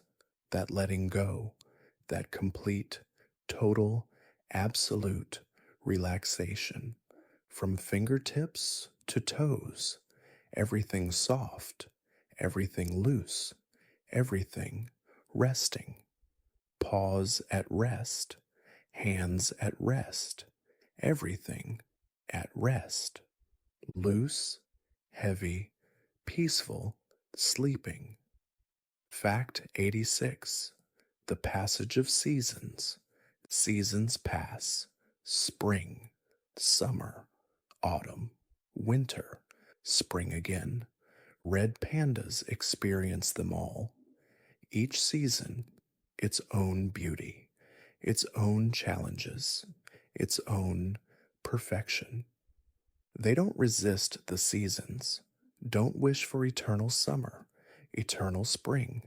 that letting go, that complete, total, absolute relaxation from fingertips to toes. Everything soft, everything loose, everything resting. Paws at rest, hands at rest, everything at rest. Loose, heavy, peaceful, sleeping. Fact 86: The passage of seasons. Seasons pass. Spring, summer, autumn, winter, spring again. Red pandas experience them all. Each season, its own beauty, its own challenges, its own perfection. They don't resist the seasons, don't wish for eternal summer, eternal spring.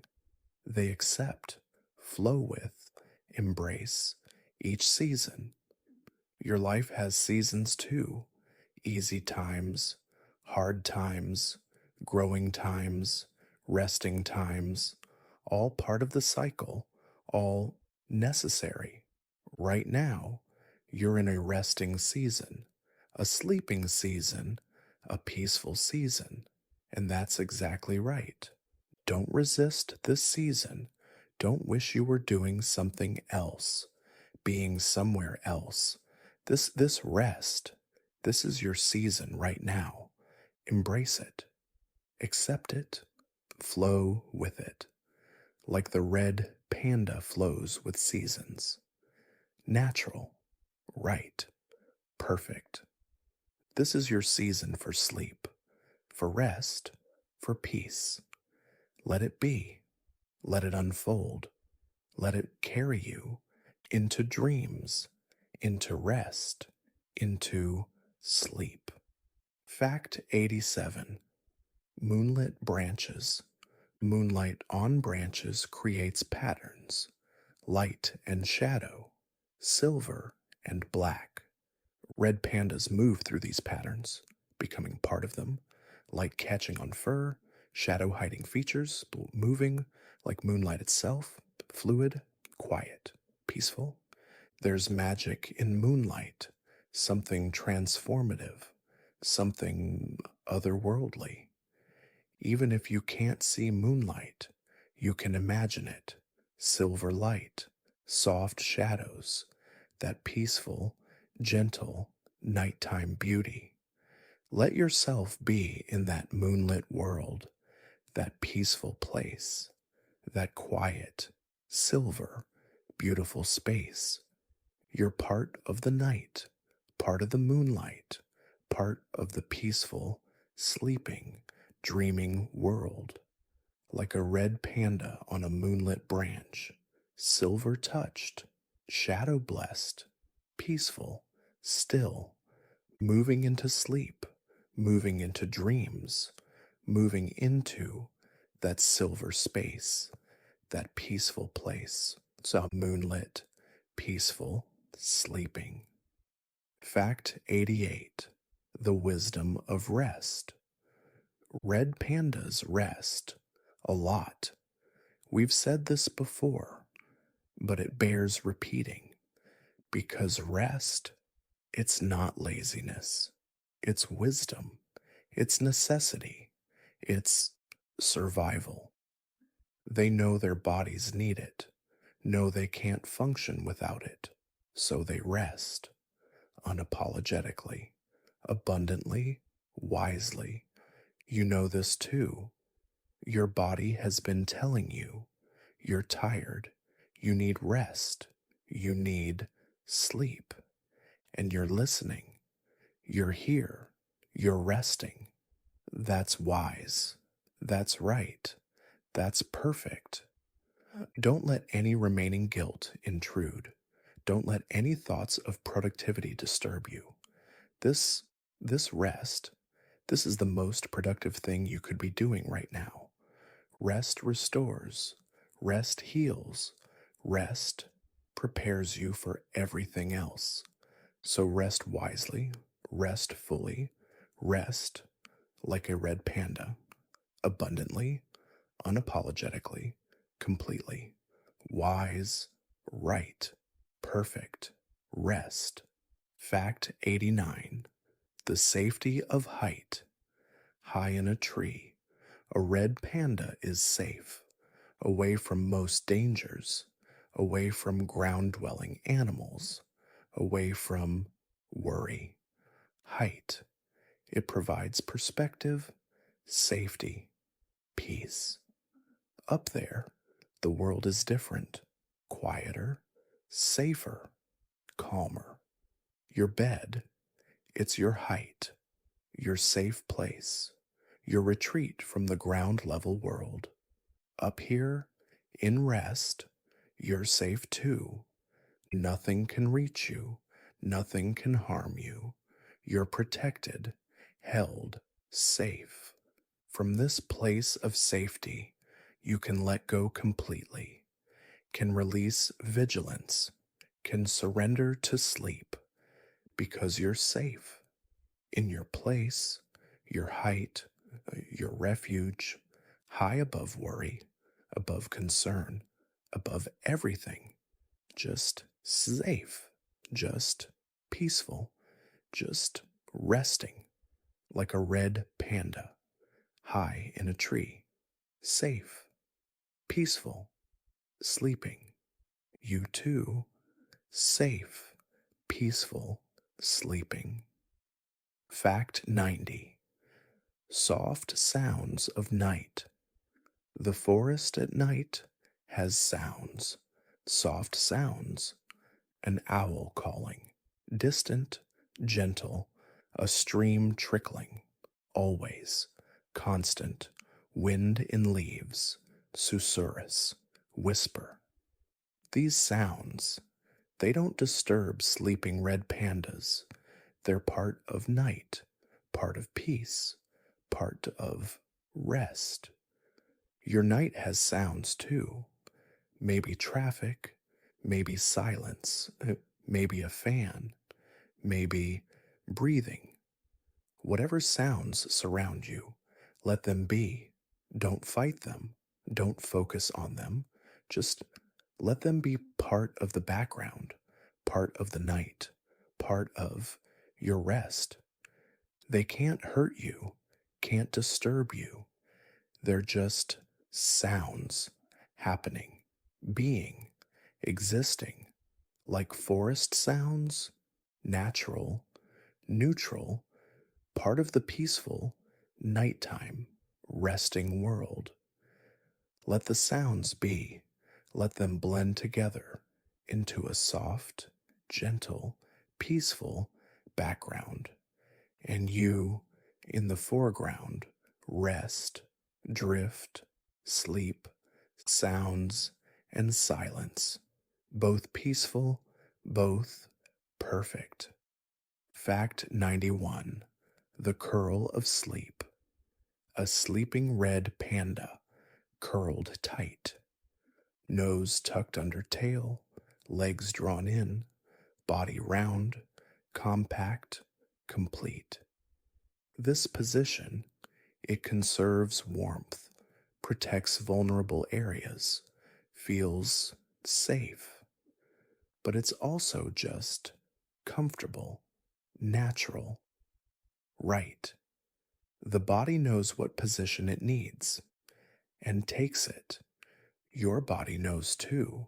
They accept flow with, embrace each season. Your life has seasons too: easy times, hard times, growing times, resting times, all part of the cycle, all necessary. Right now, you're in a resting season, a sleeping season, a peaceful season, and that's exactly right. Don't resist this season. Don't wish you were doing something else, being somewhere else. This rest, this is your season right now. Embrace it. Accept it. Flow with it. Like the red panda flows with seasons. Natural. Right. Perfect. This is your season for sleep, for rest, for peace. Let it be. Let it unfold. Let it carry you into dreams, into rest, into sleep. Fact 87. Moonlit branches. Moonlight on branches creates patterns: light and shadow, silver and black. Red pandas move through these patterns, becoming part of them: light catching on fur, shadow hiding features, moving like moonlight itself, fluid, quiet, peaceful. There's magic in moonlight, something transformative, something otherworldly. Even if you can't see moonlight, you can imagine it: silver light, soft shadows, that peaceful, gentle, nighttime beauty. Let yourself be in that moonlit world, that peaceful place, that quiet, silver, beautiful space. You're part of the night, part of the moonlight, part of the peaceful, sleeping, dreaming world. Like a red panda on a moonlit branch, silver touched, shadow blessed, peaceful, still, moving into sleep, moving into dreams, moving into that silver space, that peaceful place. So moonlit, peaceful, sleeping. Fact 88. The wisdom of rest. Red pandas rest a lot. We've said this before, but it bears repeating, because rest, it's not laziness. It's wisdom. It's necessity. It's survival. They know their bodies need it, know they can't function without it, so they rest unapologetically, abundantly, wisely. You know this too. Your body has been telling you you're tired, you need rest, you need sleep, and you're listening. You're here, you're resting. That's wise. That's right. That's perfect. Don't let any remaining guilt intrude. Don't let any thoughts of productivity disturb you. This this rest, this is the most productive thing you could be doing right now. Rest restores, rest heals, rest prepares you for everything else. So rest wisely, rest fully, rest like a red panda, abundantly, unapologetically, completely. Wise, right, perfect, rest. Fact 89. The safety of height. High in a tree, a red panda is safe, away from most dangers, away from ground dwelling animals, away from worry. Height. It provides perspective, safety, peace. Up there, the world is different, quieter, safer, calmer. Your bed, it's your height, your safe place, your retreat from the ground level world. Up here, in rest, you're safe too. Nothing can reach you, nothing can harm you. You're protected, held, safe. From this place of safety, you can let go completely, can release vigilance, can surrender to sleep because you're safe in your place, your height, your refuge, high above worry, above concern, above everything, just safe, just peaceful, just resting like a red panda high in a tree, safe, peaceful, sleeping. You too, safe, peaceful, sleeping. Fact 90. Soft sounds of night. The forest at night has sounds, soft sounds, an owl calling, distant, gentle, a stream trickling, always, constant, wind in leaves, susurrus, whisper. These sounds, they don't disturb sleeping red pandas. They're part of night, part of peace, part of rest. Your night has sounds too. Maybe traffic, maybe silence, maybe a fan, maybe breathing. Whatever sounds surround you, let them be. Don't fight them. Don't focus on them. Just let them be part of the background, part of the night, part of your rest. They can't hurt you, can't disturb you. They're just sounds happening, being, existing, like forest sounds, natural, neutral, part of the peaceful, nighttime, resting world. Let the sounds be. Let them blend together into a soft, gentle, peaceful background. And you, in the foreground, rest, drift, sleep, sounds, and silence, both peaceful, both perfect. Fact 91. The curl of sleep. A sleeping red panda, curled tight. Nose tucked under tail, legs drawn in, body round, compact, complete. This position, it conserves warmth, protects vulnerable areas, feels safe. But it's also just comfortable, natural, right. The body knows what position it needs and takes it. Your body knows too.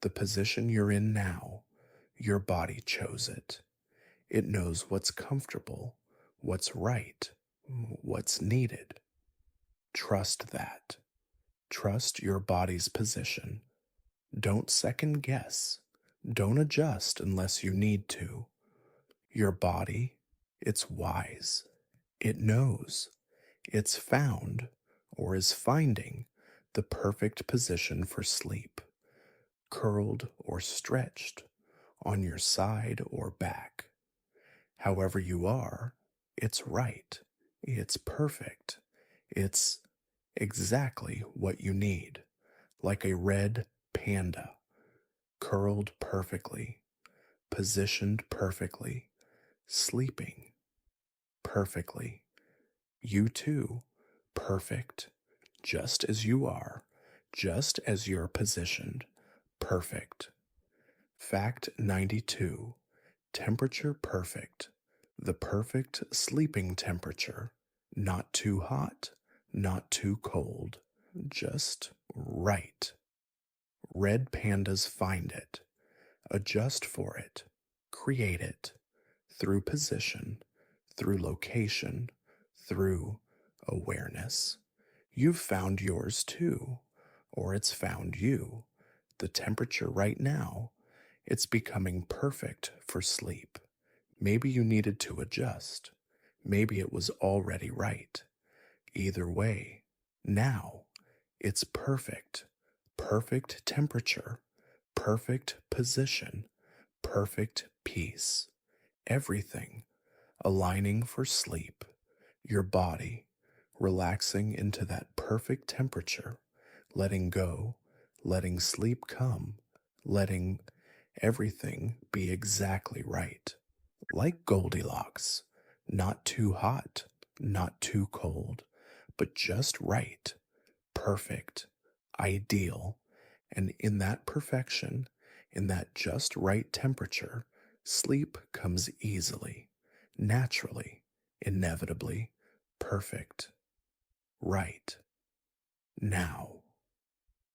The position you're in now, your body chose it. It knows what's comfortable, what's right, what's needed. Trust that. Trust your body's position. Don't second guess. Don't adjust unless you need to. Your body, it's wise. It knows. It's found, or is finding, the perfect position for sleep. Curled or stretched, on your side or back. However you are, it's right. It's perfect. It's exactly what you need. Like a red panda. Curled perfectly. Positioned perfectly. Sleeping perfectly. You too, perfect. Just as you are. Just as you're positioned. Perfect. Fact 92. Temperature perfect. The perfect sleeping temperature. Not too hot, not too cold. Just right. Red pandas find it. Adjust for it. Create it. Through position, through location, through awareness. You've found yours too, or it's found you. The temperature right now, it's becoming perfect for sleep. Maybe you needed to adjust. Maybe it was already right. Either way, now it's perfect. Perfect temperature, perfect position, perfect peace. Everything aligning for sleep. Your body relaxing into that perfect temperature, letting go, letting sleep come, letting everything be exactly right. Like Goldilocks, not too hot, not too cold, but just right, perfect, ideal. And in that perfection, in that just right temperature, sleep comes easily, naturally, inevitably, perfect, right, now,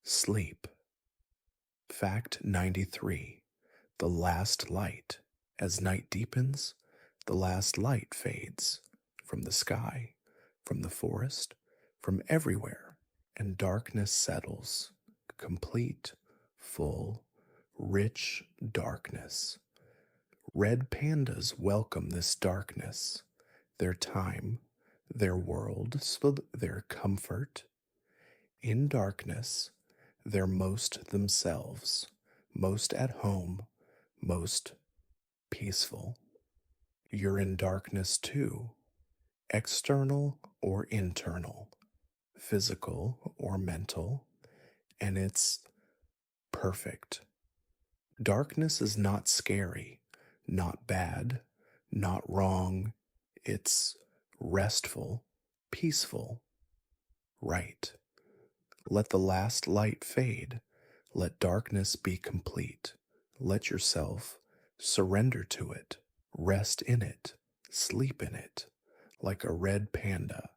sleep. Fact 93. The last light. As night deepens, the last light fades from the sky, from the forest, from everywhere, and darkness settles. Complete, full, rich darkness. Red pandas welcome this darkness, their time, their world, so their comfort. In darkness, they're most themselves, most at home, most peaceful. You're in darkness too, external or internal, physical or mental, and it's perfect. Darkness is not scary, not bad, not wrong. It's restful, peaceful, right. Let the last light fade. Let darkness be complete. Let yourself surrender to it, rest in it, sleep in it, like a red panda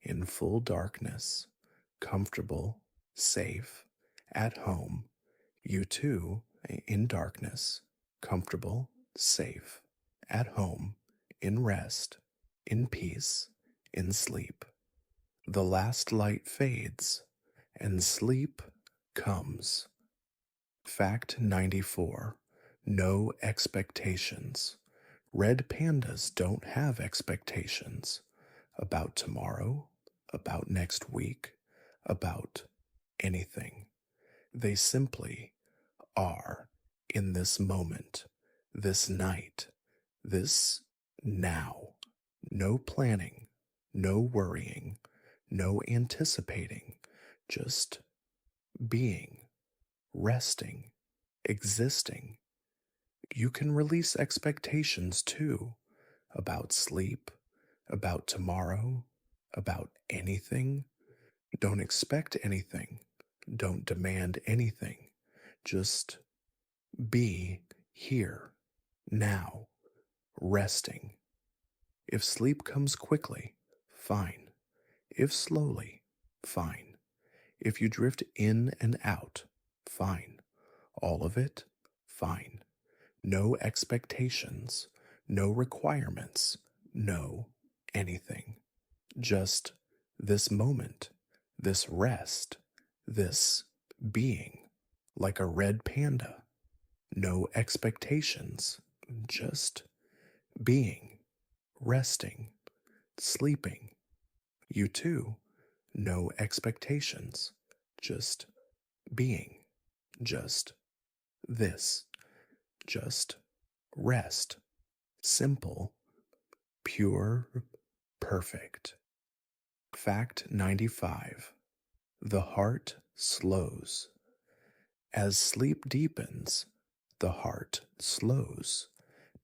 in full darkness, comfortable, safe, at home. You too, in darkness, comfortable, safe, at home, in rest, in peace, in sleep. The last light fades, and sleep comes. Fact 94. No expectations. Red pandas don't have expectations about tomorrow, about next week, about anything. They simply are in this moment, this night, this now. No planning, no worrying, no anticipating, just being, resting, existing. You can release expectations too about sleep, about tomorrow, about anything. Don't expect anything. Don't demand anything. Just be here, now, resting. If sleep comes quickly, fine. If slowly, fine. If you drift in and out, fine. All of it, fine. No expectations, no requirements, no anything. Just this moment, this rest, this being, like a red panda. No expectations, just being, resting, sleeping. You too, no expectations, just being, just this, just rest, simple, pure, perfect. Fact 95. The heart slows. As sleep deepens, the heart slows,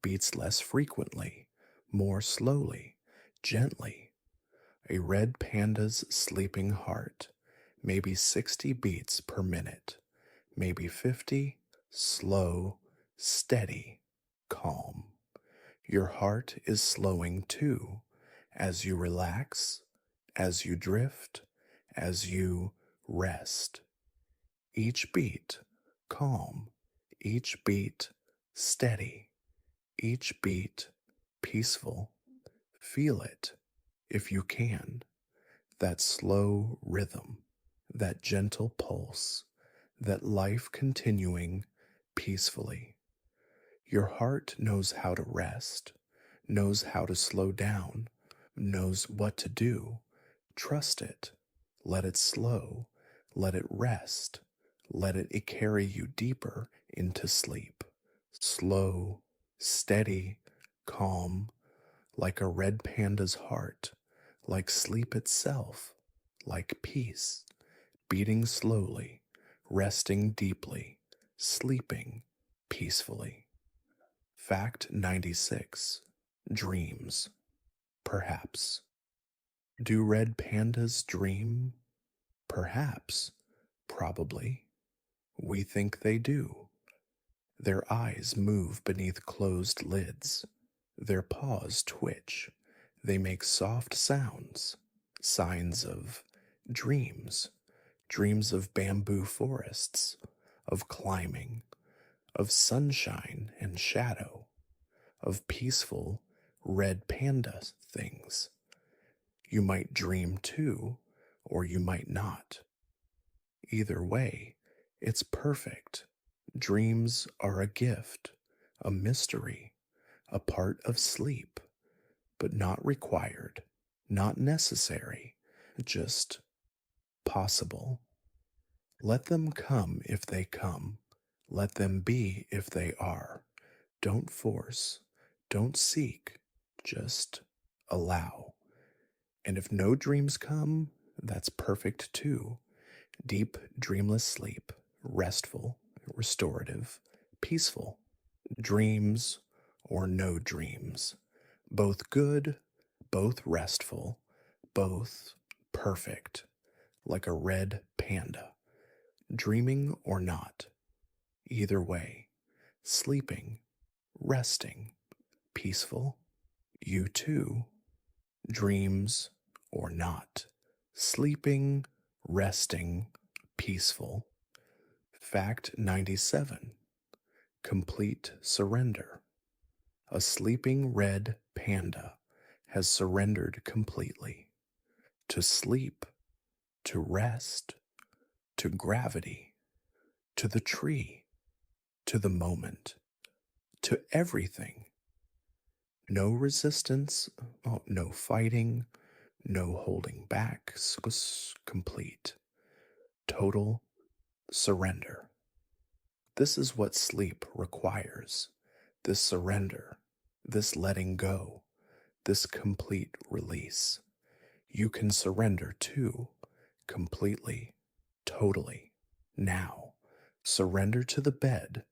beats less frequently, more slowly, gently. A red panda's sleeping heart, maybe 60 beats per minute, maybe 50, slow, steady, calm. Your heart is slowing too as you relax, as you drift, as you rest. Each beat calm, each beat steady, each beat peaceful. Feel it if you can. That slow rhythm, that gentle pulse, that life continuing peacefully. Your heart knows how to rest, knows how to slow down, knows what to do. Trust it. Let it slow. Let it rest. Let it carry you deeper into sleep. Slow, steady, calm, like a red panda's heart, like sleep itself, like peace, beating slowly, resting deeply, sleeping peacefully. Fact 96. Dreams. Perhaps. Do red pandas dream? Perhaps. Probably. We think they do. Their eyes move beneath closed lids. Their paws twitch. They make soft sounds, signs of dreams. Dreams of bamboo forests, of climbing, of sunshine and shadow, of peaceful red panda things. You might dream too, or you might not. Either way, it's perfect. Dreams are a gift, a mystery, a part of sleep, but not required, not necessary, just possible. Let them come if they come. Let them be if they are. Don't force. Don't seek. Just allow. And if no dreams come, that's perfect too. Deep, dreamless sleep, restful, restorative, peaceful. Dreams or no dreams. Both good, both restful, both perfect, like a red panda. Dreaming or not. Either way. Sleeping, resting, peaceful. You too. Dreams or not. Sleeping, resting, peaceful. Fact 97. Complete surrender. A sleeping red panda has surrendered completely to sleep, to rest, to gravity, to the tree, to the moment, to everything. No resistance, no fighting, no holding back, complete, total surrender. This is what sleep requires. This surrender, this letting go, this complete release. You can surrender too, completely, totally, now. Surrender to the bed,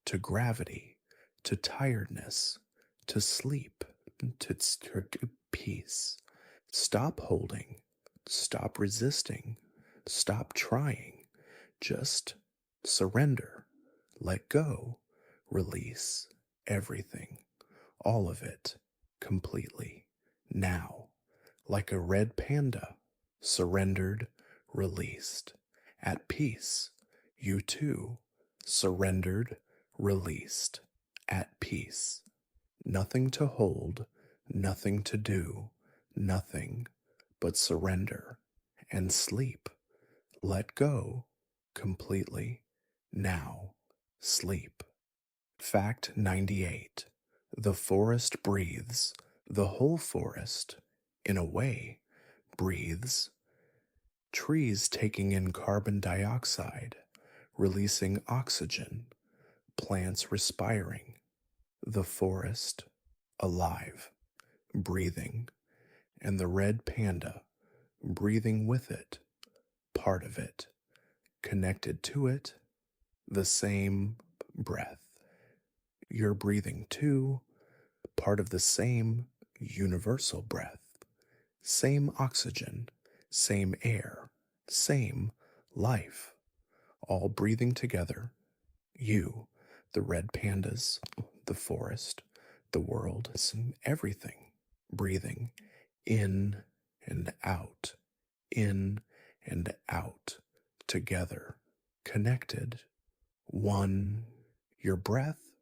to gravity, to tiredness, to sleep, to peace. Stop holding, stop resisting, stop trying. Just surrender, let go, release everything, all of it, completely, now, like a red panda, surrendered, released, at peace. You too, surrendered, released, at peace. Nothing to hold, nothing to do, nothing but surrender and sleep. Let go completely. Now, sleep. Fact 98. The forest breathes. The whole forest, in a way, breathes. Trees taking in carbon dioxide, releasing oxygen. Plants respiring. The forest, alive, breathing. And the red panda, breathing with it, part of it, connected to it, the same breath. You're breathing too, part of the same universal breath, same oxygen, same air, same life, all breathing together. You, the red pandas, the forest, the world, everything, breathing in and out, in and out, together, connected, one. Your breath,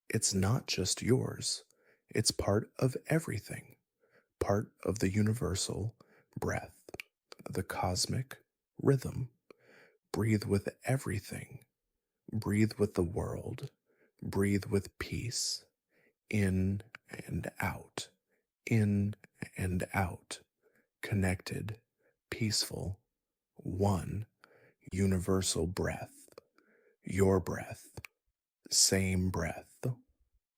it's not just yours, it's part of everything, part of the universal breath, the cosmic rhythm. Breathe with everything, breathe with the world, breathe with peace, in and out, in and out, connected, peaceful, one, universal breath, your breath, same breath,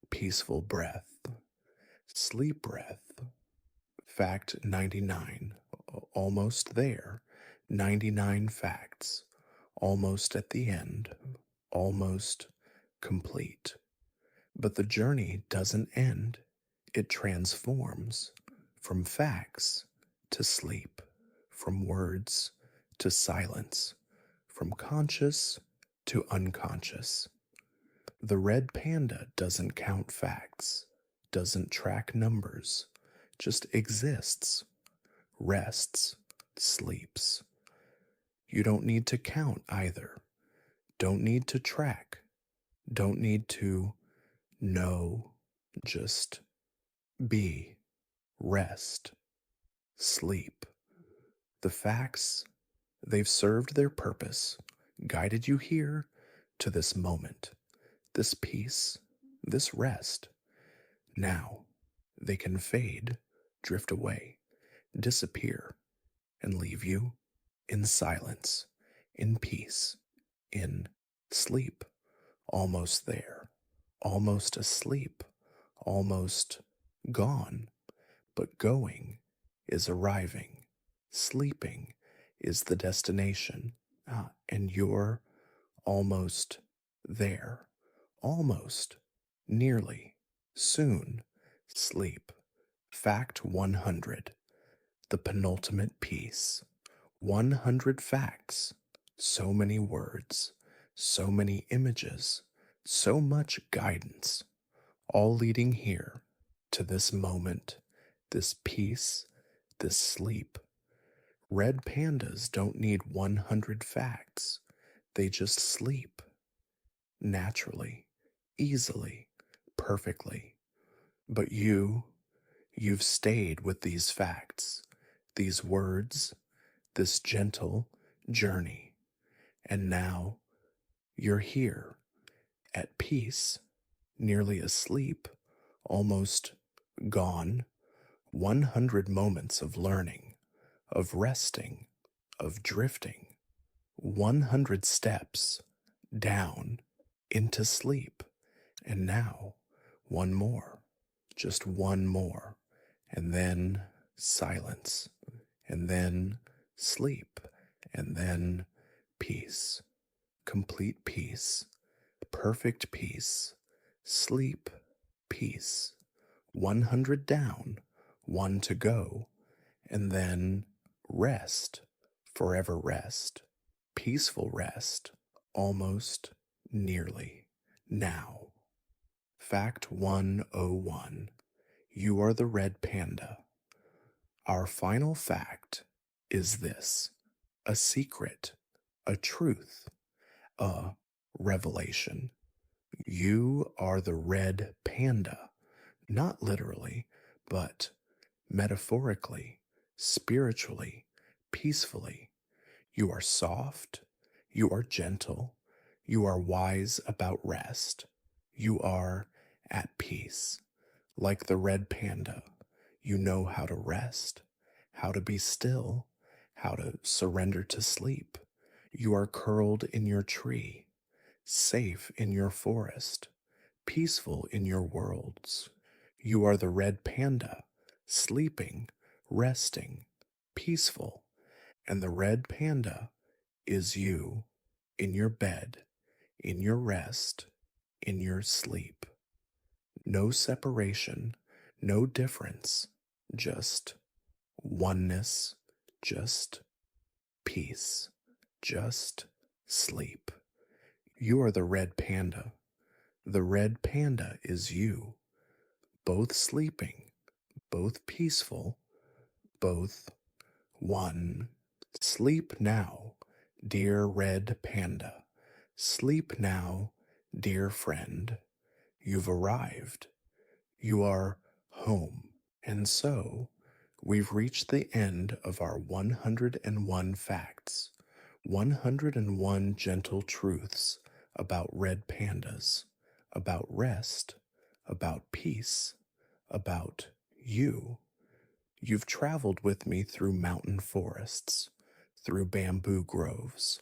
peaceful breath, sleep breath. Fact 99, almost there, 99 facts, almost at the end, almost complete. But the journey doesn't end, it transforms from facts to sleep, from words to silence, from conscious to unconscious. The red panda doesn't count facts, doesn't track numbers, just exists, rests, sleeps. You don't need to count either, don't need to track, don't need to know, just be, rest, sleep. The facts, they've served their purpose, guided you here to this moment, this peace, this rest. Now they can fade, drift away, disappear, and leave you in silence, in peace, in sleep, almost there, almost asleep, almost gone, but going is arriving, sleeping is the destination, and you're almost there, almost, nearly, soon, sleep. Fact 100, the penultimate piece. 100 facts, so many words, so many images, so much guidance, all leading here to this moment, this peace, this sleep. Red pandas don't need 100 facts, they just sleep naturally, easily, perfectly. But you've stayed with these facts, these words, this gentle journey, and now you're here, at peace, nearly asleep, almost gone. 100 moments of learning, of resting, of drifting. 100 steps down into sleep. And now, one more, just one more, and then silence, and then sleep, and then peace, complete peace, perfect peace, sleep, peace. 100 down, one to go, and then rest, forever rest, peaceful rest, almost, nearly, now. Fact 101, you are the red panda. Our final fact is this: a secret, a truth, a revelation. You are the red panda, not literally, but metaphorically, spiritually, peacefully. You are soft, you are gentle, you are wise about rest, you are at peace. Like the red panda, you know how to rest, how to be still, how to surrender to sleep. You are curled in your tree, safe in your forest, peaceful in your worlds. You are the red panda, sleeping, resting, peaceful, and the red panda is you, in your bed, in your rest, in your sleep. No separation, no difference, just oneness, just peace, just sleep. You are the red panda. The red panda is you, both sleeping, both peaceful, both one. Sleep now, dear red panda. Sleep now, dear friend. You've arrived. You are home. And so, we've reached the end of our 101 facts, 101 gentle truths about red pandas, about rest, about peace, about you. You've traveled with me through mountain forests, through bamboo groves,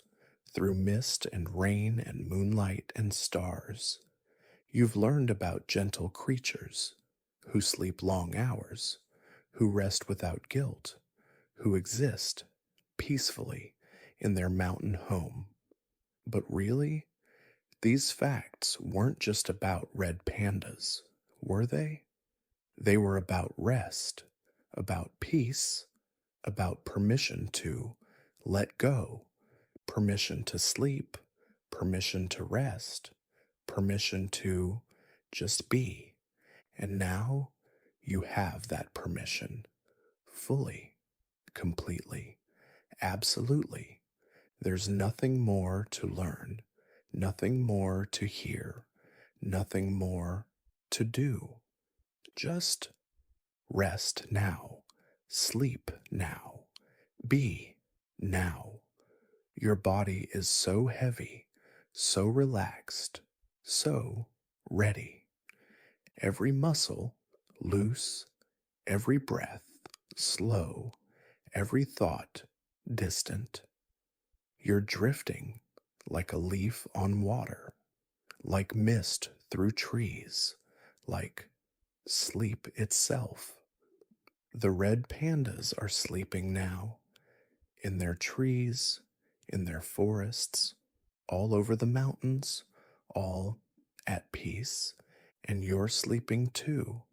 through mist and rain and moonlight and stars. You've learned about gentle creatures who sleep long hours, who rest without guilt, who exist peacefully in their mountain home. But really, these facts weren't just about red pandas, were they? They were about rest, about peace, about permission to let go, permission to sleep, permission to rest, permission to just be. And now you have that permission fully, completely, absolutely. There's nothing more to learn, nothing more to hear, nothing more to do. Just rest now, sleep now, be now. Your body is so heavy, so relaxed, so ready. Every muscle loose, every breath slow, every thought distant. You're drifting like a leaf on water, like mist through trees, like sleep itself. The red pandas are sleeping now, in their trees, in their forests, all over the mountains, all at peace. And you're sleeping too,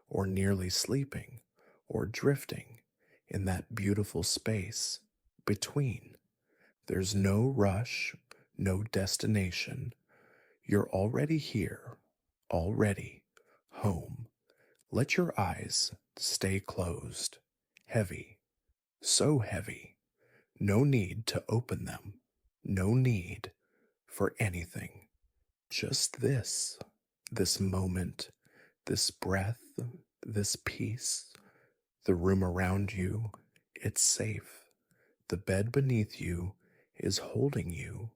or nearly sleeping, or drifting in that beautiful space between. There's no rush, no destination. You're already here, already home. Let your eyes stay closed, heavy, so heavy. No need to open them, no need for anything. Just this moment, this breath, this peace. The room around you, it's safe. The bed beneath you is holding you.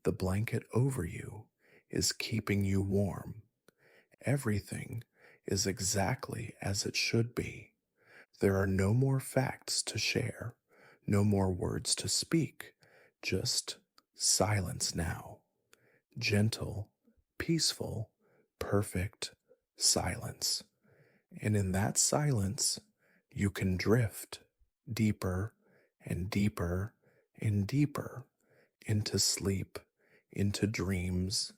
The blanket over you is keeping you warm. Everything is exactly as it should be. There are no more facts to share, no more words to speak, just silence now. Gentle, peaceful, perfect silence. And in that silence, you can drift deeper and deeper and deeper into sleep, into dreams,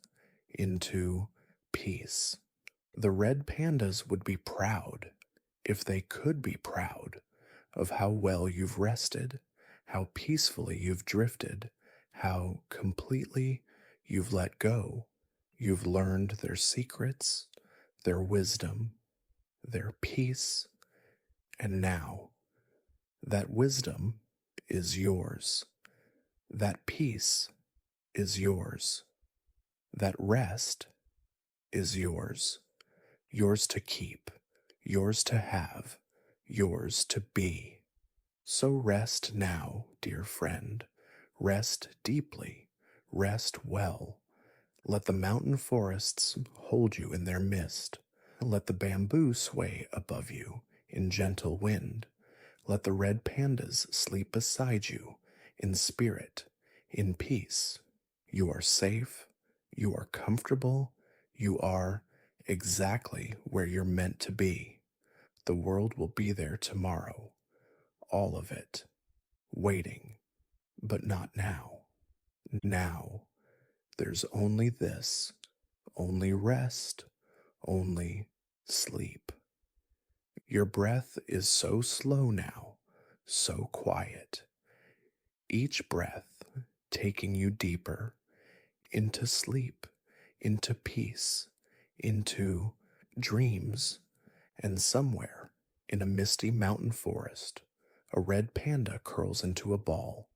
into peace. The red pandas would be proud, if they could be proud, of how well you've rested, how peacefully you've drifted, how completely you've let go. You've learned their secrets, their wisdom, their peace, and now that wisdom is yours. That peace is yours. That rest is yours. Yours to keep, yours to have, yours to be. So rest now, dear friend. Rest deeply. Rest well. Let the mountain forests hold you in their mist. Let the bamboo sway above you in gentle wind. Let the red pandas sleep beside you in spirit, in peace. You are safe. You are comfortable. You are exactly where you're meant to be. The world will be there tomorrow. All of it. Waiting. But not now. Now. There's only this. Only rest. Only sleep. Your breath is so slow now. So quiet. Each breath taking you deeper into sleep, into peace, into dreams, and somewhere in a misty mountain forest, a red panda curls into a ball,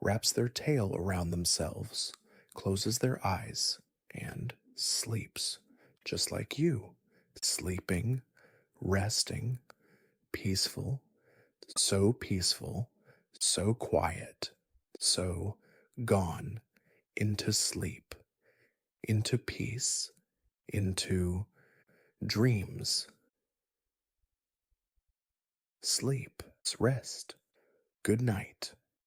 wraps their tail around themselves, closes their eyes, and sleeps, just like you, sleeping, resting, peaceful, so quiet, so gone into sleep, into peace, into dreams, sleep, rest. Good night.